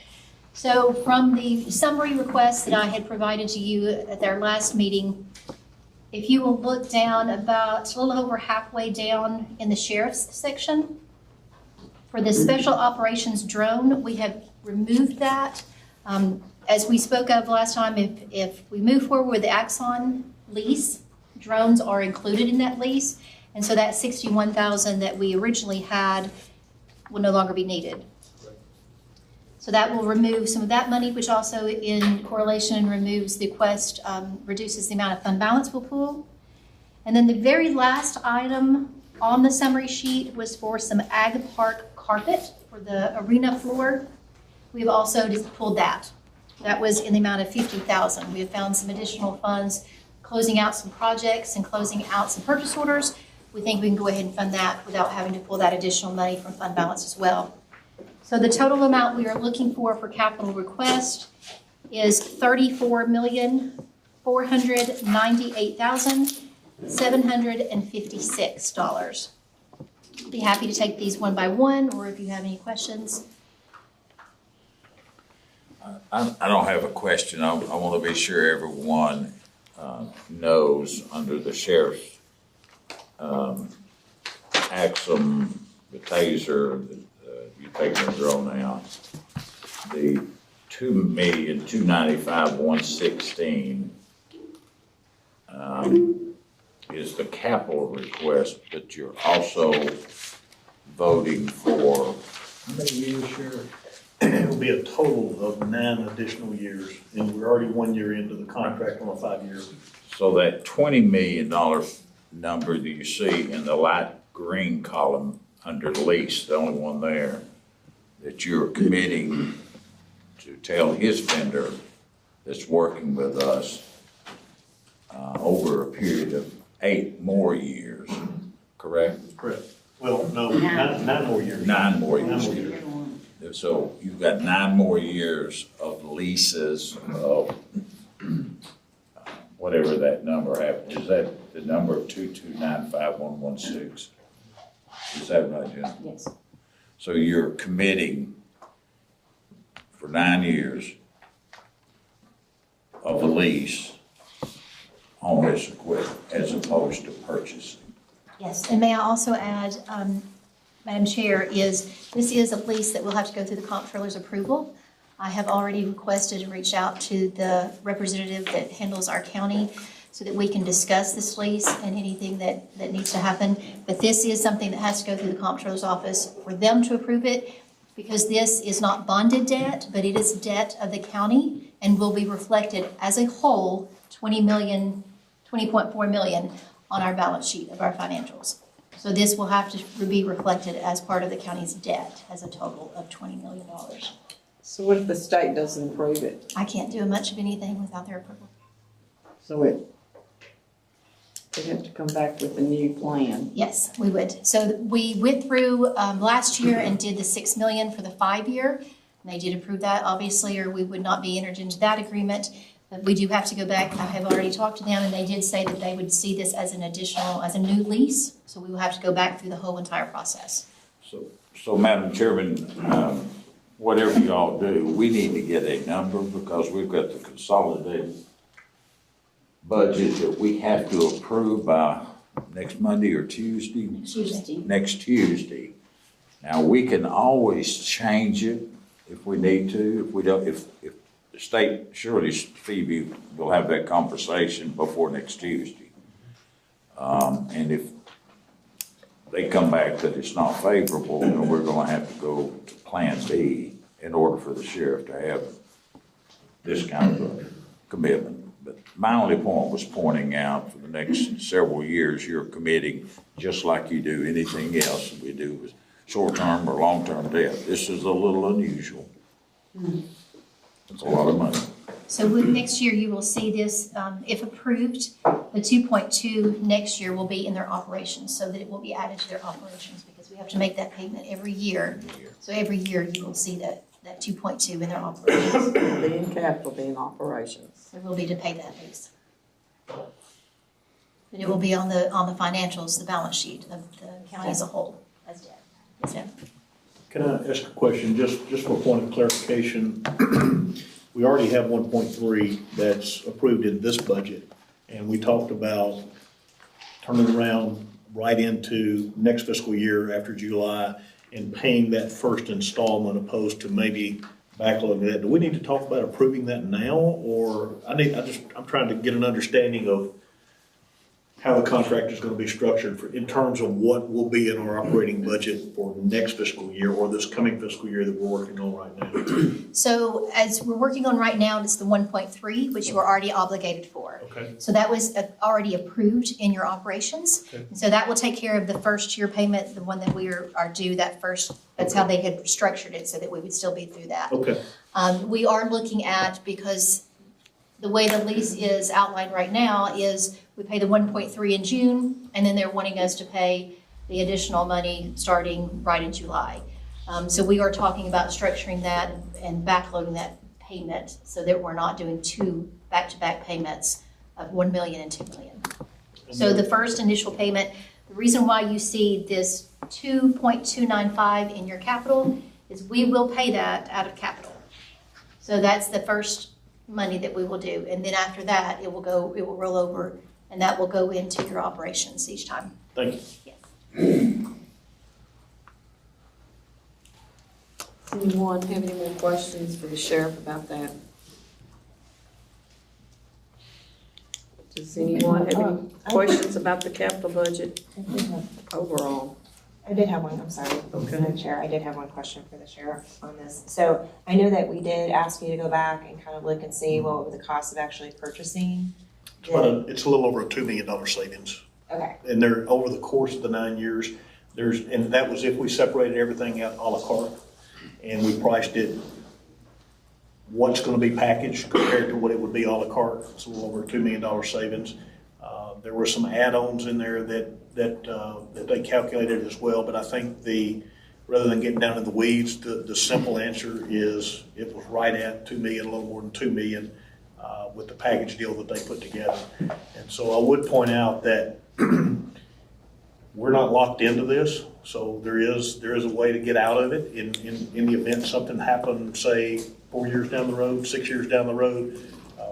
So from the summary request that I had provided to you at our last meeting, if you will look down about a little over halfway down in the sheriff's section, for the special operations drone, we have removed that. As we spoke of last time, if we move forward with the Axon lease, drones are included in that lease, and so that $61,000 that we originally had will no longer be needed. So that will remove some of that money, which also in correlation removes the request, reduces the amount of fund balance we'll pull. And then the very last item on the summary sheet was for some ag park carpet for the arena floor. We've also just pulled that. That was in the amount of $50,000. We have found some additional funds closing out some projects and closing out some purchase orders. We think we can go ahead and fund that without having to pull that additional money from fund balance as well. So the total amount we are looking for capital request is $34,498,756. Be happy to take these one by one, or if you have any questions. I don't have a question. I want to be sure everyone knows under the sheriff's Axum, the taser, you take the drone out, the $2,295,116 is the capital request, but you're also voting for how many years, Sheriff? It'll be a total of 9 additional years, and we're already 1 year into the contract on a 5-year. So that $20 million number that you see in the light green column under lease, the only one there, that you're committing to tell his vendor that's working with us over a period of 8 more years, correct? Correct. Well, no, 9 more years. 9 more years. So you've got 9 more years of leases of whatever that number happens. Is that the number of 2295116? Is that right, Jen? Yes. So you're committing for 9 years of a lease on this equipment as opposed to purchasing. Yes, and may I also add, Madam Chair, this is a lease that will have to go through the comptroller's approval. I have already requested and reached out to the representative that handles our county so that we can discuss this lease and anything that needs to happen. But this is something that has to go through the comptroller's office for them to approve it, because this is not bonded debt, but it is debt of the county and will be reflected as a whole, $20.4 million on our balance sheet of our financials. So this will have to be reflected as part of the county's debt as a total of $20 million. So what if the state doesn't approve it? I can't do much of anything without their approval. So they have to come back with a new plan. Yes, we would. So we went through last year and did the $6 million for the 5-year. And they did approve that, obviously, or we would not be entered into that agreement. But we do have to go back. I have already talked to them, and they did say that they would see this as as a new lease. So we will have to go back through the whole entire process. So Madam Chairman, whatever y'all do, we need to get a number because we've got the consolidated budget that we have to approve by next Monday or Tuesday? Next Tuesday. Now, we can always change it if we need to. If we don't, if the state, surely Phoebe will have that conversation before next Tuesday. And if they come back that it's not favorable, then we're gonna have to go to Plan B in order for the sheriff to have this kind of a commitment. But my only point was pointing out for the next several years, you're committing just like you do anything else we do with short-term or long-term debt. This is a little unusual. It's a lot of money. So next year, you will see this, if approved, the 2.2 next year will be in their operations, so that it will be added to their operations, because we have to make that payment every year. So every year, you will see that 2.2 in their operations. Be in capital, be in operations. It will be to pay that lease. But it will be on the financials, the balance sheet of the county as a whole as debt. Yes, ma'am. Can I ask a question, just for a point of clarification? We already have 1.3 that's approved in this budget, and we talked about turning around right into next fiscal year after July and paying that first installment opposed to maybe backloading that. Do we need to talk about approving that now, or I'm trying to get an understanding of how the contract is going to be structured in terms of what will be in our operating budget for next fiscal year or this coming fiscal year that we're working on right now. So as we're working on right now, it's the 1.3, which you are already obligated for. Okay. So that was already approved in your operations. Okay. So that will take care of the first year payment, the one that we are due that first. That's how they had structured it, so that we would still be through that. Okay. We are looking at, because the way the lease is outlined right now is we pay the 1.3 in June, and then they're wanting us to pay the additional money starting right in July. So we are talking about structuring that and backloading that payment so that we're not doing 2 back-to-back payments of $1 million and $2 million. So the first initial payment, the reason why you see this 2.295 in your capital is we will pay that out of capital. So that's the first money that we will do, and then after that, it will roll over, and that will go into your operations each time. Thank you. Yes. Anyone have any more questions for the sheriff about that? Does anyone have any questions about the capital budget overall? I did have one, I'm sorry. Okay. Madam Chair, I did have one question for the sheriff on this. So I know that we did ask you to go back and kind of look and see what were the cost of actually purchasing. It's a little over a $2 million savings. Okay. And they're, over the course of the 9 years, and that was if we separated everything out à la carte, and we priced it, what's gonna be packaged compared to what it would be à la carte, it's a little over $2 million savings. There were some add-ons in there that they calculated as well, but I think rather than getting down in the weeds, the simple answer is it was right at 2 million, a little more than 2 million, with the package deal that they put together. And so I would point out that we're not locked into this, so there is a way to get out of it in the event something happened, say, 4 years down the road, 6 years down the road.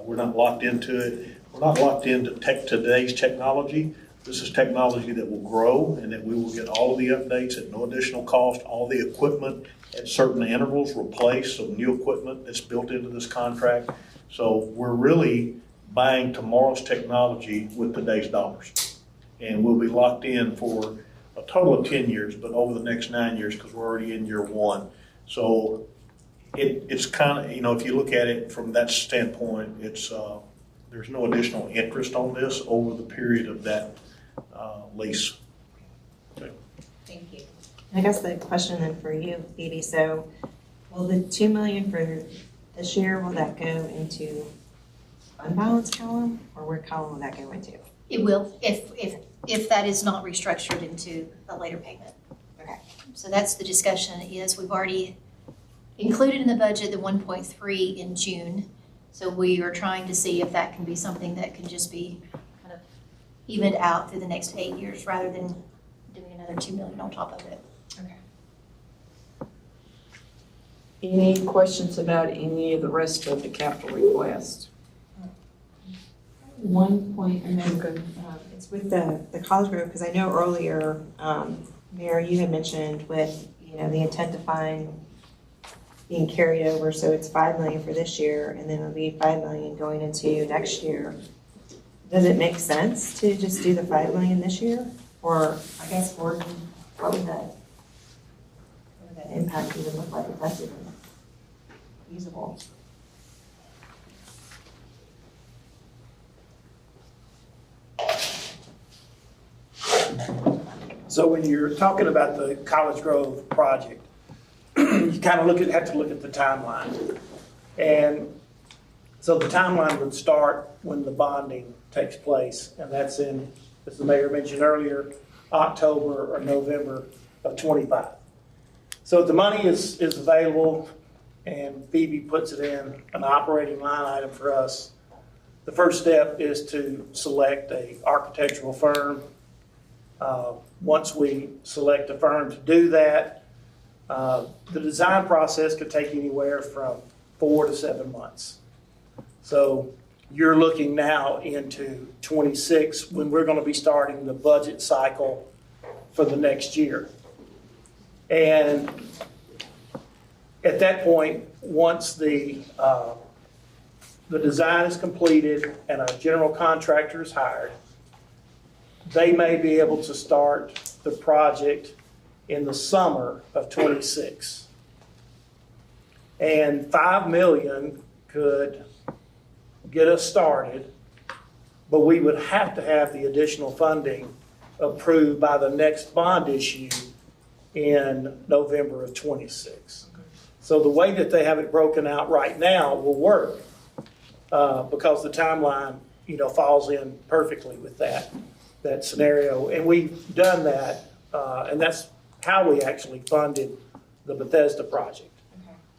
We're not locked into it. We're not locked into today's technology. This is technology that will grow and that we will get all of the updates at no additional cost, all the equipment at certain intervals replaced, so new equipment that's built into this contract. So we're really buying tomorrow's technology with today's dollars. And we'll be locked in for a total of 10 years, but over the next 9 years, because we're already in year 1. So it's kind of, if you look at it from that standpoint, there's no additional interest on this over the period of that lease. Okay. Thank you. I guess the question then for you, Phoebe, so will the 2 million for this year, will that go into fund balance column, or where column will that go into? It will, if that is not restructured into a later payment. Okay. So that's the discussion, is we've already included in the budget the 1.3 in June. So we are trying to see if that can be something that can just be kind of evened out through the next 8 years rather than doing another 2 million on top of it. Okay. Any questions about any of the rest of the capital request? One point, and then it's with the College Grove, because I know earlier, Mayor, you had mentioned with, the intent to fund being carried over, so it's 5 million for this year, and then it'll be 5 million going into next year. Does it make sense to just do the 5 million this year? Or, I guess, Gordon, what would that impact even look like if that's even feasible? So when you're talking about the College Grove project, you kind of have to look at the timeline. And so the timeline would start when the bonding takes place, and that's in, as the mayor mentioned earlier, October or November of 25. So if the money is available and Phoebe puts it in an operating line item for us, the first step is to select a architectural firm. Once we select a firm to do that, the design process could take anywhere from 4 to 7 months. So you're looking now into 26 when we're going to be starting the budget cycle for the next year. And at that point, once the design is completed and a general contractor is hired, they may be able to start the project in the summer of 26. And 5 million could get us started, but we would have to have the additional funding approved by the next bond issue in November of 26. So the way that they have it broken out right now will work because the timeline, falls in perfectly with that scenario. And we've done that, and that's how we actually funded the Bethesda project.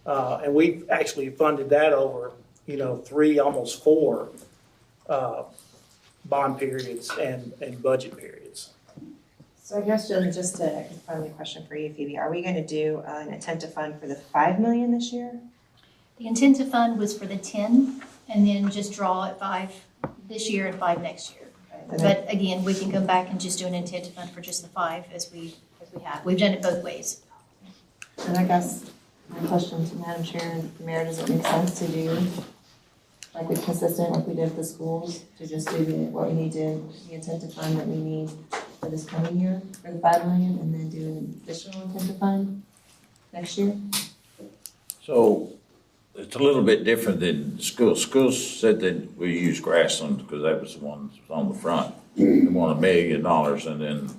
Okay. And we've actually funded that over, 3, almost 4 bond periods and budget periods. So I guess, Jillian, just to finally question for you, Phoebe, are we going to do an intent to fund for the 5 million this year? The intent to fund was for the 10, and then just draw at 5 this year and 5 next year. Okay. But again, we can come back and just do an intent to fund for just the 5 as we have. We've done it both ways. And I guess my question to Madam Chair and the Mayor, does it make sense to do like we're consistent, like we did with the schools, to just do what we need to, the intent to fund that we need for this coming year for the 5 million, and then do an additional intent to fund next year? So it's a little bit different than schools. Schools said that we use grasslands because that was the one that was on the front. They want $1 million and then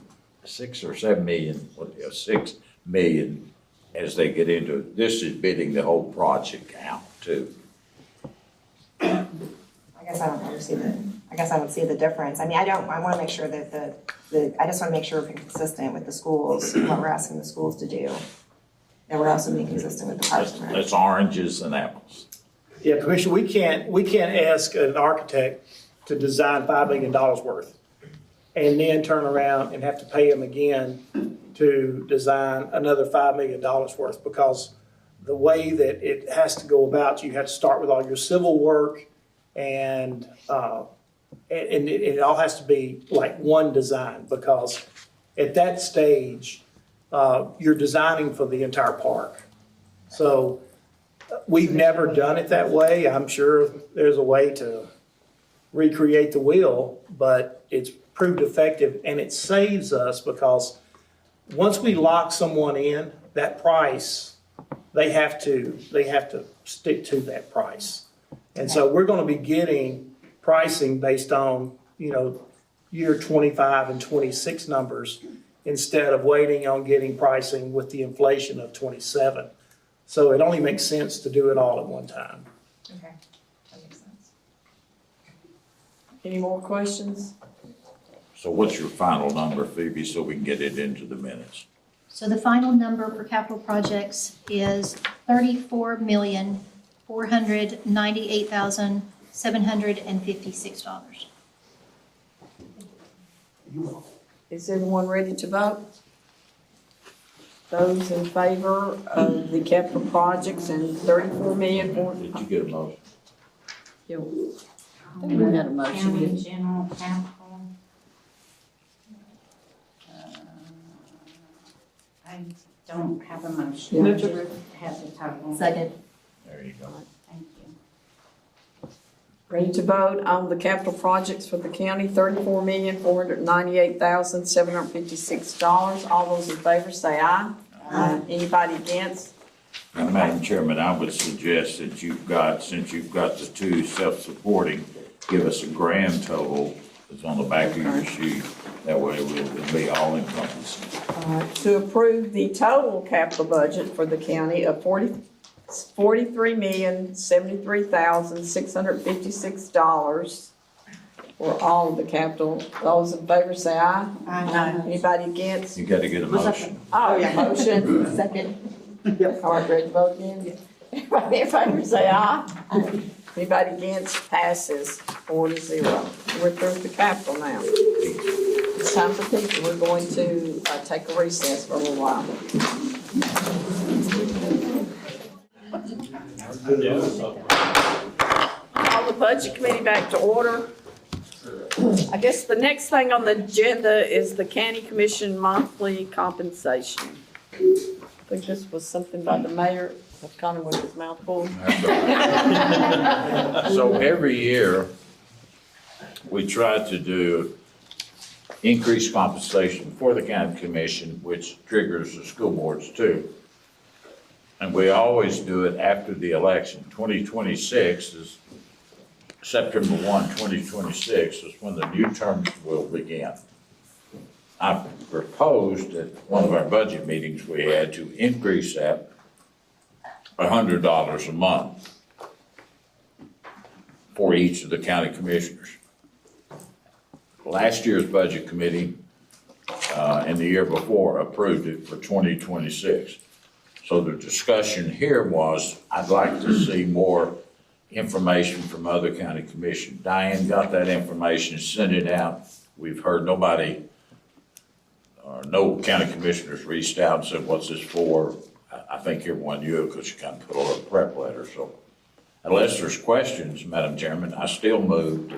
6 or 7 million, 6 million as they get into it. This is bidding the whole project out too. I guess I don't see the difference. I mean, I want to make sure that I just want to make sure we're consistent with the schools, and what we're asking the schools to do. And we're also being consistent with the Parks and Rec. That's oranges and apples. Yeah, Commissioner, we can't ask an architect to design $5 million worth and then turn around and have to pay him again to design another $5 million worth, because the way that it has to go about, you have to start with all your civil work, and it all has to be like one design, because at that stage, you're designing for the entire park. So we've never done it that way. I'm sure there's a way to recreate the wheel, but it's proved effective, and it saves us, because once we lock someone in, that price, they have to stick to that price. And so we're going to be getting pricing based on, year 25 and 26 numbers, instead of waiting on getting pricing with the inflation of 27. So it only makes sense to do it all at one time. Okay, that makes sense. Any more questions? So what's your final number, Phoebe, so we can get it into the minutes? So the final number for capital projects is $34,498,756. Is everyone ready to vote? Those in favor of the capital projects and 34 million for. Did you get a motion? I think we had a motion. County general capital. I don't have a motion. Yeah. I just have the total. Second. There you go. Thank you. Ready to vote on the capital projects for the county, $34,498,756. All those in favor say aye. Aye. Anybody against? Now, Madam Chairman, I would suggest that since you've got the two self-supporting, give us a grand total that's on the back of your sheet. That way it'll be all encompassing. To approve the total capital budget for the county of $43,073,656 for all of the capital. Those in favor say aye. Aye. Anybody against? You gotta get a motion. Oh, yeah, motion, second. All right, ready to vote again? Everybody in favor say aye. Anybody against? Passes 4-0. We're through with the capital now. It's time for people. We're going to take a recess for a little while. Call the budget committee back to order. I guess the next thing on the agenda is the county commission monthly compensation. I think this was something by the mayor. Connor with his mouth full. So every year, we try to do increased compensation for the county commission, which triggers the school boards too. And we always do it after the election. 2026 is September 1, 2026 is when the new terms will begin. I proposed at one of our budget meetings we had to increase that $100 a month for each of the county commissioners. Last year's budget committee and the year before approved it for 2026. So the discussion here was, I'd like to see more information from other county commissions. Diane got that information, sent it out. We've heard nobody, or no county commissioners reached out and said, what's this for? I think everyone knew because you kind of put a little prep letter. So unless there's questions, Madam Chairman, I still move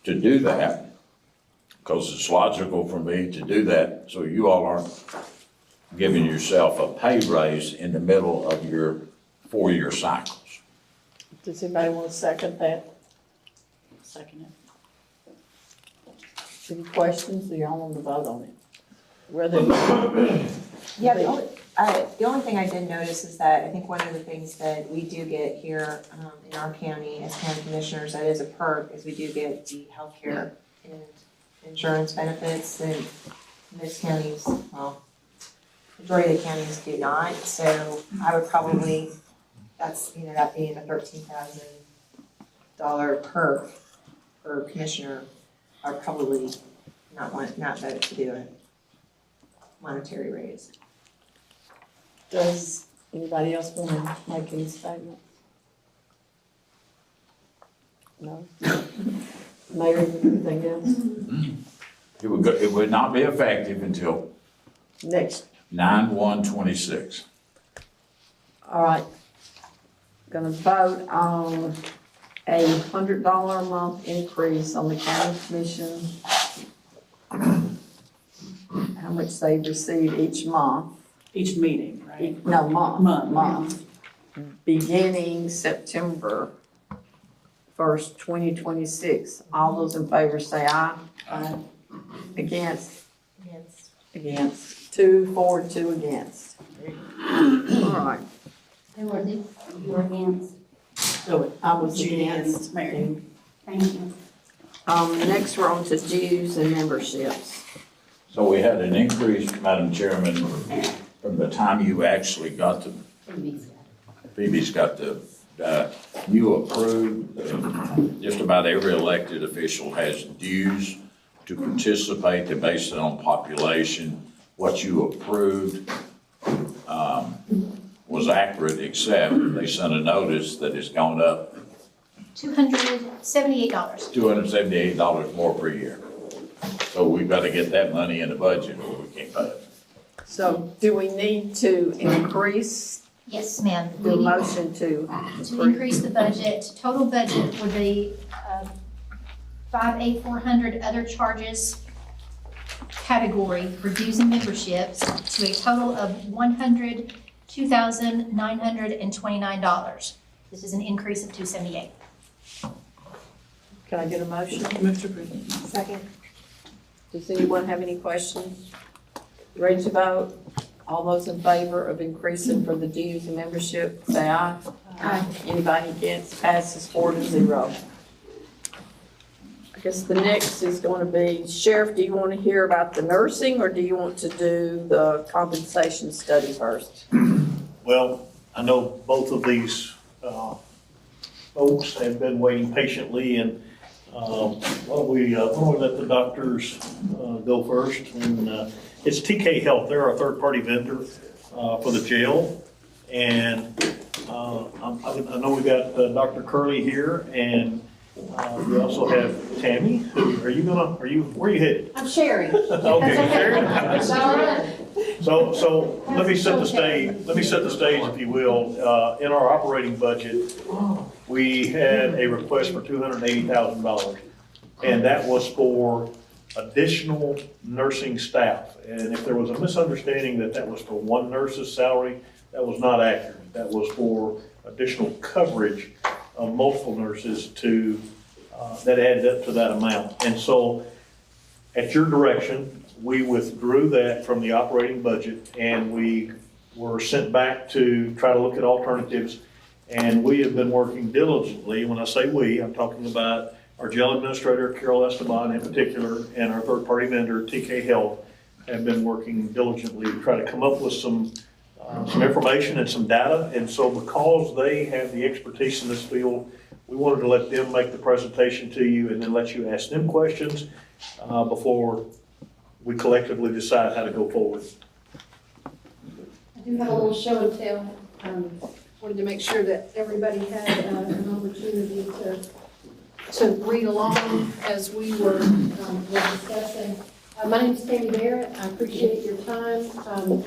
to do that because it's logical for me to do that so you all aren't giving yourself a pay raise in the middle of your 4-year cycles. Does anybody want to second that? Second it. Any questions? Or y'all want to vote on it? Whether. Yeah, The only thing I did notice is that I think one of the things that we do get here in our county as county commissioners, that is a perk, is we do get the healthcare and insurance benefits, and most counties, well, majority of the counties do not. So I would probably, that's, that being a $13,000 perk per commissioner, I would probably not vote to do a monetary raise. Does anybody else want to make any statement? No? Mayor, anything else? It would not be effective until Next, 9/1/26. all right. Gonna vote on a $100 a month increase on the county commission. How much they receive each month. Each meeting, right? No, month. Month. Beginning September 1st, 2026. All those in favor say aye. Aye. Against? Against. Against. 2 for, 2 against. All right. Who were you were against? So I was Judy and against. Mary. Thank you. Next we're on to dues and memberships. So we had an increase, Madam Chairman, from the time you actually got to, Phoebe's got the, you approved, just about every elected official has dues to participate. They base it on population. What you approved was accurate, except they sent a notice that it's gone up $278. $278 more per year. So we've got to get that money in the budget or we can't pay it. So do we need to increase Yes, ma'am. the motion to? To increase the budget, total budget for the 58400 other charges category for dues and memberships to a total of $102,929. This is an increase of $278. Can I get a motion? Move to approve. Second. Does anyone have any questions? Ready to vote? All those in favor of increasing for the dues and membership, say aye. Aye. Anybody against? Passes 4-0. I guess the next is going to be, Sheriff, do you want to hear about the nursing or do you want to do the compensation study first? Well, I know both of these folks have been waiting patiently, and why don't we let the doctors go first? And it's TK Health. They're our third-party vendor for the jail. And I know we got Dr. Curley here, and we also have Tammy. Where are you headed? I'm sharing. Okay, Sharon. It's all right. So let me set the stage, if you will. In our operating budget, we had a request for $280,000. And that was for additional nursing staff. And if there was a misunderstanding that that was for one nurse's salary, that was not accurate. That was for additional coverage of multiple nurses that added up to that amount. And so at your direction, we withdrew that from the operating budget, and we were sent back to try to look at alternatives. And we have been working diligently. When I say we, I'm talking about our jail administrator, Carol Esteban in particular, and our third-party vendor, TK Health, have been working diligently to try to come up with some information and some data. And so because they have the expertise in this field, we wanted to let them make the presentation to you and then let you ask them questions before we collectively decide how to go forward. I do have a little show and tell. Wanted to make sure that everybody had an opportunity to read along as we were discussing. My name is Tammy Barrett. I appreciate your time.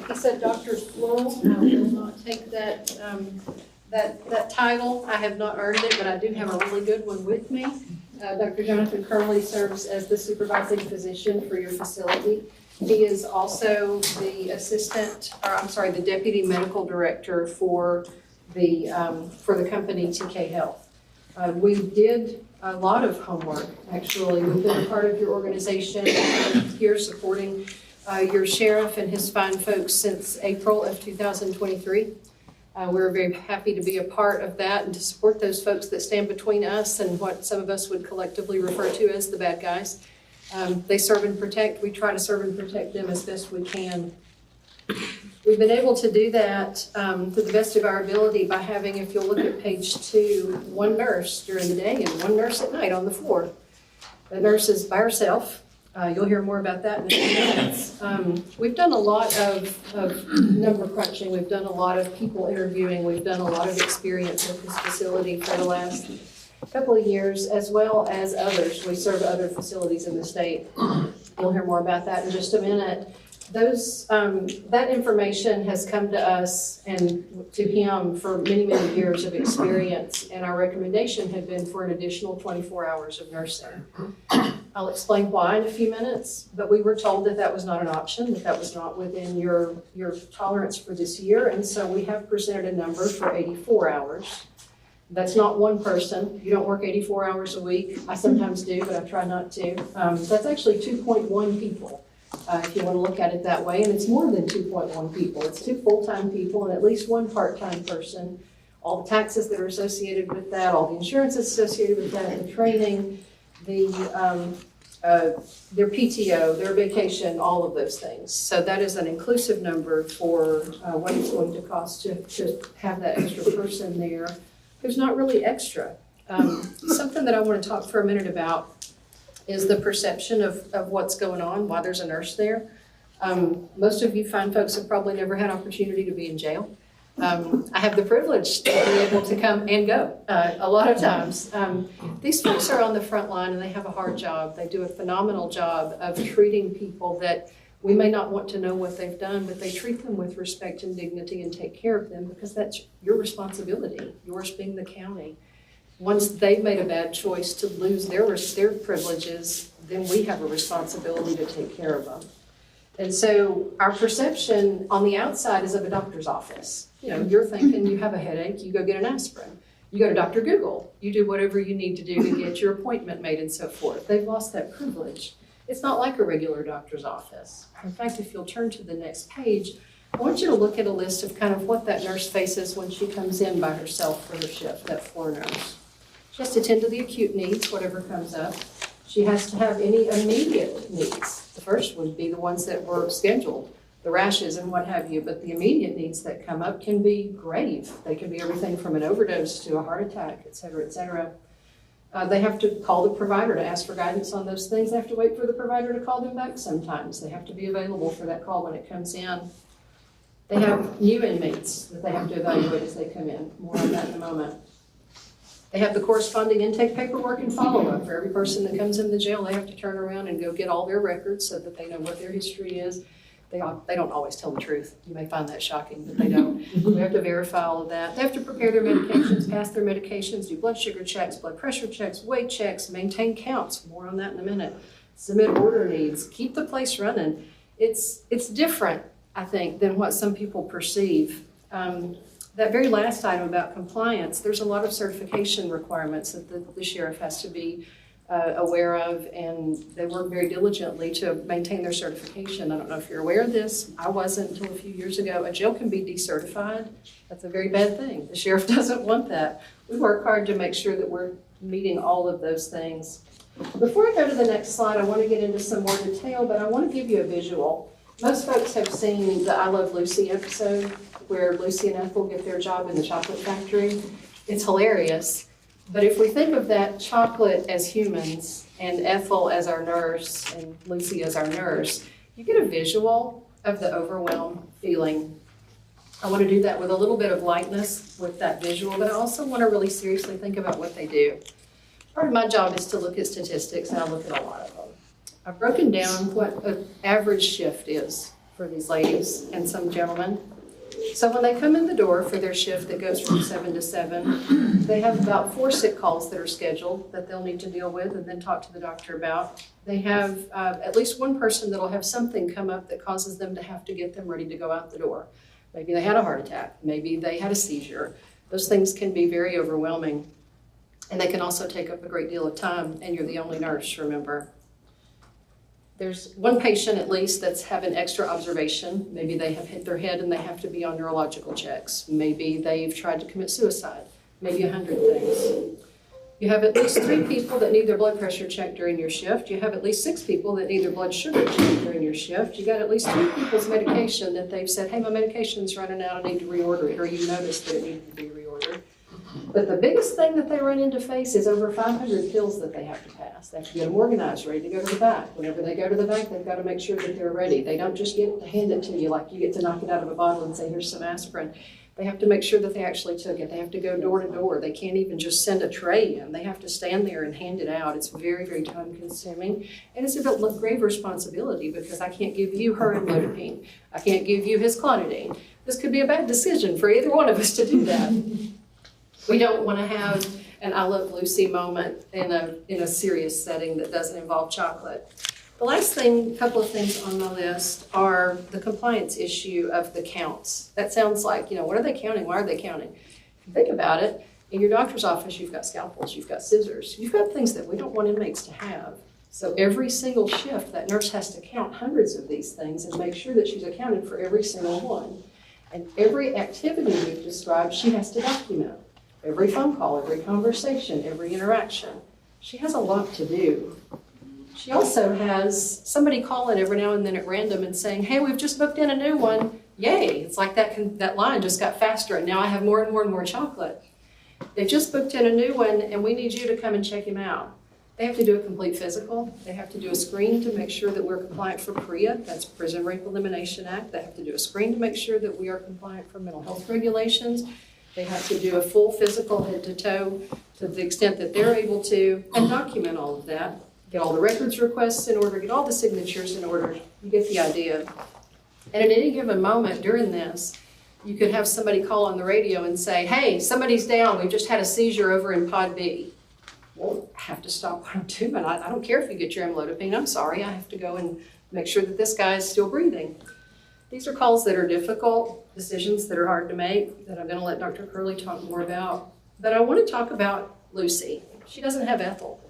He said Doctor's plural. I will not take that title. I have not earned it, but I do have a really good one with me. Dr. Jonathan Curley serves as the supervising physician for your facility. He is also the the deputy medical director for the company TK Health. We did a lot of homework, actually. We've been a part of your organization here supporting your sheriff and his fine folks since April of 2023. We're very happy to be a part of that and to support those folks that stand between us and what some of us would collectively refer to as the bad guys. They serve and protect. We try to serve and protect them as best we can. We've been able to do that to the best of our ability by having, if you'll look at page 2, one nurse during the day and one nurse at night on the floor. The nurse is by herself. You'll hear more about that in a few minutes. We've done a lot of number crunching. We've done a lot of people interviewing. We've done a lot of experience at this facility for the last couple of years, as well as others. We serve other facilities in the state. You'll hear more about that in just a minute. That information has come to us and to him for many, many years of experience, and our recommendation had been for an additional 24 hours of nursing. I'll explain why in a few minutes, but we were told that that was not an option, that was not within your tolerance for this year, and so we have presented a number for 84 hours. That's not one person. You don't work 84 hours a week. I sometimes do, but I try not to. That's actually 2.1 people. If you want to look at it that way, and it's more than 2.1 people. It's 2 full-time people and at least 1 part-time person. All the taxes that are associated with that, all the insurance associated with that, the training, their PTO, their vacation, all of those things. So that is an inclusive number for what it's going to cost to have that extra person there who's not really extra. Something that I want to talk for a minute about is the perception of what's going on, why there's a nurse there. Most of you fine folks have probably never had opportunity to be in jail. I have the privilege to be able to come and go a lot of times. These folks are on the front line and they have a hard job. They do a phenomenal job of treating people that we may not want to know what they've done, but they treat them with respect and dignity and take care of them because that's your responsibility, yours being the county. Once they've made a bad choice to lose their privileges, then we have a responsibility to take care of them. And so our perception on the outside is of a doctor's office. You know, you're thinking you have a headache, you go get an aspirin. You go to Dr. Google, you do whatever you need to do to get your appointment made and so forth. They've lost that privilege. It's not like a regular doctor's office. In fact, if you'll turn to the next page, I want you to look at a list of kind of what that nurse faces when she comes in by herself for her shift, that floor nurse. She has to tend to the acute needs, whatever comes up. She has to have any immediate needs. The first would be the ones that were scheduled, the rashes and what have you, but the immediate needs that come up can be grave. They can be everything from an overdose to a heart attack, et cetera, et cetera. They have to call the provider to ask for guidance on those things. They have to wait for the provider to call them back sometimes. They have to be available for that call when it comes in. They have new inmates that they have to evaluate as they come in. More on that in a moment. They have the corresponding intake paperwork and follow-up. For every person that comes in the jail, they have to turn around and go get all their records so that they know what their history is. They don't always tell the truth. You may find that shocking, but they don't. We have to verify all of that. They have to prepare their medications, pass their medications, do blood sugar checks, blood pressure checks, weight checks, maintain counts. More on that in a minute. Submit order needs, keep the place running. It's different, I think, than what some people perceive. That very last item about compliance, there's a lot of certification requirements that the sheriff has to be aware of, and they work very diligently to maintain their certification. I don't know if you're aware of this. I wasn't until a few years ago. A jail can be decertified. That's a very bad thing. The sheriff doesn't want that. We work hard to make sure that we're meeting all of those things. Before I go to the next slide, I want to get into some more detail, but I want to give you a visual. Most folks have seen the I Love Lucy episode where Lucy and Ethel get their job in the chocolate factory. It's hilarious. But if we think of that chocolate as humans and Ethel as our nurse and Lucy as our nurse, you get a visual of the overwhelmed feeling. I want to do that with a little bit of lightness with that visual, but I also want to really seriously think about what they do. Part of my job is to look at statistics, and I look at a lot of them. I've broken down what an average shift is for these ladies and some gentlemen. So when they come in the door for their shift that goes from 7 to 7, they have about 4 sick calls that are scheduled that they'll need to deal with and then talk to the doctor about. They have at least one person that'll have something come up that causes them to have to get them ready to go out the door. Maybe they had a heart attack. Maybe they had a seizure. Those things can be very overwhelming. And they can also take up a great deal of time, and you're the only nurse, remember. There's one patient at least that's having extra observation. Maybe they have hit their head and they have to be on neurological checks. Maybe they've tried to commit suicide. Maybe 100 things. You have at least 3 people that need their blood pressure checked during your shift. You have at least 6 people that need their blood sugar checked during your shift. You got at least 3 people's medication that they've said, hey, my medication's running out, I need to reorder it, or you noticed that it needed to be reordered. But the biggest thing that they run into face is over 500 pills that they have to pass. They have to get them organized, ready to go to the bank. Whenever they go to the bank, they've got to make sure that they're ready. They don't just get to hand it to you like you get to knock it out of a bottle and say, here's some aspirin. They have to make sure that they actually took it. They have to go door to door. They can't even just send a tray in. They have to stand there and hand it out. It's very, very time consuming. And it's a grave responsibility because I can't give you her amlodipine. I can't give you his clonidine. This could be a bad decision for either one of us to do that. We don't want to have an I Love Lucy moment in a serious setting that doesn't involve chocolate. The last thing, a couple of things on my list are the compliance issue of the counts. That sounds like, what are they counting? Why are they counting? If you think about it, in your doctor's office, you've got scalpels, you've got scissors, you've got things that we don't want inmates to have. So every single shift, that nurse has to count hundreds of these things and make sure that she's accounted for every single one. And every activity we've described, she has to document. Every phone call, every conversation, every interaction. She has a lot to do. She also has somebody calling every now and then at random and saying, hey, we've just booked in a new one. Yay, it's like that line just got faster and now I have more and more and more chocolate. They've just booked in a new one and we need you to come and check him out. They have to do a complete physical. They have to do a screen to make sure that we're compliant for PREA, that's Prison Rape Elimination Act. They have to do a screen to make sure that we are compliant for mental health regulations. They have to do a full physical head to toe to the extent that they're able to and document all of that. Get all the records requests in order, get all the signatures in order. You get the idea. And at any given moment during this, you could have somebody call on the radio and say, hey, somebody's down. We've just had a seizure over in Pod B. Well, I have to stop what I'm doing. I don't care if you get your amlodipine. I'm sorry. I have to go and make sure that this guy is still breathing. These are calls that are difficult, decisions that are hard to make, that I'm going to let Dr. Curley talk more about. But I want to talk about Lucy. She doesn't have Ethel.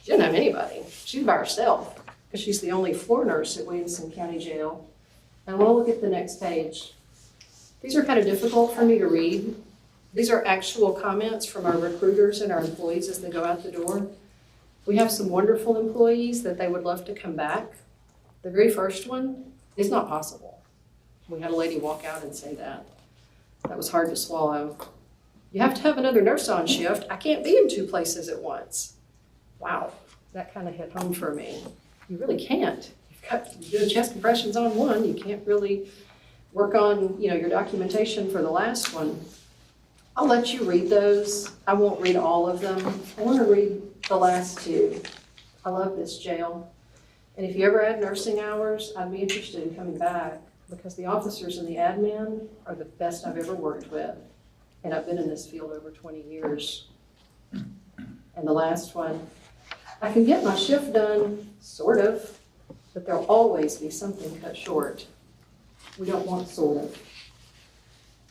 She doesn't have anybody. She's by herself because she's the only floor nurse at Williamson County Jail. And I want to look at the next page. These are kind of difficult for me to read. These are actual comments from our recruiters and our employees as they go out the door. We have some wonderful employees that they would love to come back. The very first one is not possible. We had a lady walk out and say that. That was hard to swallow. You have to have another nurse on shift. I can't be in 2 places at once. Wow, that kind of hit home for me. You really can't. You do chest compressions on one, you can't really work on, your documentation for the last one. I'll let you read those. I won't read all of them. I want to read the last 2. I love this jail. And if you ever had nursing hours, I'd be interested in coming back because the officers and the admin are the best I've ever worked with. And I've been in this field over 20 years. And the last one, I can get my shift done, sort of, but there'll always be something cut short. We don't want sort of.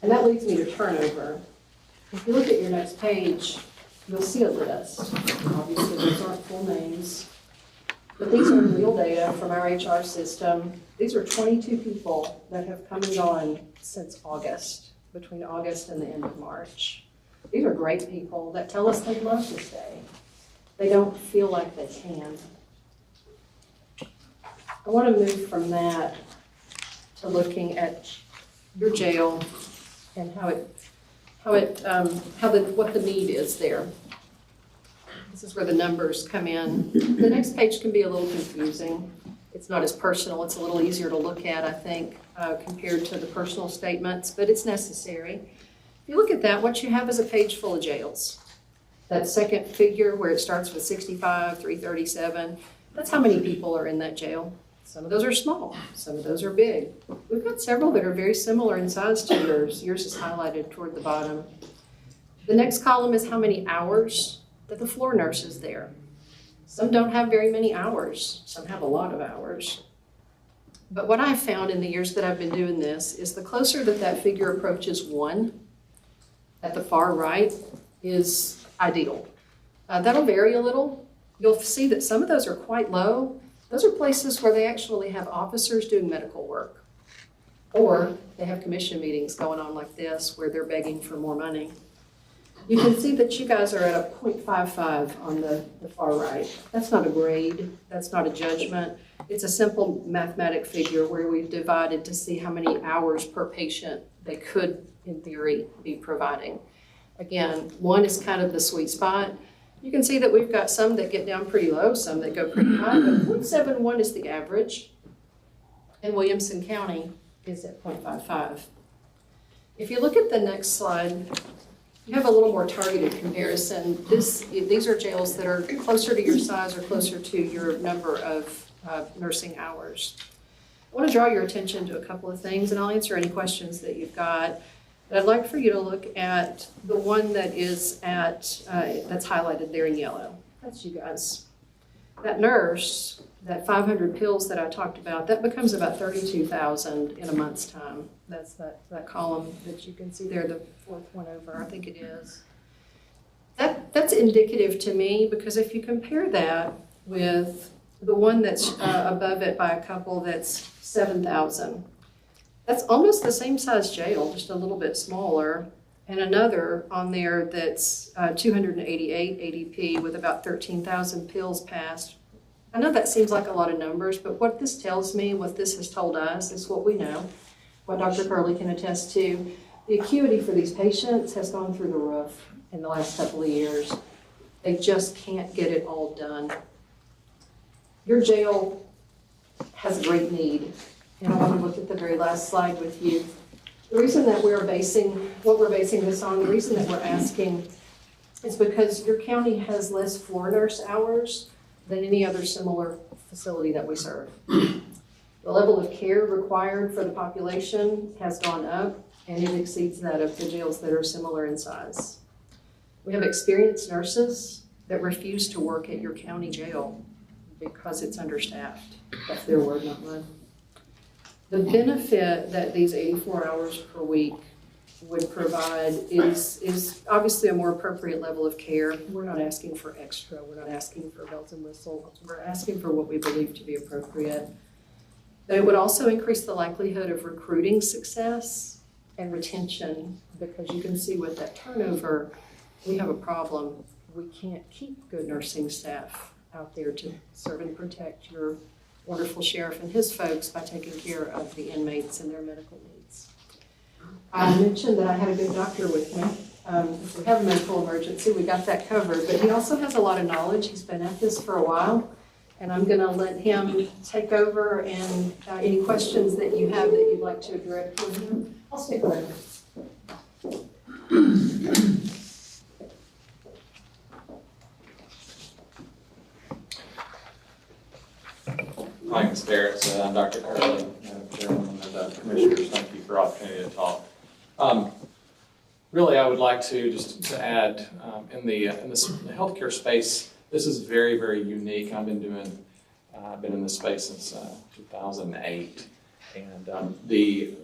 And that leads me to turnover. If you look at your next page, you'll see a list. Obviously, those aren't full names, but these are real data from our HR system. These are 22 people that have come and gone since August, between August and the end of March. These are great people that tell us they'd love to stay. They don't feel like they can. I want to move from that to looking at your jail and what the need is there. This is where the numbers come in. The next page can be a little confusing. It's not as personal. It's a little easier to look at, I think, compared to the personal statements, but it's necessary. If you look at that, what you have is a page full of jails. That second figure where it starts with 65, 337, that's how many people are in that jail. Some of those are small, some of those are big. We've got several that are very similar in size to yours. Yours is highlighted toward the bottom. The next column is how many hours that the floor nurse is there. Some don't have very many hours. Some have a lot of hours. But what I've found in the years that I've been doing this is the closer that figure approaches 1 at the far right is ideal. That'll vary a little. You'll see that some of those are quite low, Those are places where they actually have officers doing medical work. Or they have commission meetings going on like this where they're begging for more money. You can see that you guys are at a 0.55 on the far right. That's not a grade, that's not a judgment. It's a simple mathematic figure where we've divided to see how many hours per patient they could, in theory, be providing. Again, 1 is kind of the sweet spot. You can see that we've got some that get down pretty low, some that go pretty high, but 0.71 is the average. And Williamson County is at 0.55. If you look at the next slide, you have a little more targeted comparison. These are jails that are closer to your size or closer to your number of nursing hours. I want to draw your attention to a couple of things, and I'll answer any questions that you've got. But I'd like for you to look at the one that is at, that's highlighted there in yellow. That's you guys. That nurse, that 500 pills that I talked about, that becomes about $32,000 in a month's time. That's that column that you can see there, the fourth one over, I think it is. That's indicative to me, because if you compare that with the one that's above it by a couple that's 7,000, that's almost the same size jail, just a little bit smaller, and another on there that's 288 ADP with about 13,000 pills passed. I know that seems like a lot of numbers, but what this tells me, what this has told us, is what we know, what Dr. Curley can attest to. The acuity for these patients has gone through the roof in the last couple of years. They just can't get it all done. Your jail has a great need, and I want to look at the very last slide with you. The reason that we're basing this on, the reason that we're asking is because your county has less floor nurse hours than any other similar facility that we serve. The level of care required for the population has gone up, and it exceeds that of the jails that are similar in size. We have experienced nurses that refuse to work at your county jail because it's understaffed. That's their word, not mine. The benefit that these 84 hours per week would provide is obviously a more appropriate level of care. We're not asking for extra. We're not asking for bells and whistles. We're asking for what we believe to be appropriate. But it would also increase the likelihood of recruiting success and retention, because you can see with that turnover, we have a problem. We can't keep good nursing staff out there to serve and protect your wonderful sheriff and his folks by taking care of the inmates and their medical needs. I mentioned that I had a good doctor with me. If we have a medical emergency, we got that covered, but he also has a lot of knowledge. He's been at this for a while, and I'm gonna let him take over, and any questions that you have that you'd like to direct to him, I'll stick with him. Hi, Ms. Barrett. I'm Dr. Curley, Chairman of the Commissioners. Thank you for the opportunity to talk. Really, I would like to just to add, in the healthcare space, this is very, very unique. I've been in this space since 2008, and the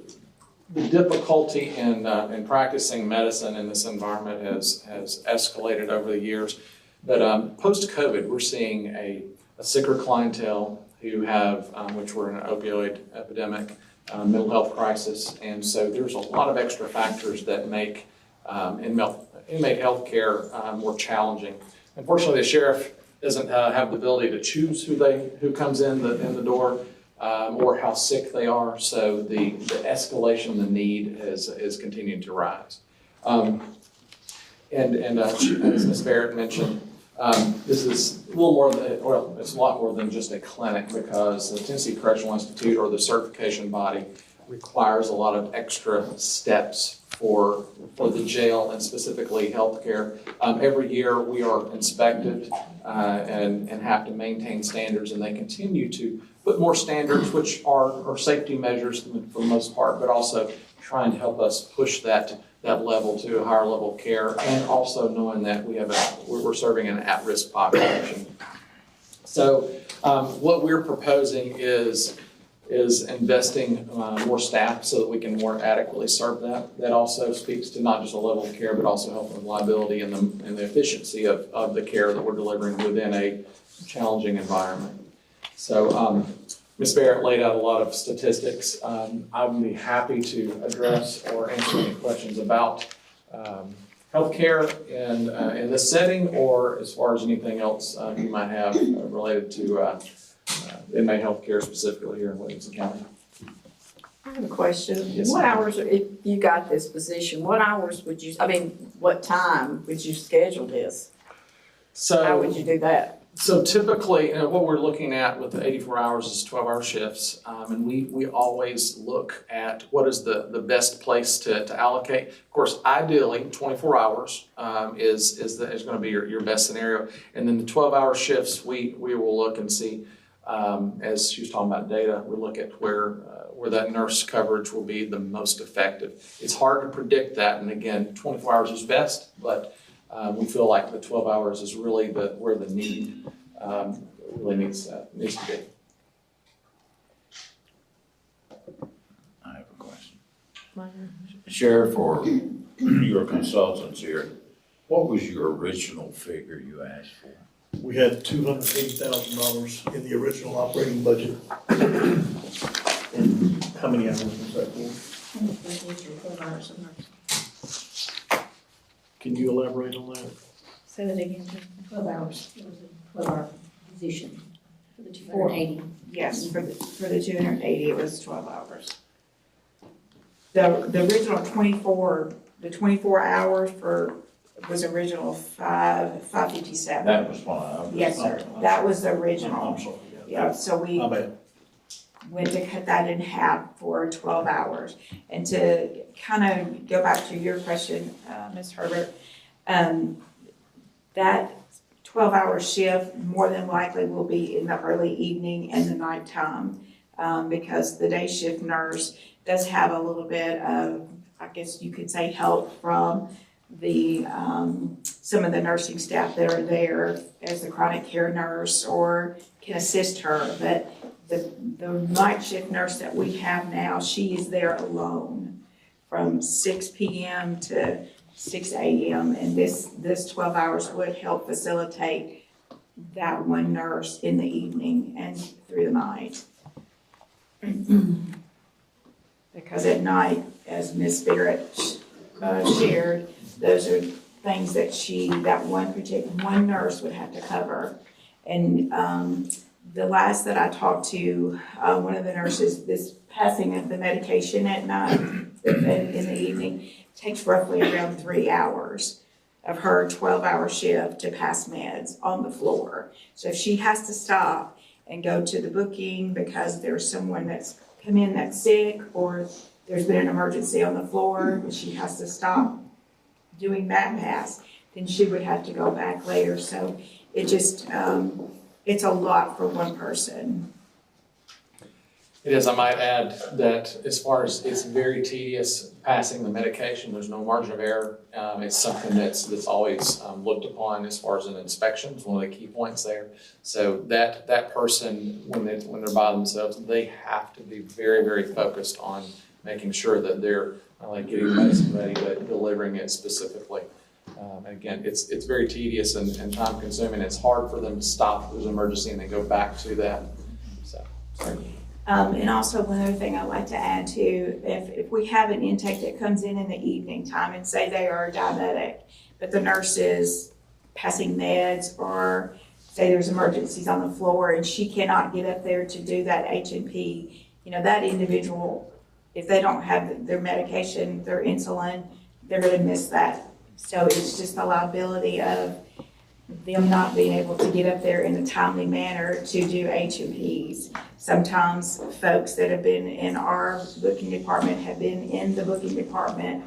difficulty in practicing medicine in this environment has escalated over the years. But post-COVID, we're seeing a sicker clientele who have, which we're in an opioid epidemic, mental health crisis, and so there's a lot of extra factors that make inmate health care more challenging. Unfortunately, the sheriff doesn't have the ability to choose who comes in the door or how sick they are, so the escalation, the need is continuing to rise. As Ms. Barrett mentioned, this is a little more than, well, it's a lot more than just a clinic, because the Tennessee Correctional Institute, or the certification body, requires a lot of extra steps for the jail and specifically healthcare. Every year we are inspected and have to maintain standards, and they continue to put more standards, which are safety measures for the most part, but also trying to help us push that level to a higher level of care, and also knowing that we're serving an at-risk population. So what we're proposing is investing more staff so that we can more adequately serve that. That also speaks to not just a level of care, but also health and reliability and the efficiency of the care that we're delivering within a challenging environment. So Ms. Barrett laid out a lot of statistics. I would be happy to address or answer any questions about healthcare in this setting, or as far as anything else you might have related to inmate healthcare specifically here in Williamson County. I have a question. Yes, What ma'am. hours, if you got this position, what hours would you, what time would you schedule this? How would you do that? So typically, what we're looking at with the 84 hours is 12-hour shifts, and we always look at what is the best place to allocate. Of course, ideally, 24 hours is going to be your best scenario, and then the 12-hour shifts we will look and see. As she was talking about data, we look at where that nurse coverage will be the most effective. It's hard to predict that, and again, 24 hours is best, but we feel like the 12 hours is really where the need really needs to be. I have a question. Sheriff, or your consultants here, what was your original figure you asked for? We had $280,000 in the original operating budget. And how many hours was that for? Can you elaborate on that? Say that again. 12 hours. It was a 12-hour position for the 280. Yes, for the 280, it was 12 hours. The original 24 hours was original 557. That was one I was. Yes, sir. That was the original. I'm sorry. Yeah, so we My bad. went to cut that in half for 12 hours. And to kind of go back to your question, Ms. Herbert, that 12-hour shift more than likely will be in the early evening and the nighttime, because the day shift nurse does have a little bit of, I guess you could say, help from the some of the nursing staff that are there as the chronic care nurse or can assist her. But the night shift nurse that we have now, she is there alone from 6 p.m. to 6 a.m. And this 12 hours would help facilitate that one nurse in the evening and through the night. Because at night, as Ms. Barrett shared, those are things that one nurse would have to cover. And the last that I talked to, one of the nurses, this passing of the medication at night in the evening takes roughly around 3 hours of her 12-hour shift to pass meds on the floor. So if she has to stop and go to the booking because there's someone that's come in that's sick, or there's been an emergency on the floor and she has to stop doing that pass, then she would have to go back later. So it just, it's a lot for one person. It is. I might add that as far as it's very tedious passing the medication, there's no margin of error. It's something that's always looked upon as far as an inspection. It's one of the key points there. So that person, when they're by themselves, they have to be very, very focused on making sure that they're not only getting the medicine ready, but delivering it specifically. Again, it's very tedious and time consuming. It's hard for them to stop if there's an emergency and then go back to that. So, sorry. And also one other thing I'd like to add too, if we have an intake that comes in the evening time and say they are diabetic, but the nurse is passing meds, or say there's emergencies on the floor and she cannot get up there to do that H&P, that individual, if they don't have their medication, their insulin, they're going to miss that. So it's just the liability of them not being able to get up there in a timely manner to do H&Ps. Sometimes folks that have been in our booking department have been in the booking department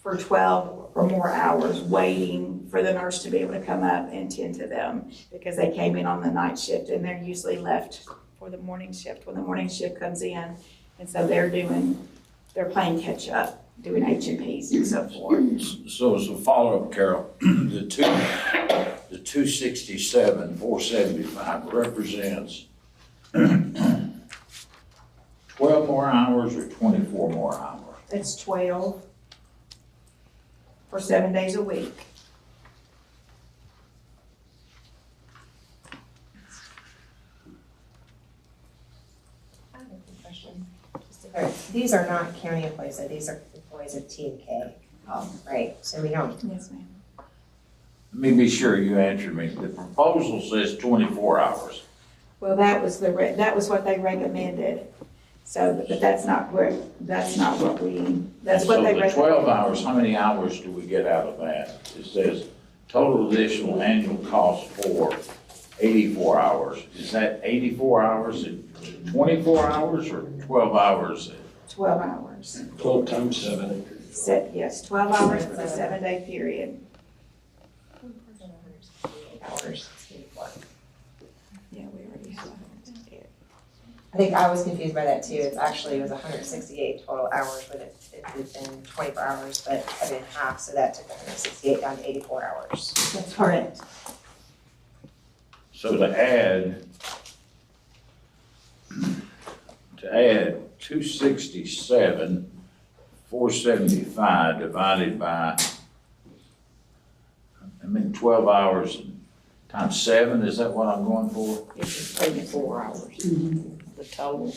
for 12 or more hours waiting for the nurse to be able to come up and tend to them because they came in on the night shift and they're usually left for the morning shift when the morning shift comes in. And so they're playing catch up, doing H&Ps and so forth. So as a follow-up, Carol, the 267, 475 represents 12 more hours or 24 more hours? It's 12 for 7 days a week. These are not county employees, though. These are employees of T&K. Right, so we don't. Yes, ma'am. Let me be sure you answer me. The proposal says 24 hours. Well, that was that was what they recommended. So, but that's not what we, that's what they So the recommended. 12 hours, how many hours do we get out of that? It says total additional annual cost for 84 hours. Is that 84 hours at 24 hours or 12 hours? 12 hours. 12 times 7. Yes, 12 hours for the 7-day period. Hours. Yeah, we already have. I think I was confused by that too. It was 168 total hours, but it had been 24 hours, but cut it in half, so that took 168 down to 84 hours. That's correct. So to add 267, 475 divided by, 12 hours times 7, is that what I'm going for? It's 84 hours, the total.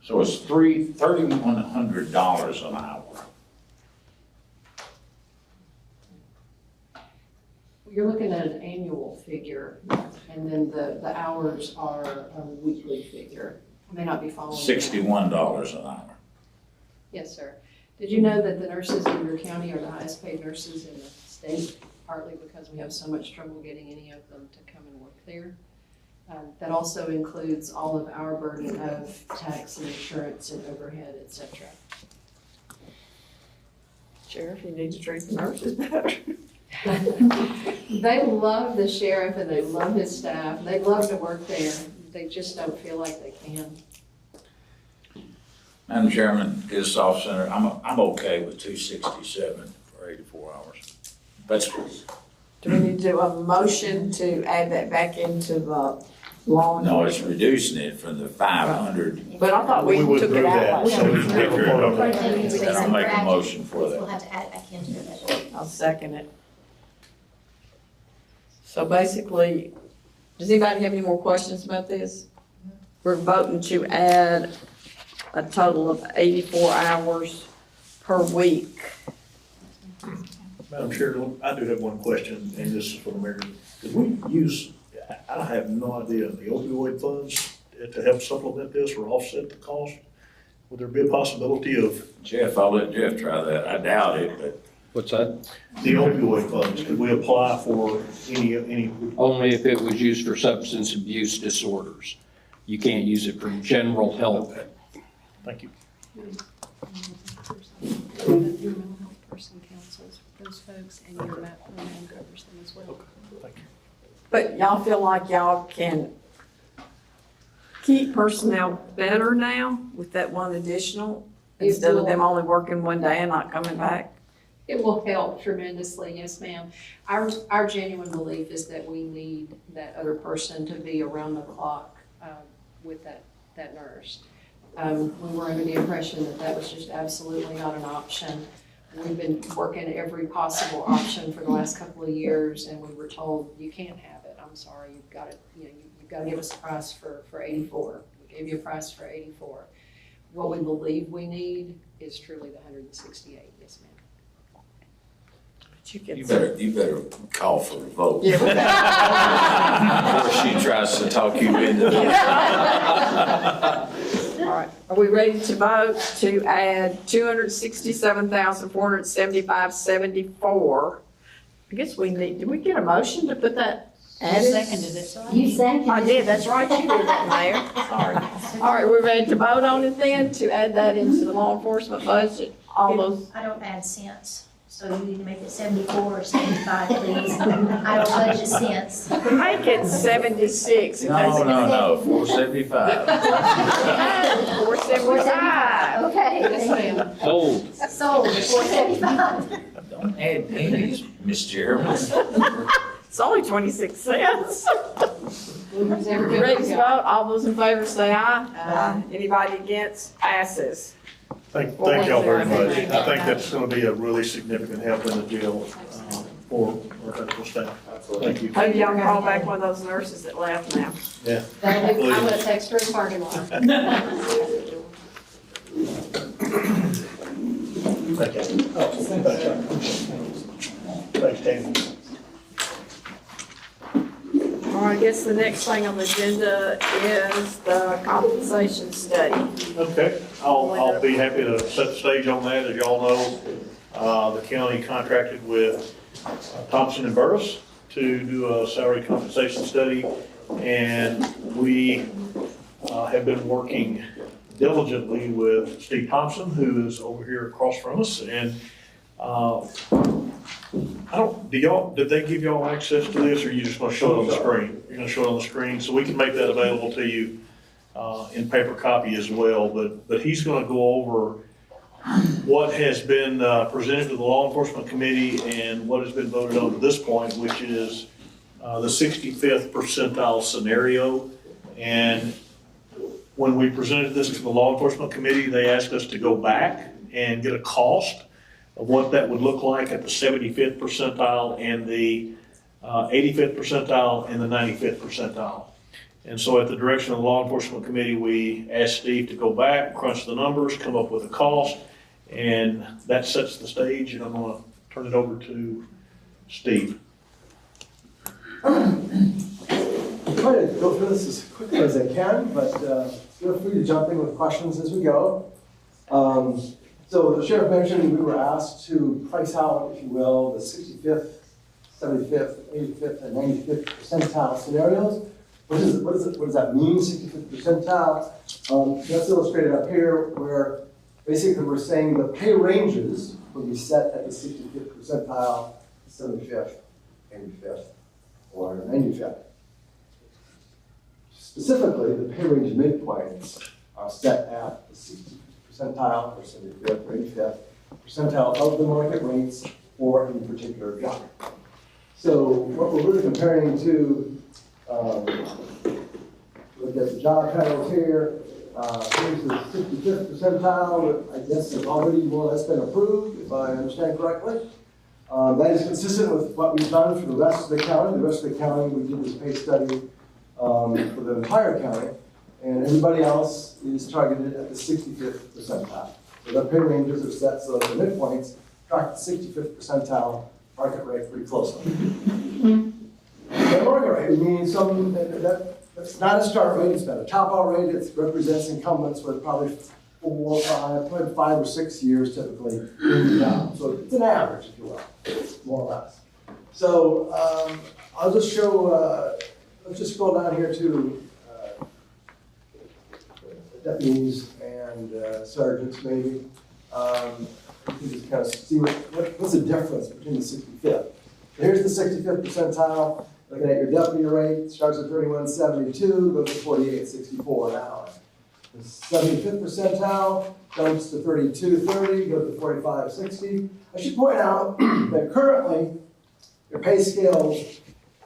So it's $3,100 an hour. You're looking at an annual figure, and then the hours are a weekly figure. I may not be following. $61 an hour. Yes, sir. Did you know that the nurses in your county are the highest paid nurses in the state, partly because we have so much trouble getting any of them to come and work there? That also includes all of our burden of tax and insurance and overhead, et cetera. Sheriff, you need to treat the nurses better. They love the sheriff and they love his staff. They love to work there. They just don't feel like they can. Madam Chairman, this off center, I'm okay with 267 for 84 hours. That's cool. Do we need to do a motion to add that back into the law? No, it's reducing it from the 500. But I thought we took it out. We don't- Then I'll make a motion for We'll that. have to add it back into it. I'll second it. So basically, does anybody have any more questions about this? We're voting to add a total of 84 hours per week. Madam Chair, I do have one question, and this is for the mayor. Did we use, I have no idea, the opioid funds to help supplement this or offset the cost? Would there be a possibility of Jeff, I'll let Jeff try that. I doubt it, but. What's that? the opioid funds? Could we apply for any? Only if it was used for substance abuse disorders. You can't use it for general health. Thank you. Your mental health person counsels those folks, and your MAP program covers them as well. Thank you. But y'all feel like y'all can keep personnel better now with that one additional? Instead of them only working one day and not coming back? It will help tremendously, yes, ma'am. Our genuine belief is that we need that other person to be around the clock with that nurse. We were under the impression that that was just absolutely not an option. We've been working every possible option for the last couple of years, and we were told, you can't have it. I'm sorry, you've got to, you've got to give us a price for 84. We gave you a price for 84. What we believe we need is truly the 168, yes, ma'am. You better call for a vote. Yeah. Before she tries to talk you into it. All right, are we ready to vote to add 267,475.74? I guess we need, did we get a motion to put that added? Seconded it. You seconded it. I did, that's right, you did that, Mayor, sorry. All right, we're ready to vote on it then, to add that into the law enforcement budget, all those. I don't add cents, so you need to make it 74 or 75, please. I don't budget cents. Make it 76. No, 475. 475. Okay. Yes, ma'am. Sold. Sold, 475. Don't add pennies, Miss Chairman. It's only 26 cents. Who's ever good Ready to to go? vote, all those in favor say aye. Aye. Anybody against, passes. Thank y'all very much. I think that's gonna be a really significant help in the jail. for our medical staff. Thank you. Hope y'all call back one of those nurses that left now. Yeah. I'm gonna text her in the parking lot. Thank you. Oh, thanks, Tammy. All right, I guess the next thing on the agenda is the compensation study. Okay, I'll be happy to set the stage on that. As y'all know, the county contracted with Thompson and Burris to do a salary compensation study. And we have been working diligently with Steve Thompson, who is over here across from us. And did they give y'all access to this, or are you just gonna show it on the screen? You're gonna show it on the screen, so we can make that available to you in paper copy as well. But he's gonna go over what has been presented to the law enforcement committee and what has been voted on to this point, which is the 65th percentile scenario. And when we presented this to the law enforcement committee, they asked us to go back and get a cost of what that would look like at the 75th percentile and the 85th percentile and the 95th percentile. And so at the direction of the law enforcement committee, we asked Steve to go back, crunch the numbers, come up with a cost, and that sets the stage, and I'm gonna turn it over to Steve. I'm trying to go through this as quickly as I can, but feel free to jump in with questions as we go. So the sheriff mentioned we were asked to price out, if you will, the 65th, 75th, 85th, and 95th percentile scenarios. What does that mean, 65th percentile? That's illustrated up here, where basically we're saying the pay ranges will be set at the 65th percentile, 75th, 85th, or 95th. Specifically, the pay range midpoints are set at the 65th percentile, or 75th, or 85th percentile of the market rates for any particular job. So what we're really comparing to, look at the job titles here. Here's the 65th percentile, I guess has already more or less been approved, if I understand correctly. That is consistent with what we've done for the rest of the county. The rest of the county, we did this pay study for the entire county, and everybody else is targeted at the 65th percentile. So the pay ranges are set so that the midpoints track the 65th percentile market rate pretty closely. The market rate means something that's not a start rate, it's not a top out rate, it represents incumbents with probably 4, 5 or 6 years typically in the job. So it's an average, if you will, more or less. So I'll just show, let's just scroll down here to deputies and sergeants maybe. You can just kind of see what's the difference between the 65th. Here's the 65th percentile. Looking at your deputy rate, starts at 31.72, goes to 48.64 an hour. The 75th percentile jumps to 32.30, goes to 45.60. I should point out that currently your pay scale,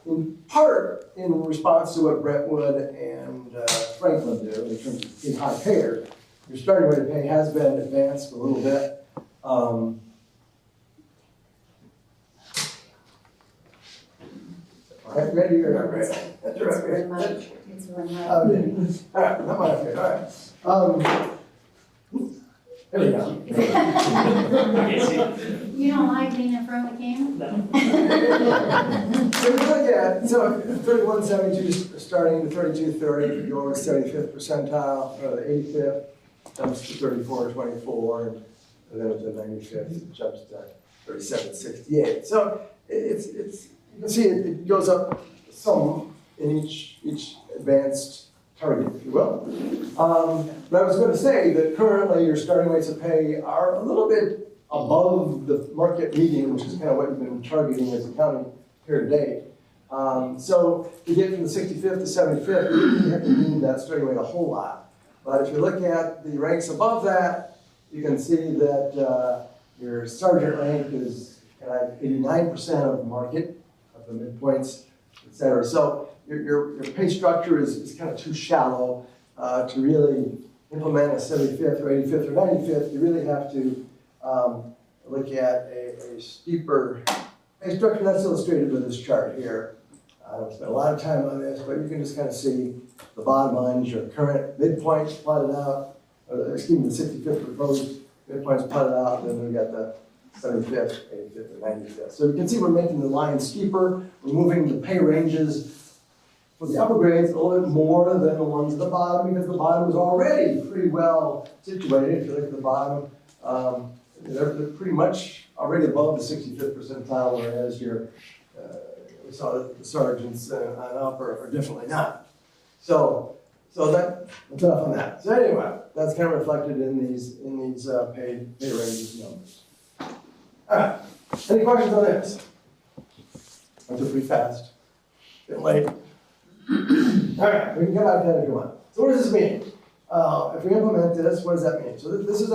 in part in response to what Brentwood and Franklin do in terms of being high payers, your starting rate of pay has been advanced a little bit. Ready or not ready? That's right. It's remote. All right, not my favorite. All right. There we go. You don't like being in front of the camera? So we look at, 31.72 starting to 32.30, you go over the 75th percentile, the 85th jumps to 34.24, and then with the 95th it jumps to 37.68. So it's you can see it goes up some in each advanced target, if you will. But I was going to say that currently your starting rates of pay are a little bit above the market median, which is kind of what you've been targeting as a county here today. So to get from the 65th to 75th, you really have to move that starting rate a whole lot. But if you look at the ranks above that, you can see that your sergeant rank is kind of 89% of the market, of the midpoints, et cetera. So your pay structure is kind of too shallow to really implement a 75th or 85th or 95th. You really have to look at a steeper pay structure, that's illustrated with this chart here. I don't spend a lot of time on this, but you can just kind of see the bottom line is your current midpoints plotted out, or excuse me, the 65th proposed midpoints plotted out, and then we got the 75th, 85th, and 95th. So you can see we're making the line steeper, we're moving the pay ranges for the upper grades a little bit more than the ones at the bottom, because the bottom is already pretty well situated. If you look at the bottom, they're pretty much already above the 65th percentile, whereas your we saw that the sergeants on up are definitely not. So that's enough on that. So anyway, that's kind of reflected in these pay ranges numbers. All right. Any questions on this? Went pretty fast. Getting late. All right, we can come back to that if you want. So what does this mean? If we implement this, what does that mean? So this is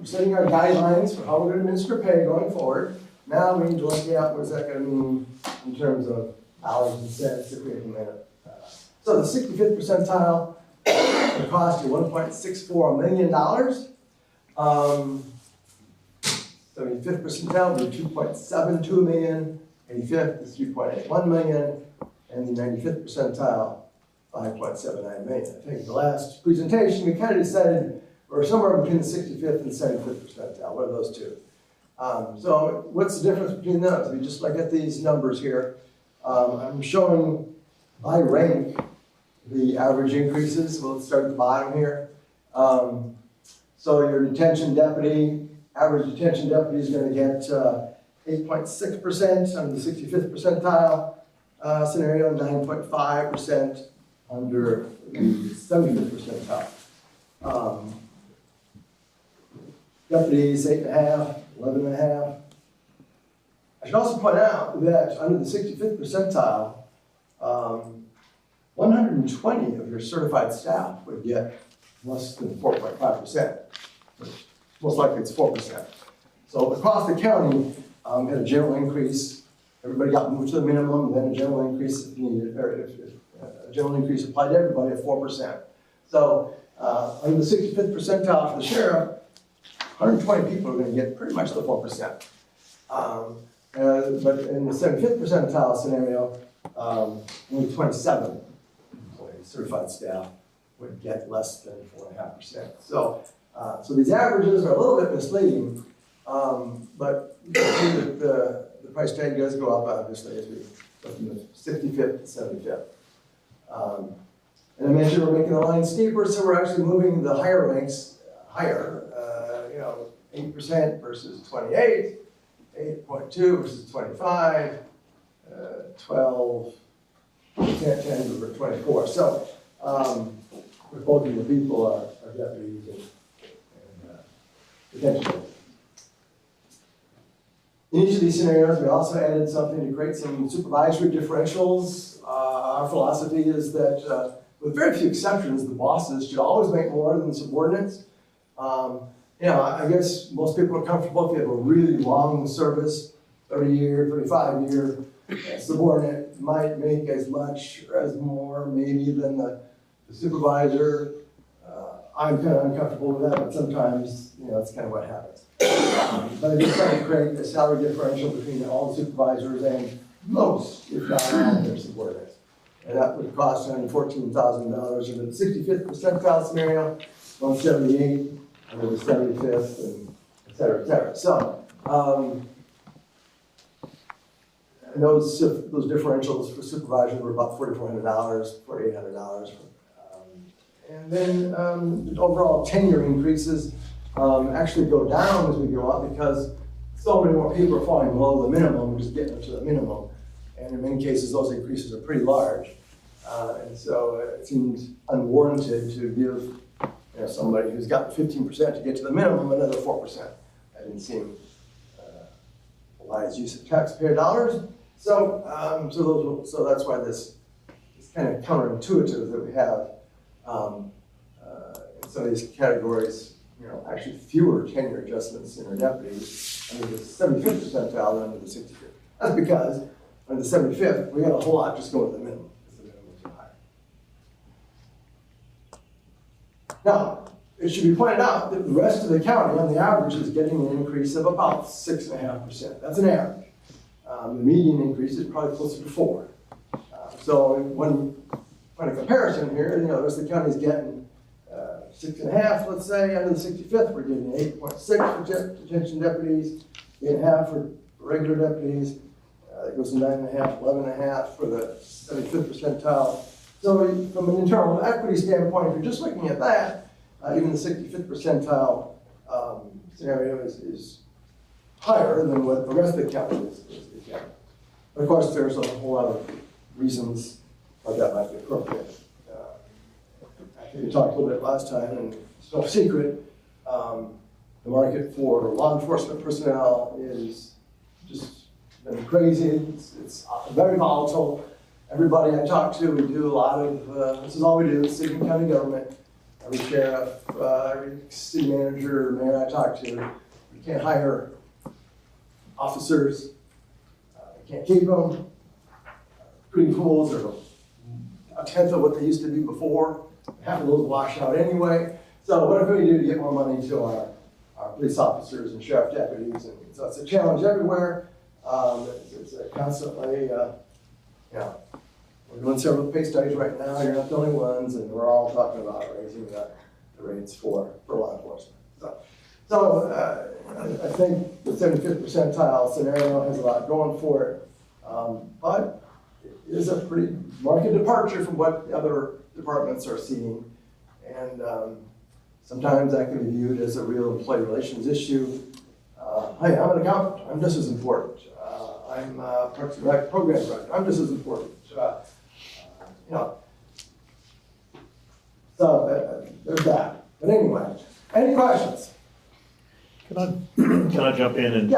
setting our guidelines for how we're going to administer pay going forward. Now we need to look at what is that going to mean in terms of dollars and cents if we implement it. So the 65th percentile will cost you $1.64 million. 75th percentile will be $2.72 million. 85th is $3.81 million. And the 95th percentile, $5.79 million. I think the last presentation, we kind of decided we're somewhere between the 65th and 75th percentile. What are those two? So what's the difference between those? We just look at these numbers here. I'm showing by rank the average increases. We'll start at the bottom here. So your detention deputy, average detention deputy is going to get 8.6% under the 65th percentile scenario, 9.5% under the 75th percentile. Deputies, 8.5%, 11.5%. I should also point out that under the 65th percentile, 120 of your certified staff would get less than 4.5%. Most likely it's 4%. So across the county, had a general increase. Everybody got moved to the minimum, then a general increase if needed, or if a general increase applied to everybody at 4%. So under the 65th percentile for the sheriff, 120 people are going to get pretty much the 4%. But in the 75th percentile scenario, only 27 certified staff would get less than 4.5%. So these averages are a little bit misleading, but you can see that the price tag does go up, obviously, as we go from the 65th to 75th. And I mentioned we're making the line steeper, so we're actually moving the higher ranks higher. 8% versus 28, 8.2 versus 25, 12, 10 over 24. So both of the people are deputies and detention. In each of these scenarios, we also added something to create some supervisory differentials. Our philosophy is that, with very few exceptions, the bosses should always make more than subordinates. I guess most people are comfortable if you have a really long service, 30-year, 35-year subordinate might make as much or as more maybe than the supervisor. I'm kind of uncomfortable with that, but sometimes, that's kind of what happens. But I just try to create a salary differential between all the supervisors and most, if not all, of their subordinates. And that would cost $114,000 in the 65th percentile scenario, 178 under the 75th, and et cetera, et cetera. So, and those differentials for supervisors were about $4,400, $4,800. And then the overall tenure increases actually go down as we go up because so many more people are falling below the minimum, we're just getting up to the minimum. And in many cases, those increases are pretty large. And so it seems unwarranted to give somebody who's got 15% to get to the minimum another 4%. That didn't seem a wise use of taxpayer dollars. So that's why this is kind of counterintuitive that we have in some of these categories, actually fewer tenure adjustments in our deputies under the 75th percentile than under the 65th. That's because under the 75th, we got a whole lot just going to the minimum. Because the minimum is too high. Now, it should be pointed out that the rest of the county, on the average, is getting an increase of about 6.5%. That's an average. The median increase is probably closer to 4. So when a comparison here, you know, the rest of the county's getting 6.5, let's say, under the 65th, we're getting 8.6 for detention deputies, 8.5 for regular deputies. It goes to 9.5, 11.5 for the 75th percentile. So from an internal equity standpoint, if you're just looking at that, even the 65th percentile scenario is higher than what the rest of the county is getting. But of course, there's a whole lot of reasons why that might be appropriate. I think we talked a little bit last time, and it's no secret, the market for law enforcement personnel is just been crazy. It's very volatile. Everybody I talk to, we do a lot of, this is all we do, city and county government. Every sheriff, every city manager, mayor I talk to, we can't hire officers. We can't keep them. Recruiting pools are a tenth of what they used to be before. Half of those wash out anyway. So what can we do to get more money to our police officers and sheriff deputies? And so it's a challenge everywhere. It's constantly, you know, we're doing several pay studies right now. You're not the only ones, and we're all talking about raising the rates for law enforcement. So I think the 75th percentile scenario has a lot going for it, but it is a pretty marked departure from what the other departments are seeing, and sometimes that can be viewed as a real employee relations issue. Hey, I'm an accountant. I'm just as important. I'm a Parks and Rec program director. I'm just as important. You know, so there's that. But anyway, any questions? Can I jump in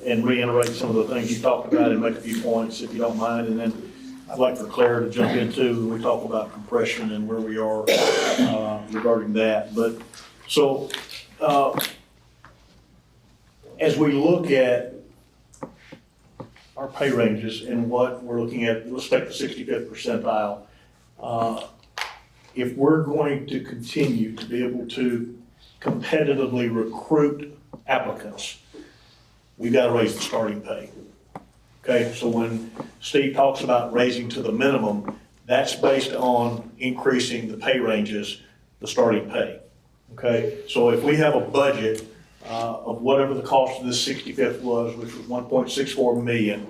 and reiterate some of the things you talked about and make a few points, if you don't mind? And then I'd like for Claire to jump in too, when we talk about compression and where we are regarding that. But so as we look at our pay ranges and what we're looking at, let's take the 65th percentile. If we're going to continue to be able to competitively recruit applicants, we've got to raise the starting pay. Okay, so when Steve talks about raising to the minimum, that's based on increasing the pay ranges, the starting pay. Okay, so if we have a budget of whatever the cost of this 65th was, which was 1.64 million,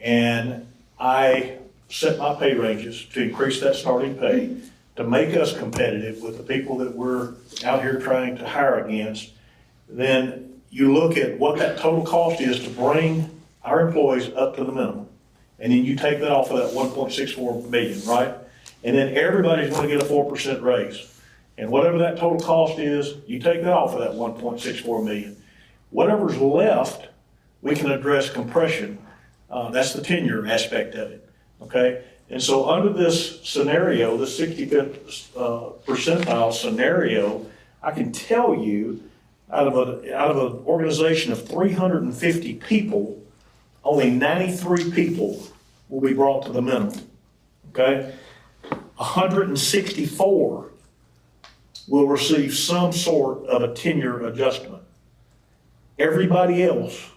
and I set my pay ranges to increase that starting pay to make us competitive with the people that we're out here trying to hire against, then you look at what that total cost is to bring our employees up to the minimum. And then you take that off of that 1.64 million, right? And then everybody's going to get a 4% raise. And whatever that total cost is, you take that off of that 1.64 million. Whatever's left, we can address compression. That's the tenure aspect of it, okay? And so under this scenario, the 65th percentile scenario, I can tell you out of an organization of 350 people, only 93 people will be brought to the minimum, okay? 164 will receive some sort of a tenure adjustment. Everybody else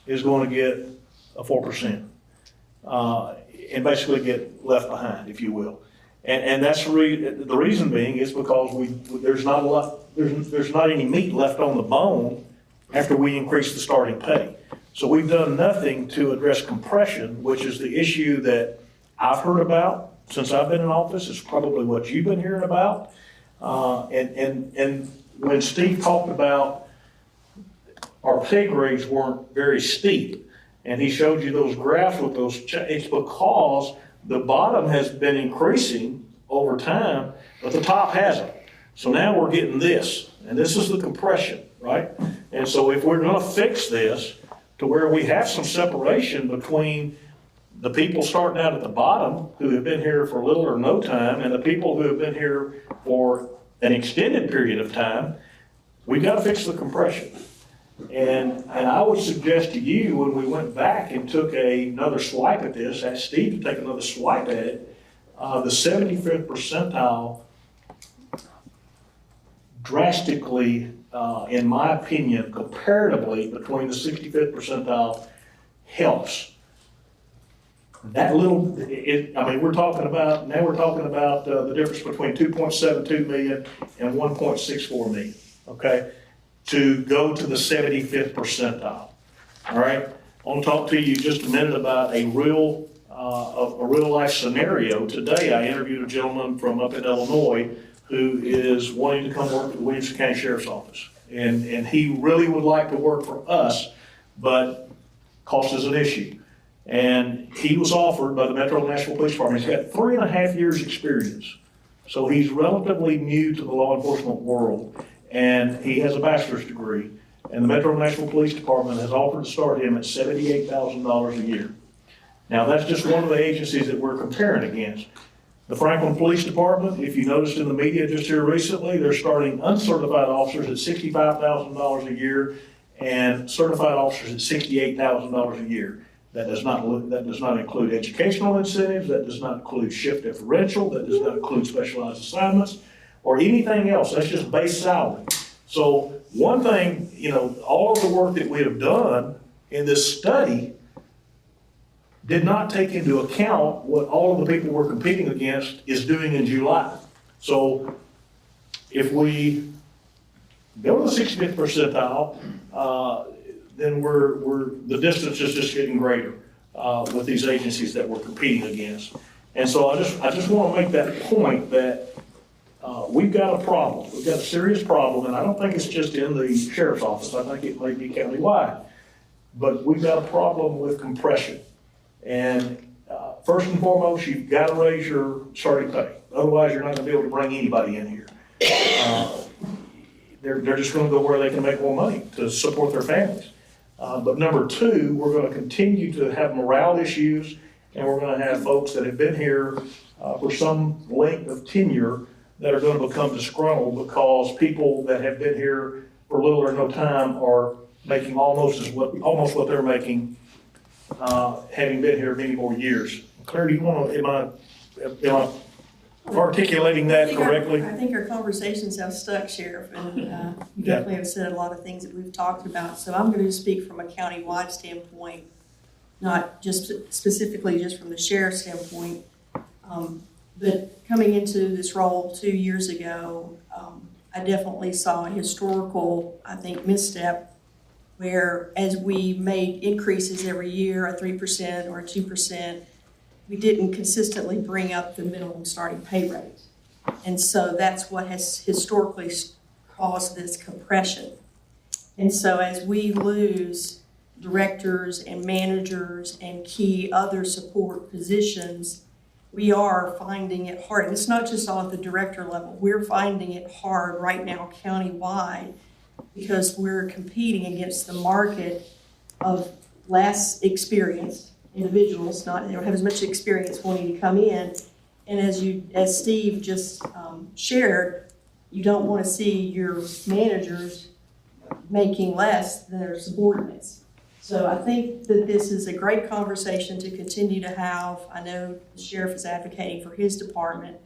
is going to get a 4%. And basically get left behind, if you will. And that's the reason being is because there's not any meat left on the bone after we increase the starting pay. So we've done nothing to address compression, which is the issue that I've heard about since I've been in office. It's probably what you've been hearing about. And when Steve talked about our pay grades weren't very steep, and he showed you those graphs with those, it's because the bottom has been increasing over time, but the top hasn't. So now we're getting this, and this is the compression, right? And so if we're gonna fix this to where we have some separation between the people starting out at the bottom who have been here for little or no time and the people who have been here for an extended period of time, we've got to fix the compression. And I would suggest to you, when we went back and took another swipe at this, asked Steve to take another swipe at it, the 75th percentile drastically, in my opinion, comparatively between the 65th percentile helps That little, I mean, we're talking about the difference between 2.72 million and 1.64 million, okay? To go to the 75th percentile, all right? I want to talk to you just a minute about a real life scenario. Today, I interviewed a gentleman from up in Illinois who is wanting to come work at the Williamson County Sheriff's Office. And he really would like to work for us, but cost is an issue. And he was offered by the Metro Nashville Police Department. He's got 3.5 years experience. So he's relatively new to the law enforcement world, and he has a bachelor's degree. And the Metro Nashville Police Department has offered to start him at $78,000 a year. Now, that's just one of the agencies that we're comparing against. The Franklin Police Department, if you noticed in the media just here recently, they're starting uncertified officers at $65,000 a year and certified officers at $68,000 a year. That does not include educational incentives, that does not include shift differential, that does not include specialized assignments or anything else. That's just base salary. So one thing, all of the work that we have done in this study did not take into account what all of the people we're competing against is doing in July. So if we go to the 65th percentile, then the distance is just getting greater with these agencies that we're competing against. And so I just want to make that point that we've got a problem. We've got a serious problem, and I don't think it's just in the sheriff's office. I think it may be countywide. But we've got a problem with compression. And first and foremost, you've got to raise your starting pay. Otherwise, you're not going to be able to bring anybody in here. They're just going to go where they can make more money to support their families. But number two, we're going to continue to have morale issues, and we're going to have folks that have been here for some length of tenure that are going to become disgruntled because people that have been here for little or no time are making almost what they're making, having been here many more years. Claire, do you want to, am I articulating that correctly? I think our conversations have stuck, Sheriff, and you definitely have said a lot of things that we've talked about. So I'm going to speak from a county-wide standpoint, not just specifically just from the sheriff's standpoint. But coming into this role 2 years ago, I definitely saw a historical, I think, misstep where as we made increases every year, a 3% or a 2%, we didn't consistently bring up the minimum starting pay rate. And so that's what has historically caused this compression. And so as we lose directors and managers and key other support positions, we are finding it hard. And it's not just on the director level. We're finding it hard right now countywide because we're competing against the market of less experienced individuals, they don't have as much experience wanting to come in. And as Steve just shared, you don't want to see your managers making less than their subordinates. So I think that this is a great conversation to continue to have. I know the sheriff is advocating for his department,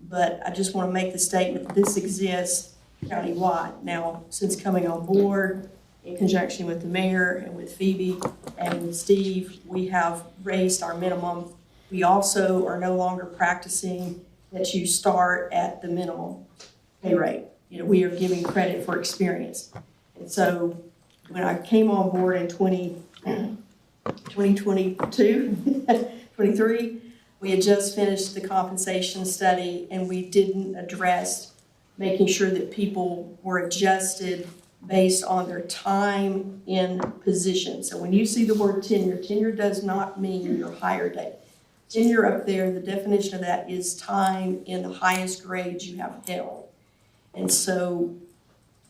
but I just want to make the statement that this exists countywide. Now, since coming on board, in conjunction with the mayor and with Phoebe and with Steve, we have raised our minimum. We also are no longer practicing that you start at the minimum pay rate. We are giving credit for experience. And so when I came on board in 2022, 23, we had just finished the compensation study and we didn't address making sure that people were adjusted based on their time in position. So when you see the word tenure does not mean your hire date. Tenure up there, the definition of that is time in the highest grades you have held. And so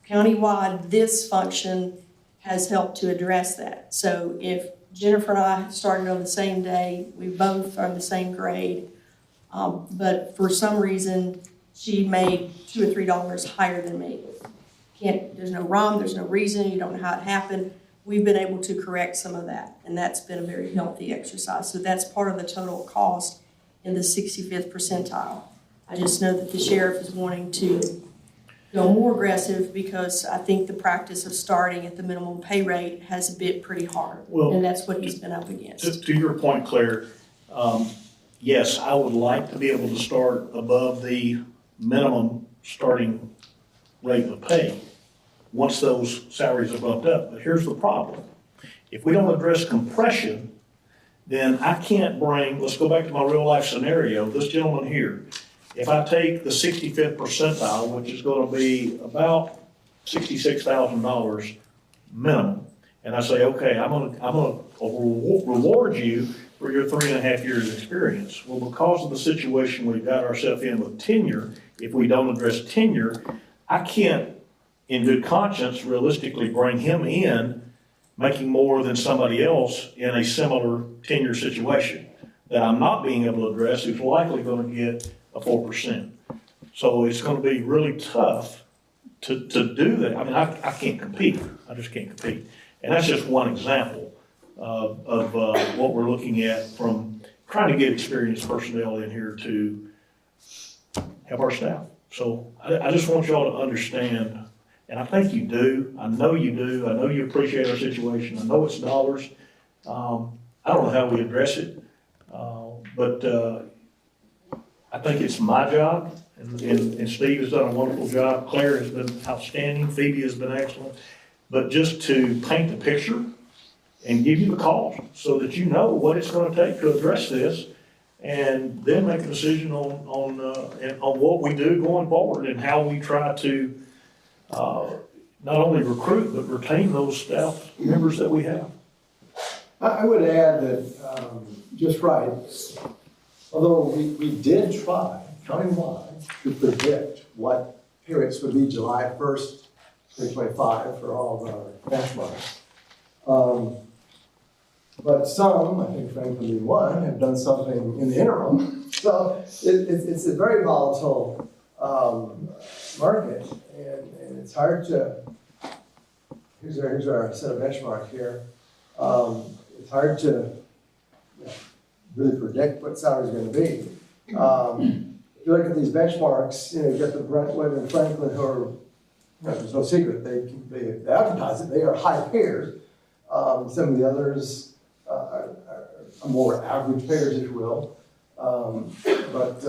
countywide, this function has helped to address that. So if Jennifer and I started on the same day, we both are in the same grade, but for some reason, she made $2 or $3 higher than me. There's no rhyme, there's no reason, you don't know how it happened. We've been able to correct some of that, and that's been a very healthy exercise. So that's part of the total cost in the 65th percentile. I just know that the sheriff is wanting to go more aggressive because I think the practice of starting at the minimum pay rate has been pretty hard, and that's what he's been up against. To your point, Claire, Yes, I would like to be able to start above the minimum starting rate of pay once those salaries are bumped up. But here's the problem. If we don't address compression, then I can't bring, let's go back to my real life scenario, this gentleman here. If I take the 65th percentile, which is gonna be about $66,000 minimum, and I say, okay, I'm gonna reward you for your 3.5 years experience. Well, because of the situation we've got ourselves in with tenure, if we don't address tenure, I can't, in good conscience, realistically bring him in making more than somebody else in a similar tenure situation that I'm not being able to address, who's likely gonna get a 4%. So it's gonna be really tough to do that. I mean, I can't compete. I just can't compete. And that's just one example of what we're looking at from trying to get experienced personnel in here to help our staff. So I just want y'all to understand, and I think you do. I know you do. I know you appreciate our situation. I know it's dollars. I don't know how we address it, but I think it's my job, and Steve has done a wonderful job. Claire has been outstanding. Phoebe has been excellent. But just to paint the picture and give you the cost so that you know what it's going to take to address this, and then make a decision on what we do going forward and how we try to not only recruit but retain those staff members that we have. I would add that, just right, although we did try countywide to predict what pay rates would be July 1st, 2025 for all of our benchmarks. But some, I think Franklin being one, have done something in the interim. So it's a very volatile market, and it's hard to, here's our set of benchmark here. It's hard to really predict what salary is going to be. If you look at these benchmarks, you've got the Brentwood and Franklin who are, there's no secret, they advertise it, they are high payers. Some of the others are more average payers, if you will. But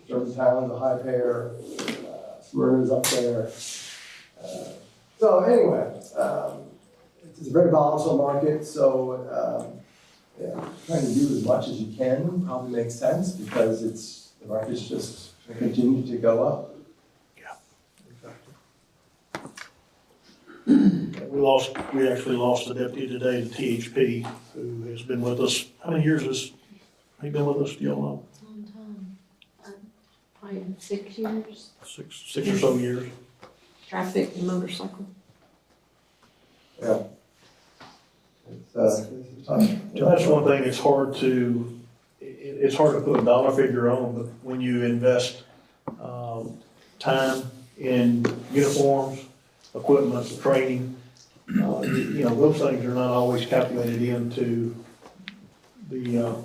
Germantown, the high payer, Smyrna's up there. So anyway, it's a very volatile market, so trying to do as much as you can probably makes sense because the market's just going to continue to go up. We actually lost a deputy today to THP who has been with us. How many years has he been with us? Do y'all know? Long time. Probably 6 years. Six or so years. Traffic and motorcycle. Yeah. That's one thing it's hard to put a dollar figure on, but when you invest time in uniforms, equipment, training, those things are not always calculated into the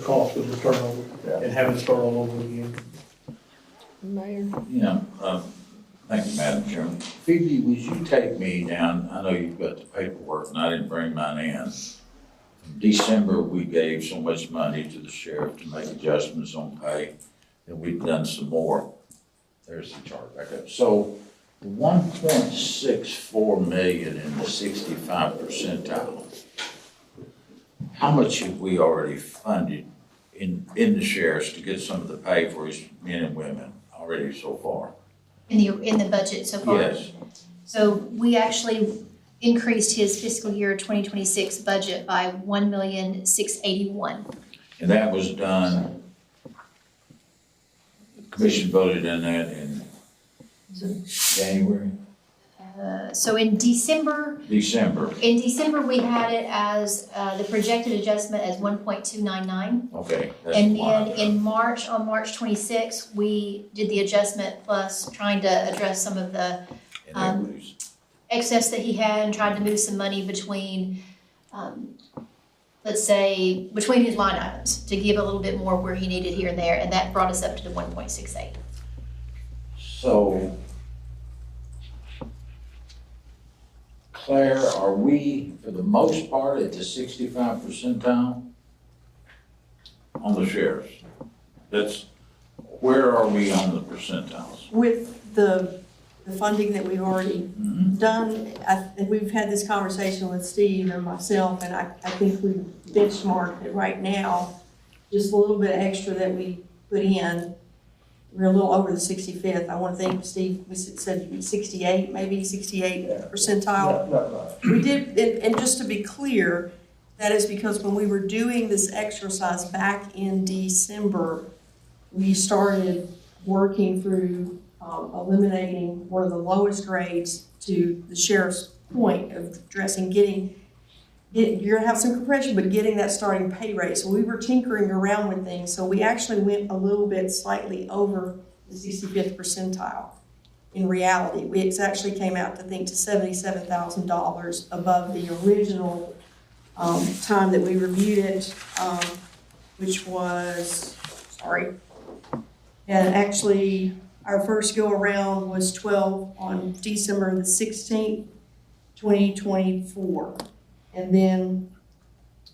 cost of the turnover and having to start all over again. Mayor. Thank you, Madam Chairman. Phoebe, would you take me down, I know you've got the paperwork and I didn't bring mine in. In December, we gave so much money to the sheriff to make adjustments on pay, and we've done some more. There's the chart back up. So 1.64 million in the 65 percentile. How much have we already funded in the sheriff's to get some of the pay for his men and women already so far? In the budget so far? Yes. So we actually increased his fiscal year 2026 budget by $1,681,000. And that was done, the commission voted on that in January? So in December, we had it as, the projected adjustment as 1.299. Okay. That's And fine. then in March, on March 26th, we did the adjustment plus trying to address some of the excess that he had and tried to move some money between, let's say, between his line items to give a little bit more where he needed here and there, and that brought us up to the 1.68. So, Claire, are we, for the most part, at the 65 percentile? on the sheriff's. That's, where are we on the percentiles? With the funding that we've already done, and we've had this conversation with Steve and myself, and I think we benchmarked it right now, just a little bit extra that we put in. We're a little over the 65th. I want to think, Steve, we said 68, maybe 68 percentile. No. We did, and just to be clear, that is because when we were doing this exercise back in December, we started working through eliminating one of the lowest grades to the sheriff's point of addressing you're gonna have some compression, but getting that starting pay rate. So we were tinkering around with things. So we actually went a little bit slightly over the 65th percentile. In reality, it actually came out, I think, to $77,000 above the original time that we reviewed it, which was, and actually our first go around was 12 on December the 16th, 2024. And then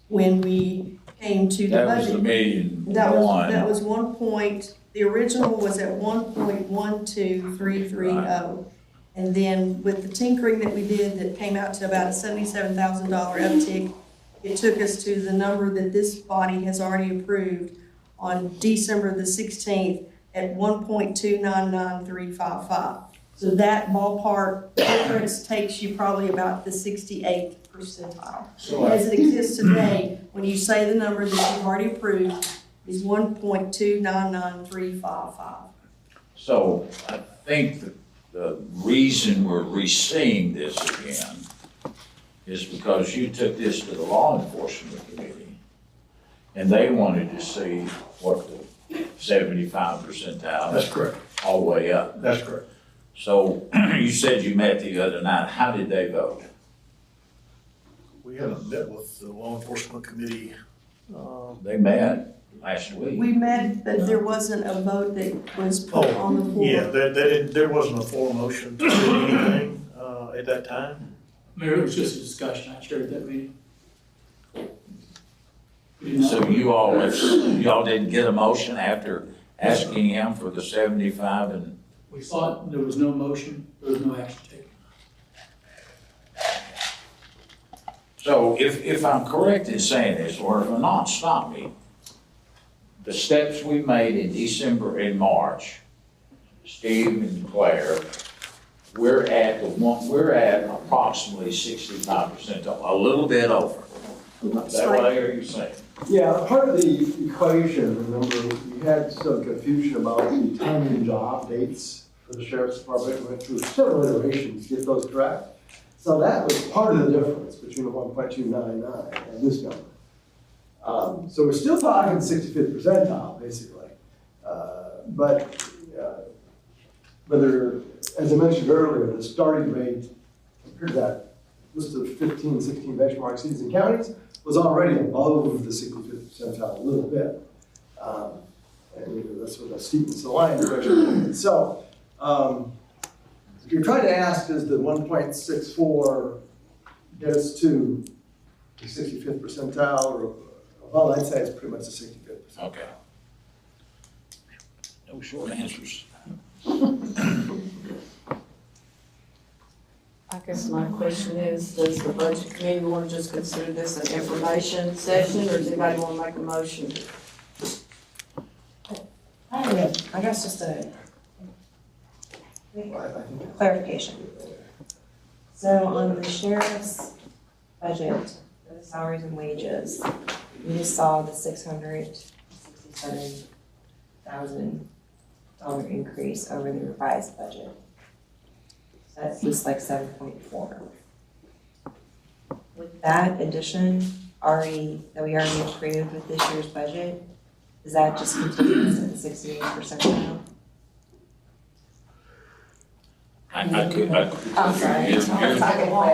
when we came to the budget. That was the million That one. was 1 point, the original was at 1.12330. And then with the tinkering that we did, that came out to about a $77,000 uptick. It took us to the number that this body has already approved on December the 16th at 1.299355. So that ballpark difference takes you probably about the 68th percentile. So as it exists today, when you say the number that you've already approved is 1.299355. So I think the reason we're re-seeing this again is because you took this to the law enforcement committee and they wanted to see what the 75 percentile. That's correct. All the way up. That's correct. So you said you met the other night. How did they vote? We haven't met with the law enforcement committee. They met last week. We met, but there wasn't a vote that was put on the floor. Yeah, there wasn't a formal motion to do anything at that time. Mayor, it was just a discussion I shared at that meeting. So y'all didn't get a motion after asking him for the 75 and? We thought there was no motion, there was no action taken. So if I'm correct in saying this, or if I'm not, stop me. The steps we made in December and March, Steve and Claire, we're at approximately 65%, a little bit over. Is that what I hear you saying? Yeah, part of the equation, remember, we had some confusion about the timing job dates for the sheriff's department. We went through several iterations to get those correct. So that was part of the difference between the 1.299 and this number. So we're still talking 65th percentile, basically. But as I mentioned earlier, the starting rate compared to that list of 15, 16 benchmark cities and counties was already above the 65th percentile a little bit. And that's what the steepness of the line direction. So if you're trying to ask, does the 1.64 get us to the 65th percentile or above, I'd say it's pretty much the 65th percentile. Okay. No short answers. I guess my question is, does the budget committee want to just consider this an information session, or does anybody want to make a motion? I guess just a clarification. So on the sheriff's budget, the salaries and wages, we just saw the $667,000 increase over the revised budget. So that's just like 7.4. With that addition that we already approved with this year's budget, is that just continues at the 68% now? I could. I'm sorry. You're talking about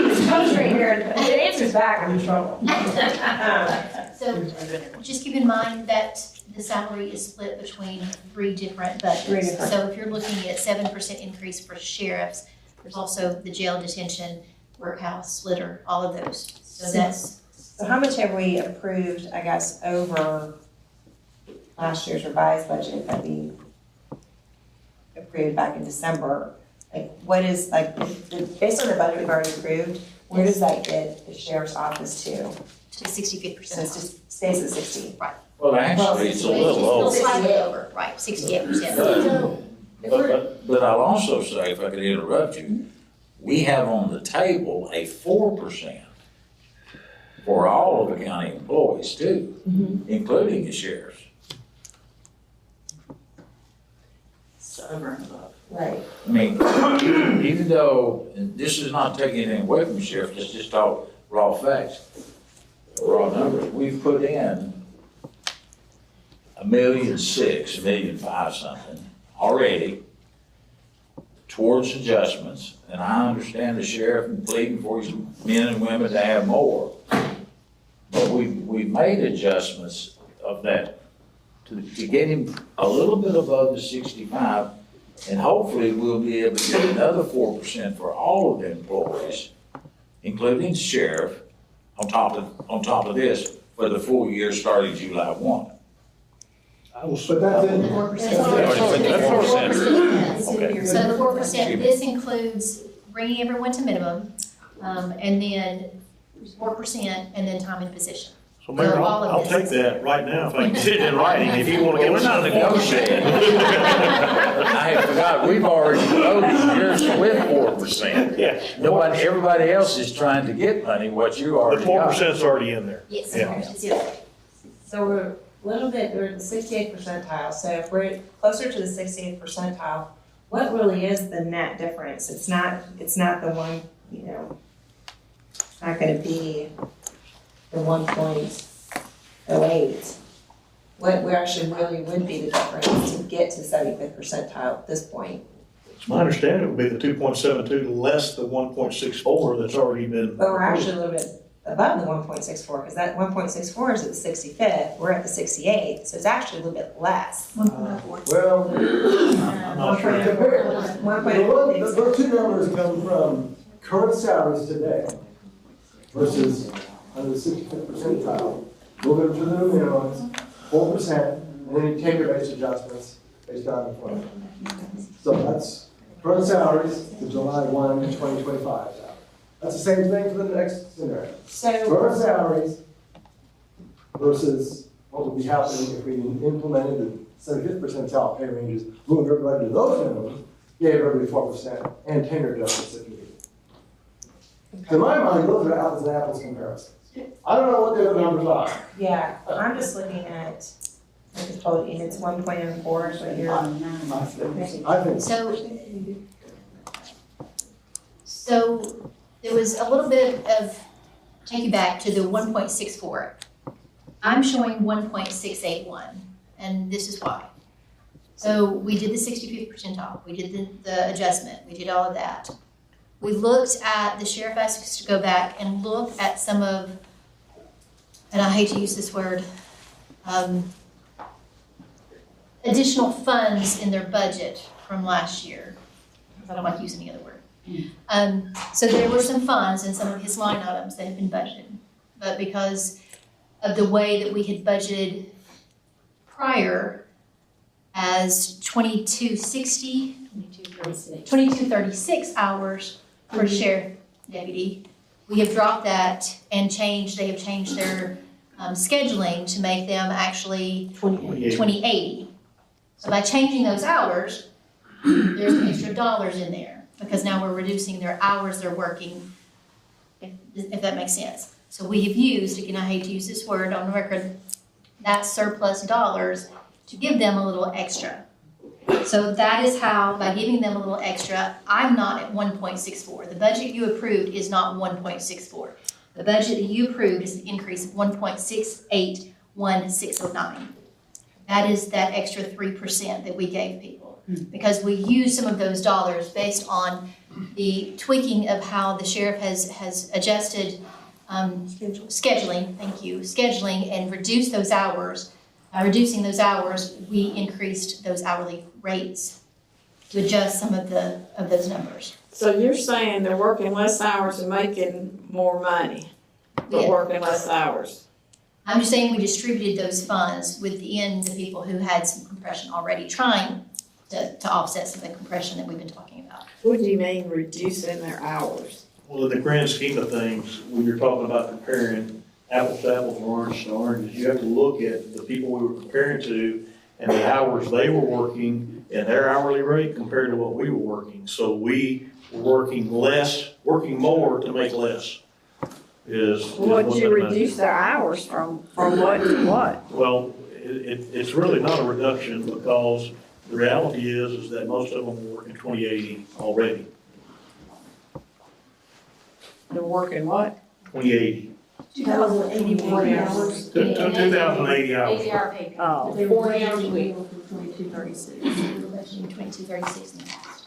It's comes right here, and if it answers back, I'm in trouble. So just keep in mind that the salary is split between three different budgets. So if you're looking at 7% increase for sheriffs, there's also the jail detention, workhouse, splitter, all of those. So that's So how much have we approved, I guess, over last year's revised budget that we approved back in December? Like, what is, like, based on the budget we've already approved, where does that get the sheriff's office to? To the 65th So it percentile. just stays at 60? Right. Well, actually, it's a little over. Slightly over, right, 68%. But I'll also say, if I could interrupt you, we have on the table a 4% for all of the county employees too, including the sheriffs. It's over and above. Right. I mean, even though, and this is not taking anything away from the sheriff, let's just talk raw facts, raw numbers. We've put in $1,600,000, $1,500,000 something already towards adjustments. And I understand the sheriff pleading for his men and women to have more. But we've made adjustments of that to get him a little bit above the 65. And hopefully we'll be able to get another 4% for all of the employees, including the sheriff, on top of this for the full year starting July 1. I will put that in. 4%. Okay. So the 4%, this includes bringing everyone to minimum, and then 4%, and then time in position. So Mayor, all of I'll this. take that right now if I can get it in writing, if you want to give us. We're not negotiating. I forgot, we've already voted yours with 4%. Yeah. Nobody, everybody else is trying to get money, what you The already got. 4%'s already in there. Yes. Yeah. So we're a little bit, we're at the 68th percentile, so if we're closer to the 68th percentile, what really is the net difference? It's not the one, you know, it's not gonna be the 1.08. What we actually really would be the difference to get to 75th percentile at this point? It's my understanding it would be the 2.72 less the 1.64 that's already been. But we're actually a little bit above the 1.64, because that 1.64 is at the 65th, we're at the 68th, so it's actually a little bit less. Well, I'm not sure. those two numbers come from current salaries today versus under the 65th percentile. We'll go to the minimums, 4%, and then you take your base adjustments based on employment. So that's current salaries to July 1, 2025. That's the same thing for the next scenario. So, Current salaries versus what would be happening if we implemented the 75th percentile pay ranges, moving everybody to those minimums, gave everybody 4% and tenure adjustments if needed. To my mind, those are apples and apples comparisons. I don't know what the other numbers are. yeah, I'm just looking at, I just told you, it's 1.04 is what you're. I think. So there was a little bit of, take you back to the 1.64. I'm showing 1.681, and this is why. So we did the 65th percentile, we did the adjustment, we did all of that. We looked at, the sheriff asked us to go back and look at some of, and I hate to use this word, additional funds in their budget from last year. I don't like to use any other word. So there were some funds in some of his line items that had been budgeted, but because of the way that we had budgeted prior as 2236 hours for sheriff deputy, we have dropped that and they have changed their scheduling to make them actually 2080. So by changing those hours, there's extra dollars in there, because now we're reducing their hours they're working, if that makes sense. So we have used, again, I hate to use this word on the record, that surplus dollars to give them a little extra. So that is how, by giving them a little extra, I'm not at 1.64. The budget you approved is not 1.64. The budget that you approved is an increase of 1.681,609. That is that extra 3% that we gave people, because we used some of those dollars based on the tweaking of how the sheriff has adjusted scheduling, scheduling, and reduced those hours. By reducing those hours, we increased those hourly rates to adjust some of those numbers. So you're saying they're working less hours and making more money? but Yeah. working less hours. I'm just saying we distributed those funds within the people who had some compression already, trying to offset some of the compression that we've been talking about. What do you mean reducing their hours? Well, in the grand scheme of things, when you're talking about comparing apples to apples, oranges to oranges, you have to look at the people we were comparing to and the hours they were working and their hourly rate compared to what we were working. So we were working more to make less is. What'd you reduce their hours from what to what? Well, it's really not a reduction because the reality is that most of them are working 2080 already, They're working what? 2080. 2,081 hours. 2,080 hours. 80-hour pay period. Oh. They were 40 hours a week from 2236. We were budgeting 2236 in the past.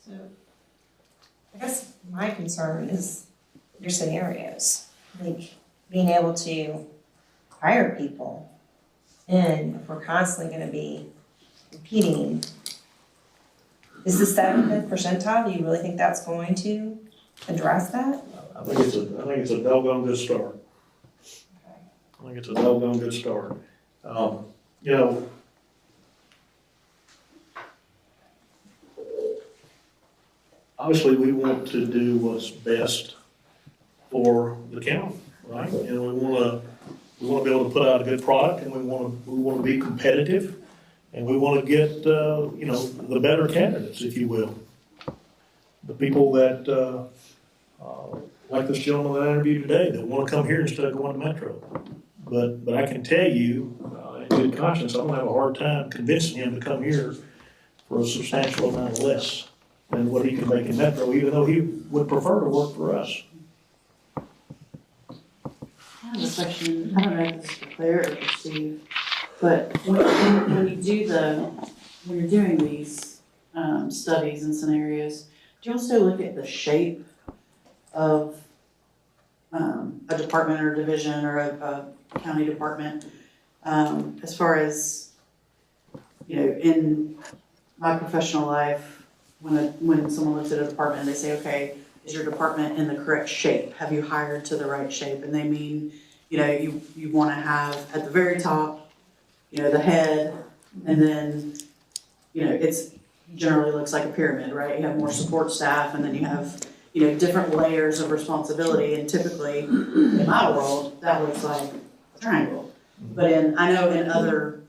So, I guess my concern is your scenarios, like being able to hire people. And if we're constantly gonna be competing, is the 75th percentile, do you really think that's going to address that? I think it's a doggone good start. I think it's a doggone good start. You know, obviously, we want to do what's best for the county, right? And we wanna be able to put out a good product, and we wanna be competitive, and we wanna get, you know, the better candidates, if you will. The people that, like this gentleman that I interviewed today, that wanna come here instead of going to Metro. But I can tell you, in good conscience, I'm gonna have a hard time convincing him to come here for a substantial amount less than what he can make in Metro, even though he would prefer to work for us. I have a question, I don't know if this is clear or Steve, but when you're doing these studies and scenarios, do you also look at the shape of a department or division or a county department? As far as, you know, in my professional life, when someone looks at a department, they say, okay, is your department in the correct shape? Have you hired to the right shape? And they mean, you know, you want to have at the very top, you know, the head, and then, you know, it's generally looks like a pyramid, right? You have more support staff, and then you have, you know, different layers of responsibility, and typically, in my world, that looks like a triangle. But I know in other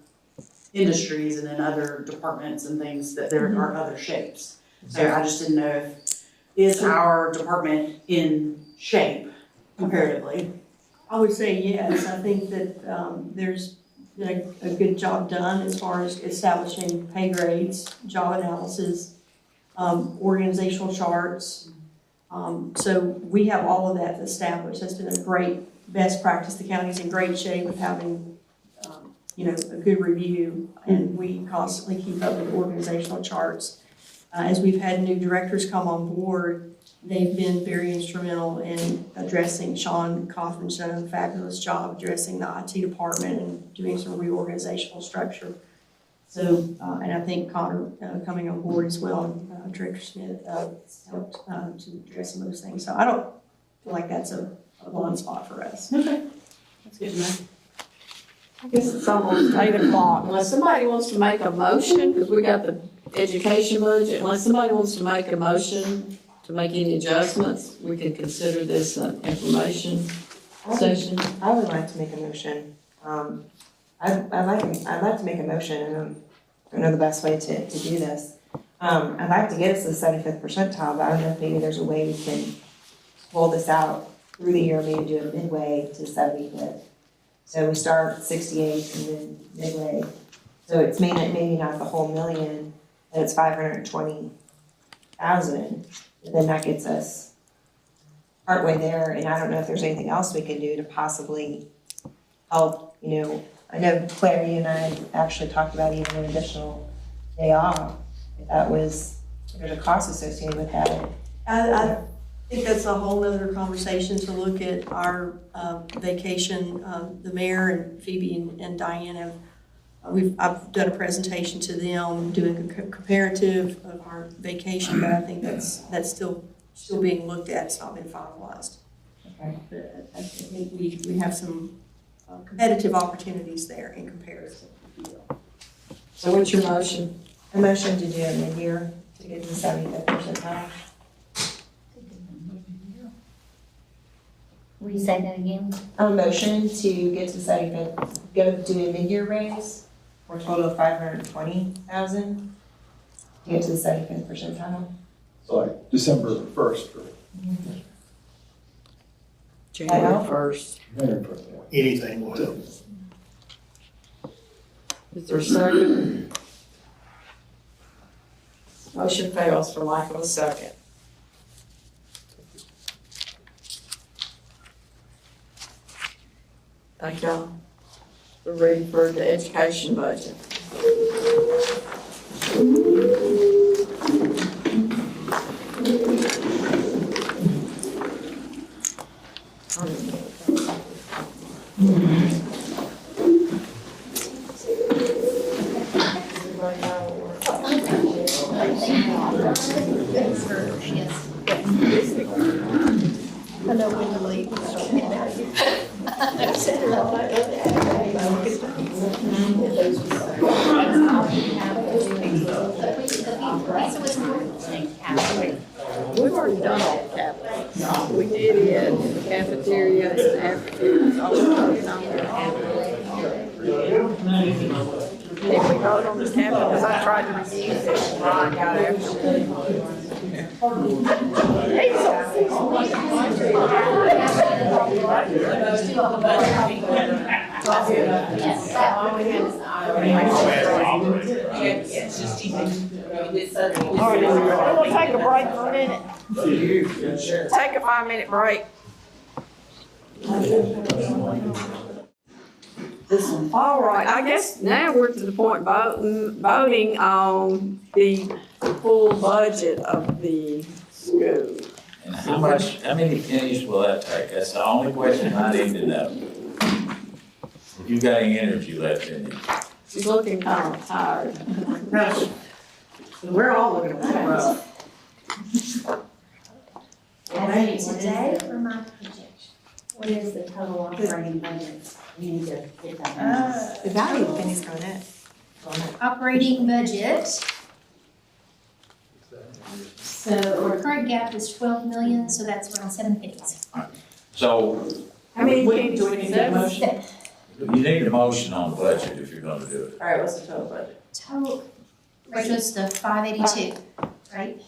industries and in other departments and things that there are other shapes. So I just didn't know is our department in shape comparatively? I would say yes. I think that there's been a good job done as far as establishing pay grades, job analysis, organizational charts. So we have all of that established. That's been a great best practice. The county's in great shape of having, you know, a good review, and we constantly keep up with organizational charts. As we've had new directors come on board, they've been very instrumental in addressing. Sean Kaufman's done a fabulous job addressing the IT department and doing some reorganizational structure. So, and I think Connor coming on board as well, and Director Smith helped to address some of those things. So I don't feel like that's a blind spot for us. Okay, that's good to know. I guess it's almost 8 o'clock, unless somebody wants to make a motion, because we got the education budget, unless somebody wants to make a motion to make any adjustments, we can consider this an information session. I would like to make a motion. I'd like to make a motion, and I don't know the best way to do this. I'd like to get us to the 75th percentile, but I don't know if maybe there's a way we can pull this out through the year, maybe do it midway to the 75th. So we start at 68 and then midway. So it's maybe not the whole million, and it's 520,000, but then that gets us partway there, and I don't know if there's anything else we can do to possibly help, you know. I know Claire, you and I actually talked about even an additional day off, if there's a cost associated with that. I think that's a whole other conversation to look at our vacation. The mayor and Phoebe and Diane have I've done a presentation to them, doing a comparative of our vacation, but I think that's still being looked at, it's not been finalized. Okay. But I think we have some competitive opportunities there in comparison, if you will. So what's your motion? A motion to do it mid-year to get to the 75th percentile. Will you say that again? A motion to get to the 75th, go do a mid-year raise for a total of $520,000 to get to the 75th percentile. So like December 1st. January 1st. Anything will help. Is there a second? Motion fails for lack of a second. Thank y'all. We're ready for the education budget. I know when to leave. We've already done all the capital. We did it in the cafeteria and afterwards, all the stuff down there. Did we vote on the capital? Because I tried to review it and Ron got We'll take a break for a minute. Take a 5-minute break. All right, I guess now we're to the point voting on the full budget of the school. And how many pennies will that take? That's the only question I need to know. If you got any energy left in you. She's looking kind of tired. We're all looking at that. Today for my projection, what is the total operating budget? You need to get that. The value of pennies going up. Operating budget. So our current gap is 12 million, so that's around 7 pennies. So How many Do pennies we need a motion? you need a motion on the budget if you're gonna do it. All right, what's the total budget? Total, Rachel's to 582, right?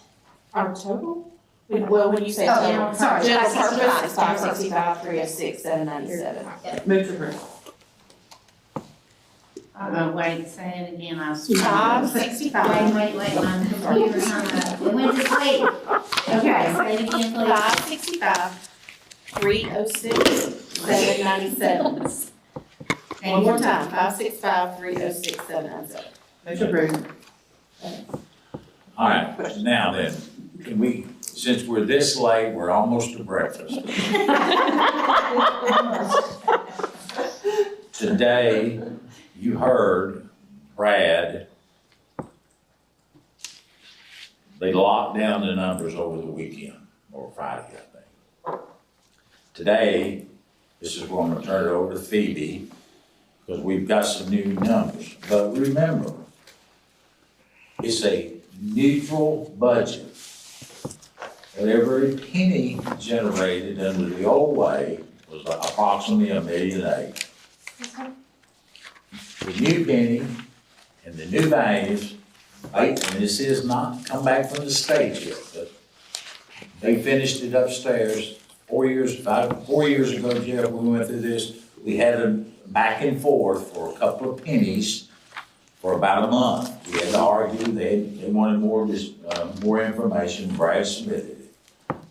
Our total? Well, when you say Oh, total. yeah, sorry. General 565. purpose, 565, 306, 797. Move to approve. Wait, say it again, I was. 565. Wait, my computer's hung up. It went to sleep. Okay, say it again, please. 565, 306, 797. One more time, 565, 306, 797. Move to approve. All right, now then, can we, since we're this late, we're almost to breakfast. Today, you heard Brad, they locked down the numbers over the weekend, or Friday, I think. Today, this is where I'm gonna turn it over to Phoebe, because we've got some new numbers. But remember, it's a neutral budget. Every penny generated under the old way was approximately $1.8 million. The new penny and the new values, and this is not come back from the state yet, but they finished it upstairs 4 years ago, Jeff, we went through this. We had them back and forth for a couple of pennies for about a month. We had to argue, they wanted more information, Brad submitted it.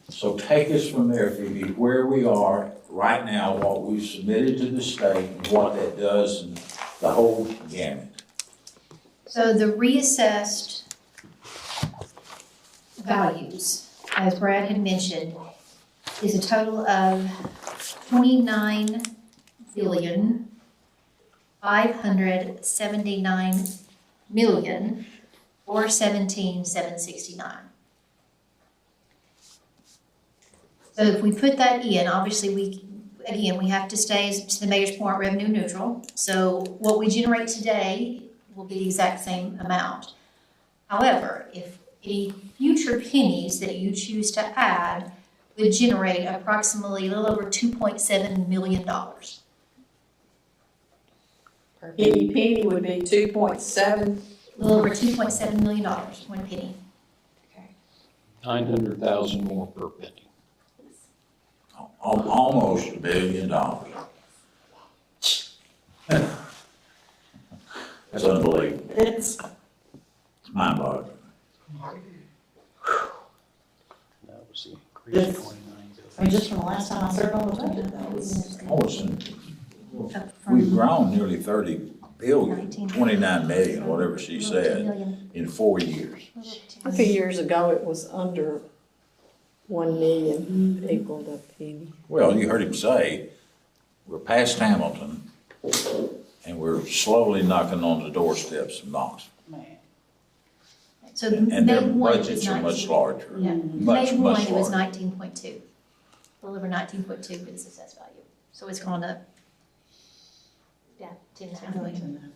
So take us from there, Phoebe, where we are right now, what we've submitted to the state, and what that does, and the whole gamut. So the reassessed values, as Brad had mentioned, is a total of 29 $579,417,769. So if we put that in, obviously we have to stay, to the mayor's point, revenue neutral. So what we generate today will be the exact same amount. However, if any future pennies that you choose to add would generate approximately a little over $2.7 million. Penny would be 2.7. A little over $2.7 million, one penny. 900,000 more per penny. Almost $1 billion. That's unbelievable. It's Mind-boggling. That was the increase of 29 I mean, just from the last time I served on the budget, that was. We've grown nearly 30 billion, 29 million, whatever she said, in 4 years. a few years ago, it was under 1 million equal to penny. Well, you heard him say, we're past Hamilton, and we're slowly knocking on the doorsteps of Knoxville. So And their May 1 budgets was are much 19. larger. Yeah, Much, May 1 much it was larger. 19.2, a little over 19.2 for the success value. So it's gone up. Yeah, 10.5 million.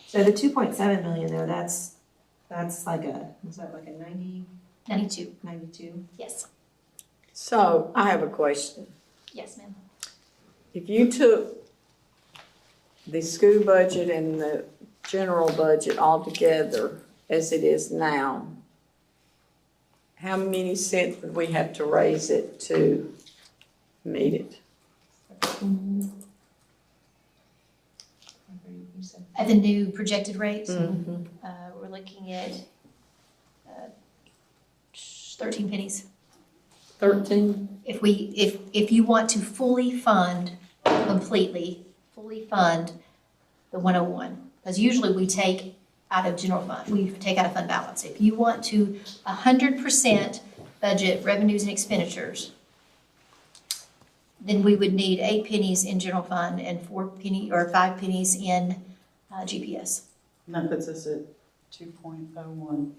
So the 2.7 million though, that's like is that like a 92. 92? Yes, So I have a question. yes, ma'am. If you took the school budget and the general budget all together as it is now, how many cents would we have to raise it to meet it? At the new projected rate, Mhm. we're looking at 13 pennies. 13? If you want to fully fund the 101, because usually we take out of general fund, we take out of fund balance. If you want to 100% budget revenues and expenditures, then we would need 8 pennies in general fund and 5 pennies in GPS. And that puts us at 2.01.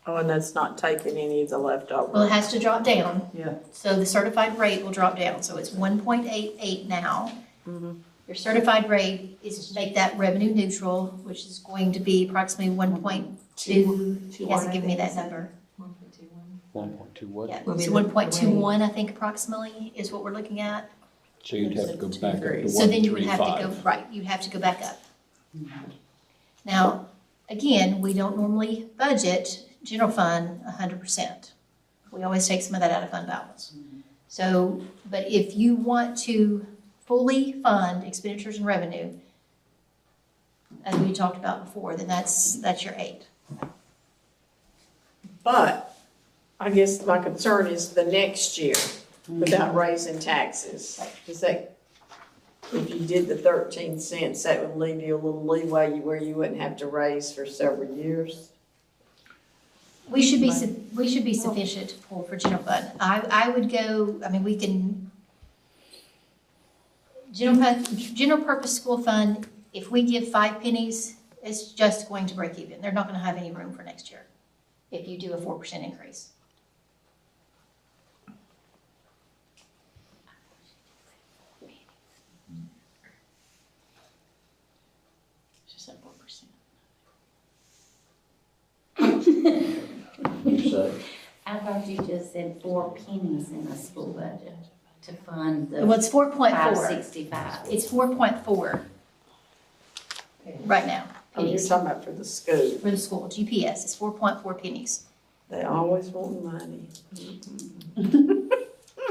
Oh, and that's not taking any of the leftover. Well, it has to drop down. Yeah. So the certified rate will drop down, so it's 1.88 now. Mhm. Your certified rate is to make that revenue neutral, which is going to be approximately 1.2. He hasn't given me that number. 1.2 what? Yeah, so 1.21, I think approximately is what we're looking at. So you'd have to go back up to So then you would have to go, 135. right, you'd have to go back up. Now, again, we don't normally budget general fund 100%. We always take some of that out of fund balance. So, but if you want to fully fund expenditures and revenue, as we talked about before, then that's your 8. But I guess my concern is the next year without raising taxes. Is that, if you did the 13 cents, that would leave you a little leeway where you wouldn't have to raise for several years? We should be sufficient to pull for general fund. I would go, I mean, we can, general purpose school fund, if we give 5 pennies, it's just going to break even. They're not gonna have any room for next year if you do a 4% increase. Just at 4%. I thought you just said 4 pennies in the school budget to fund the Well, it's 4.4. 565. It's 4.4 right now. Oh, you're pennies. talking about for the school. For the school, GPS is 4.4 pennies. They always want money.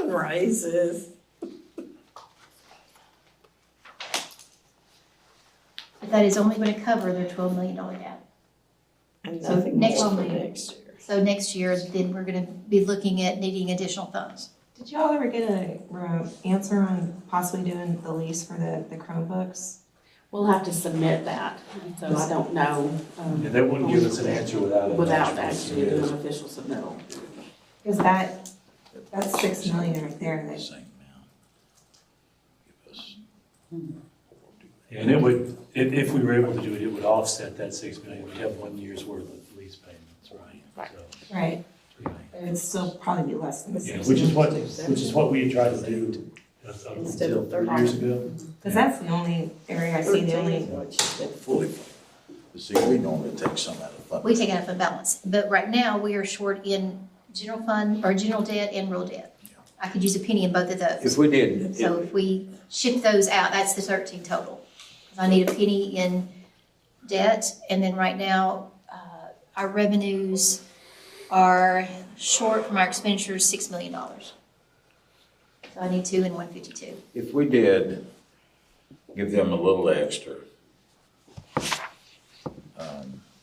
Raises. But that is only going to cover their $12 million gap. And So nothing next more for year. next year. So next year, then we're going to be looking at needing additional funds. Did y'all ever get a answer on possibly doing the lease for the Chromebooks? We'll have to submit that, so I don't know. Yeah, they wouldn't give us an answer without. Without actually doing an official submittal. Because that's $6 million right there that And it would, if we were able to do it, it would offset that 6 million. We'd have 1 year's worth of lease payments, right? So, Right. But it'd still probably be less than the yeah, 6. which is what we had tried to do Instead until of 3 years ago. Because that's the only area I see, the only, Fully. See, we normally take some out of fund. We take out fund balance, but right now we are short in general fund, or general debt and real debt. I could use a penny in both of those. If we did, So if we shift those out, that's the 13 total. I need a penny in debt, and then right now, our revenues are short from our expenditures $6 million. So I need 2 and 152. if we did give them a little extra,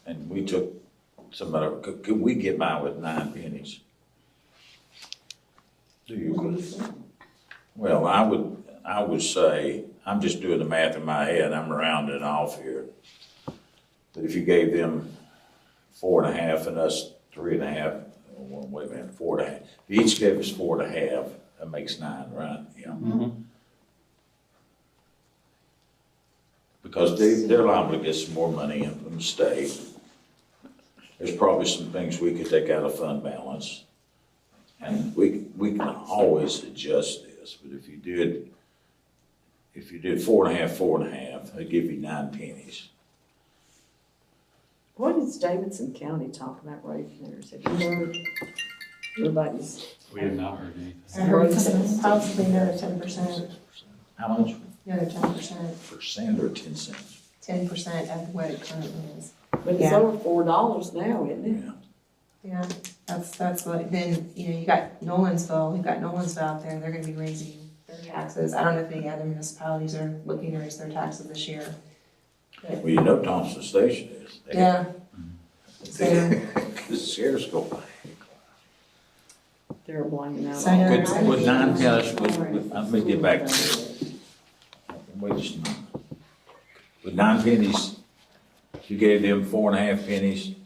and we took some of it, could we get by with 9 pennies? Do you? Well, I would say, I'm just doing the math in my head, I'm rounding off here. But if you gave them 4.5 and us 3.5, well, wait a minute, 4.5. If you each gave us 4.5, that makes 9, right? Yeah. Because they're liable to get some more money in from the state. There's probably some things we could take out of fund balance. And we can always adjust this, but if you did 4.5, 4.5, that'd give you 9 pennies. What is Davidson County talking about raising theirs? Have you heard? Everybody's. We have not heard anything. I heard possibly another 10%, How much? another 10%, Percent or 10 cents? 10% of what it currently is. But it's Yeah. over $4 now, isn't it? Yeah, that's what, then, you got Nolansville, we've got Nolansville out there, they're gonna be raising their taxes. I don't know if any other municipalities are looking to raise their taxes this year. Well, you know Thompson Station is. Yeah. The sheriff's go by. They're blaming out. So I know- Would 9 pennies, let me get back to this. Wait just a minute. With 9 pennies, if you gave them 4.5 pennies,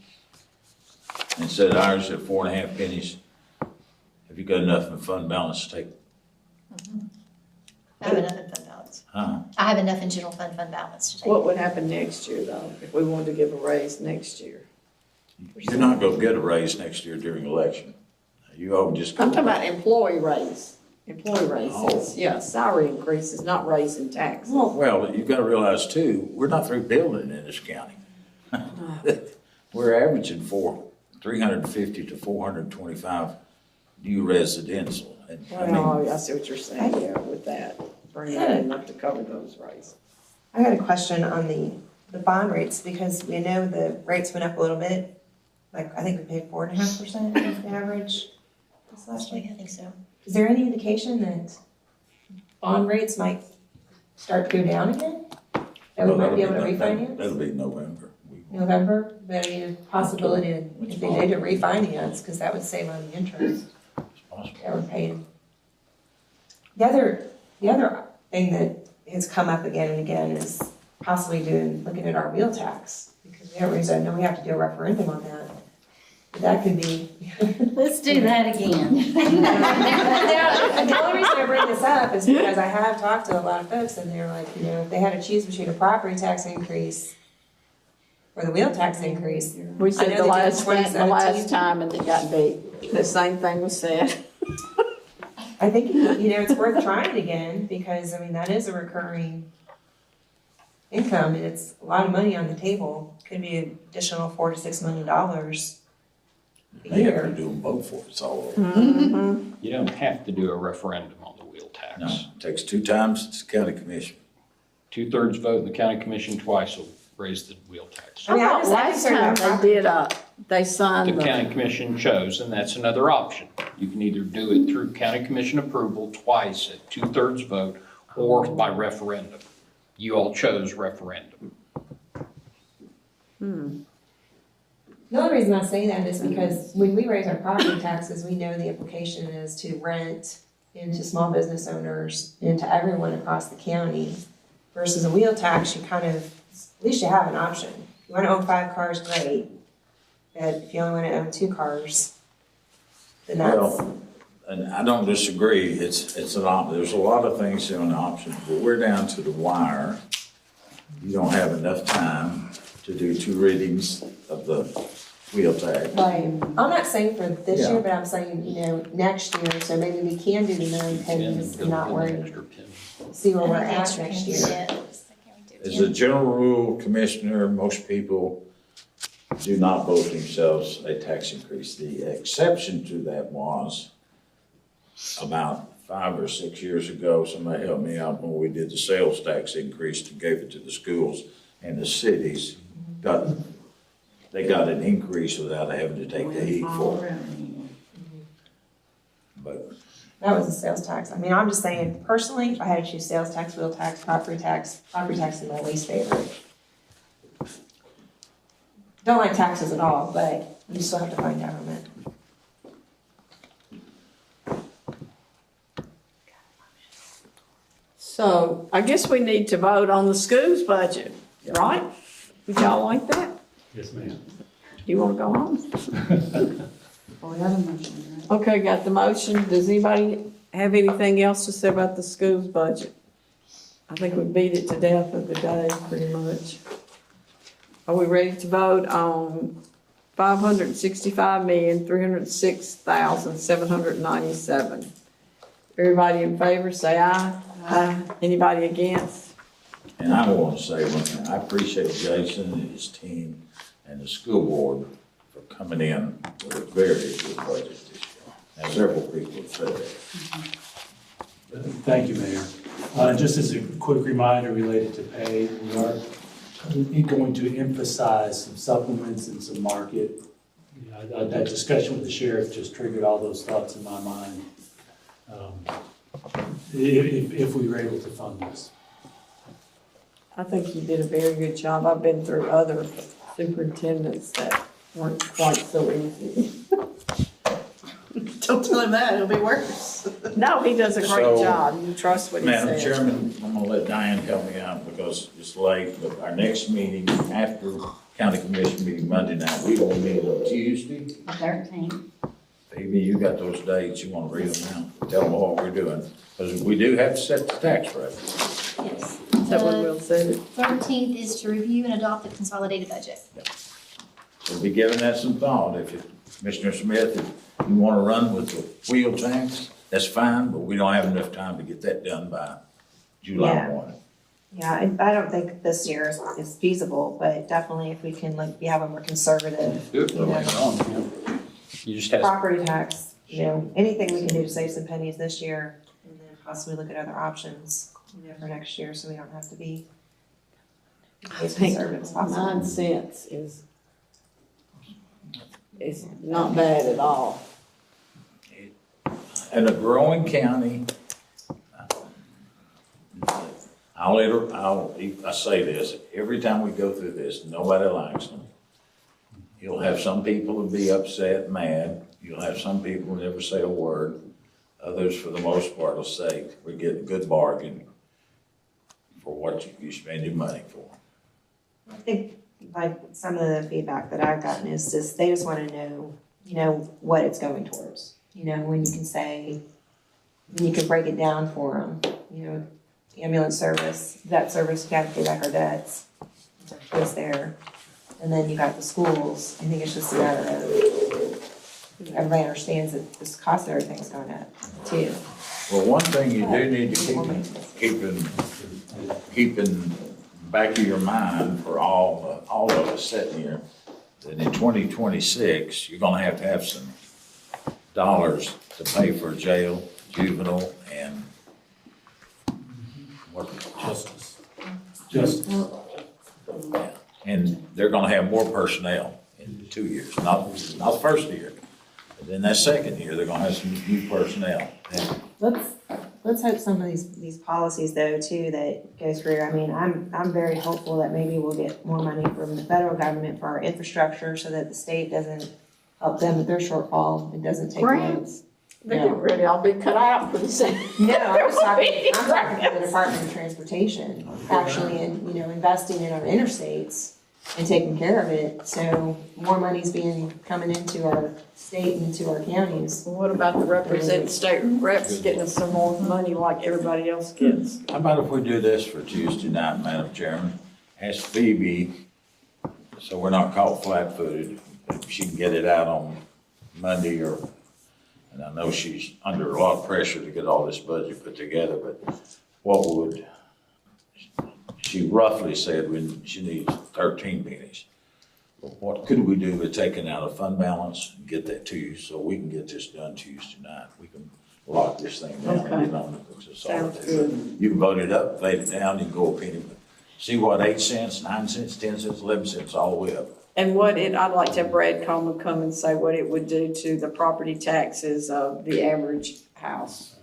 and said ours at 4.5 pennies, have you got enough in fund balance to take? I have enough in fund balance. Huh? I have enough in general fund balance to take. What would happen next year, though, if we wanted to give a raise next year? You're not gonna get a raise next year during election. You all just. I'm talking about employee raise, employee raises, yeah, salary increases, not raising taxes. Well, you've gotta realize too, we're not through building in this county. We're averaging 350 to 425 new residential. And, I mean, Well, I see what you're saying, yeah, with that, bring that in enough to cover those raises. I got a question on the bond rates, because we know the rates went up a little bit. Like, I think we paid 4.5% as the average this last week. I think so. Is there any indication that bond rates might start to go down again? That we might be able to refinance? That'll be November. November, but I mean, a possibility, if they did to refinance, because that would save on the interest that we're paying. The other thing that has come up again and again is possibly looking at our wheel tax, because we I know we have to do a referendum on that. But that could be. Let's do that again. The only reason I bring this up is because I have talked to a lot of folks, and they're like, if they had to choose between a property tax increase or the wheel tax increase. We said the last 2017. time and it got beat, the same thing was said. I think, it's worth trying again, because, that is a recurring income, and it's a lot of money on the table. Could be an additional $4 to $6 million a They have year. to do them both for it's all over. Mm-hmm. You don't have to do a referendum on the wheel tax. No, it takes 2 times, it's county commission. 2/3 vote in the county commission, twice will raise the wheel tax. I mean, I'm just Last concerned time about they did, they signed The county commission chose, and that's another option. You can either do it through county commission approval twice at 2/3 vote, or by referendum. You all chose referendum. The only reason I say that is because when we raise our property taxes, we know the implication is to rent into small business owners, into everyone across the county. Versus a wheel tax, you kind of, at least you have an option. If you want to own 5 cars, great. But if you only want to own 2 cars, then that's. Well, and I don't disagree, it's an there's a lot of things in an option, but we're down to the wire. You don't have enough time to do 2 readings of the wheel tag. Right. I'm not saying for this Yeah. year, but I'm saying, next year, so maybe we can do the 9 pennies and not worry. See where we're at next year. As a general rule, Commissioner, most people do not vote themselves a tax increase. The exception to that was about 5 or 6 years ago, somebody helped me out when we did the sales tax increase and gave it to the schools, and the cities they got an increase without having to take the heat for it. But That was a sales tax. I mean, I'm just saying, personally, if I had to choose sales tax, wheel tax, property tax is my least favorite. Don't like taxes at all, but you still have to find government. So I guess we need to vote on the school's budget, right? Would y'all like that? Yes, ma'am. You wanna go home? Well, we have a motion, right? Okay, got the motion. Does anybody have anything else to say about the school's budget? I think we beat it to death of the day, pretty much. Are we ready to vote on $565,306,797? Everybody in favor, say aye. Aye. Anybody against? And I want to say one thing, I appreciate Jason and his team and the school board for coming in with a very good budget this year. Now, several people have said that. Thank you, Mayor. Just as a quick reminder related to pay, we are going to emphasize some supplements and some market. That discussion with the sheriff just triggered all those thoughts in my mind. If we were able to fund this. I think you did a very good job. I've been through other superintendents that weren't quite so easy. Don't tell him that, it'll be worse. No, he does a great So, job. You trust what he says. Madam Chairman, I'm gonna let Diane help me out because it's late, but our next meeting after county commission meeting Monday night, we will meet on Tuesday. 13. Maybe you got those dates, you wanna read them out, tell them what we're doing, because we do have to set the tax rate. Yes. Is that what Will said? 13th is to review and adopt the consolidated budget. So be giving that some thought. If Commissioner Smith, if you wanna run with the wheel tax, that's fine, but we don't have enough time to get that done by July Yeah. 1. Yeah, I don't think this year is feasible, but definitely if we can have a more conservative, Do it you know, later on, yeah. You just have, property tax, anything we can do to save some pennies this year, and then possibly look at other options, for next year, so we don't have to be as conservative as possible. 9 cents is not bad at all. In a growing county, I say this, every time we go through this, nobody likes them. You'll have some people who'll be upset, mad. You'll have some people who never say a word. Others, for the most part, will say, we're getting a good bargain for what you spend your money for. I think some of the feedback that I've gotten is just, they just wanna know, what it's going towards. When you can say, when you can break it down for them, ambulance service, debt service, you gotta pay back our debts. Goes there. And then you got the schools. I think it's just a matter of, everybody understands that this cost of everything's going up too. Well, one thing you do need to keep in back of your mind for all of us sitting here, that in 2026, you're gonna have some dollars to pay for jail, juvenile, and what? Justice. And they're gonna have more personnel in 2 years, not the first year. But then that second year, they're gonna have some new personnel. Let's hope some of these policies though too that go through, I'm very hopeful that maybe we'll get more money from the federal government for our infrastructure so that the state doesn't help them with their shortfall, it doesn't take away. Grants? They get ready, I'll be cut out for the same. No, I'm talking for the Department of Transportation, actually, investing in our interstates and taking care of it. So more money's coming into our state and into our counties. What about the representative state reps getting us some more money like everybody else gets? How about if we do this for Tuesday night, Madam Chairman? Ask Phoebe, so we're not caught flat-footed, if she can get it out on Monday and I know she's under a lot of pressure to get all this budget put together, but she roughly said she needs 13 pennies. But what could we do with taking out a fund balance and get that to you so we can get this done Tuesday night? We can lock this thing down. Okay. Get it on the books of Sounds solid. good. You can vote it up, vote it down, you can go a penny, but see what, 8 cents, 9 cents, 10 cents, 11 cents, all the way up. And I'd like to have Brad Coleman come and say what it would do to the property taxes of the average house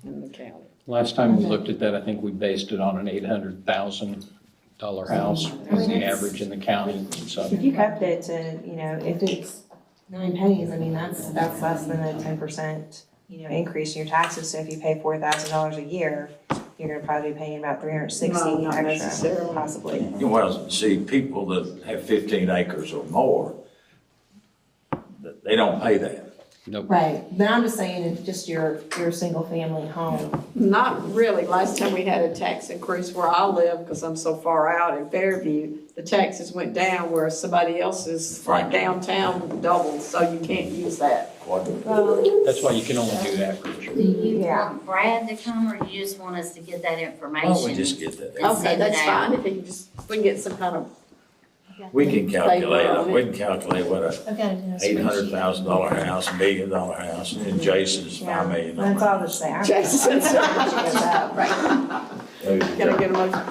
in the county. Last time we looked at that, I think we based it on an $800,000 house as the average in the county. And so If you kept it to, if it's 9 pennies, I mean, that's less than a 10%, increase in your taxes. So if you pay $4,000 a year, you're gonna probably be paying about $360 No, not extra, necessarily. possibly. Well, see, people that have 15 acres or more, they don't pay that. Nope. Right, but I'm just saying, it's just your single family home. Not really. Last time we had a tax increase where I live, because I'm so far out in Fairview, the taxes went down where somebody else's, like downtown, doubled, so you can't use that. That's why you can only do average. Do you want Brad to come, or you just want us to get that information? Why don't we just get that? Okay, that's fine. If you we can get some kind of. We can calculate what I've got it in a $800,000 house, $1 million house, and then Jason's $5 million. That's all the same. Jason's. Right. Gotta get a motion.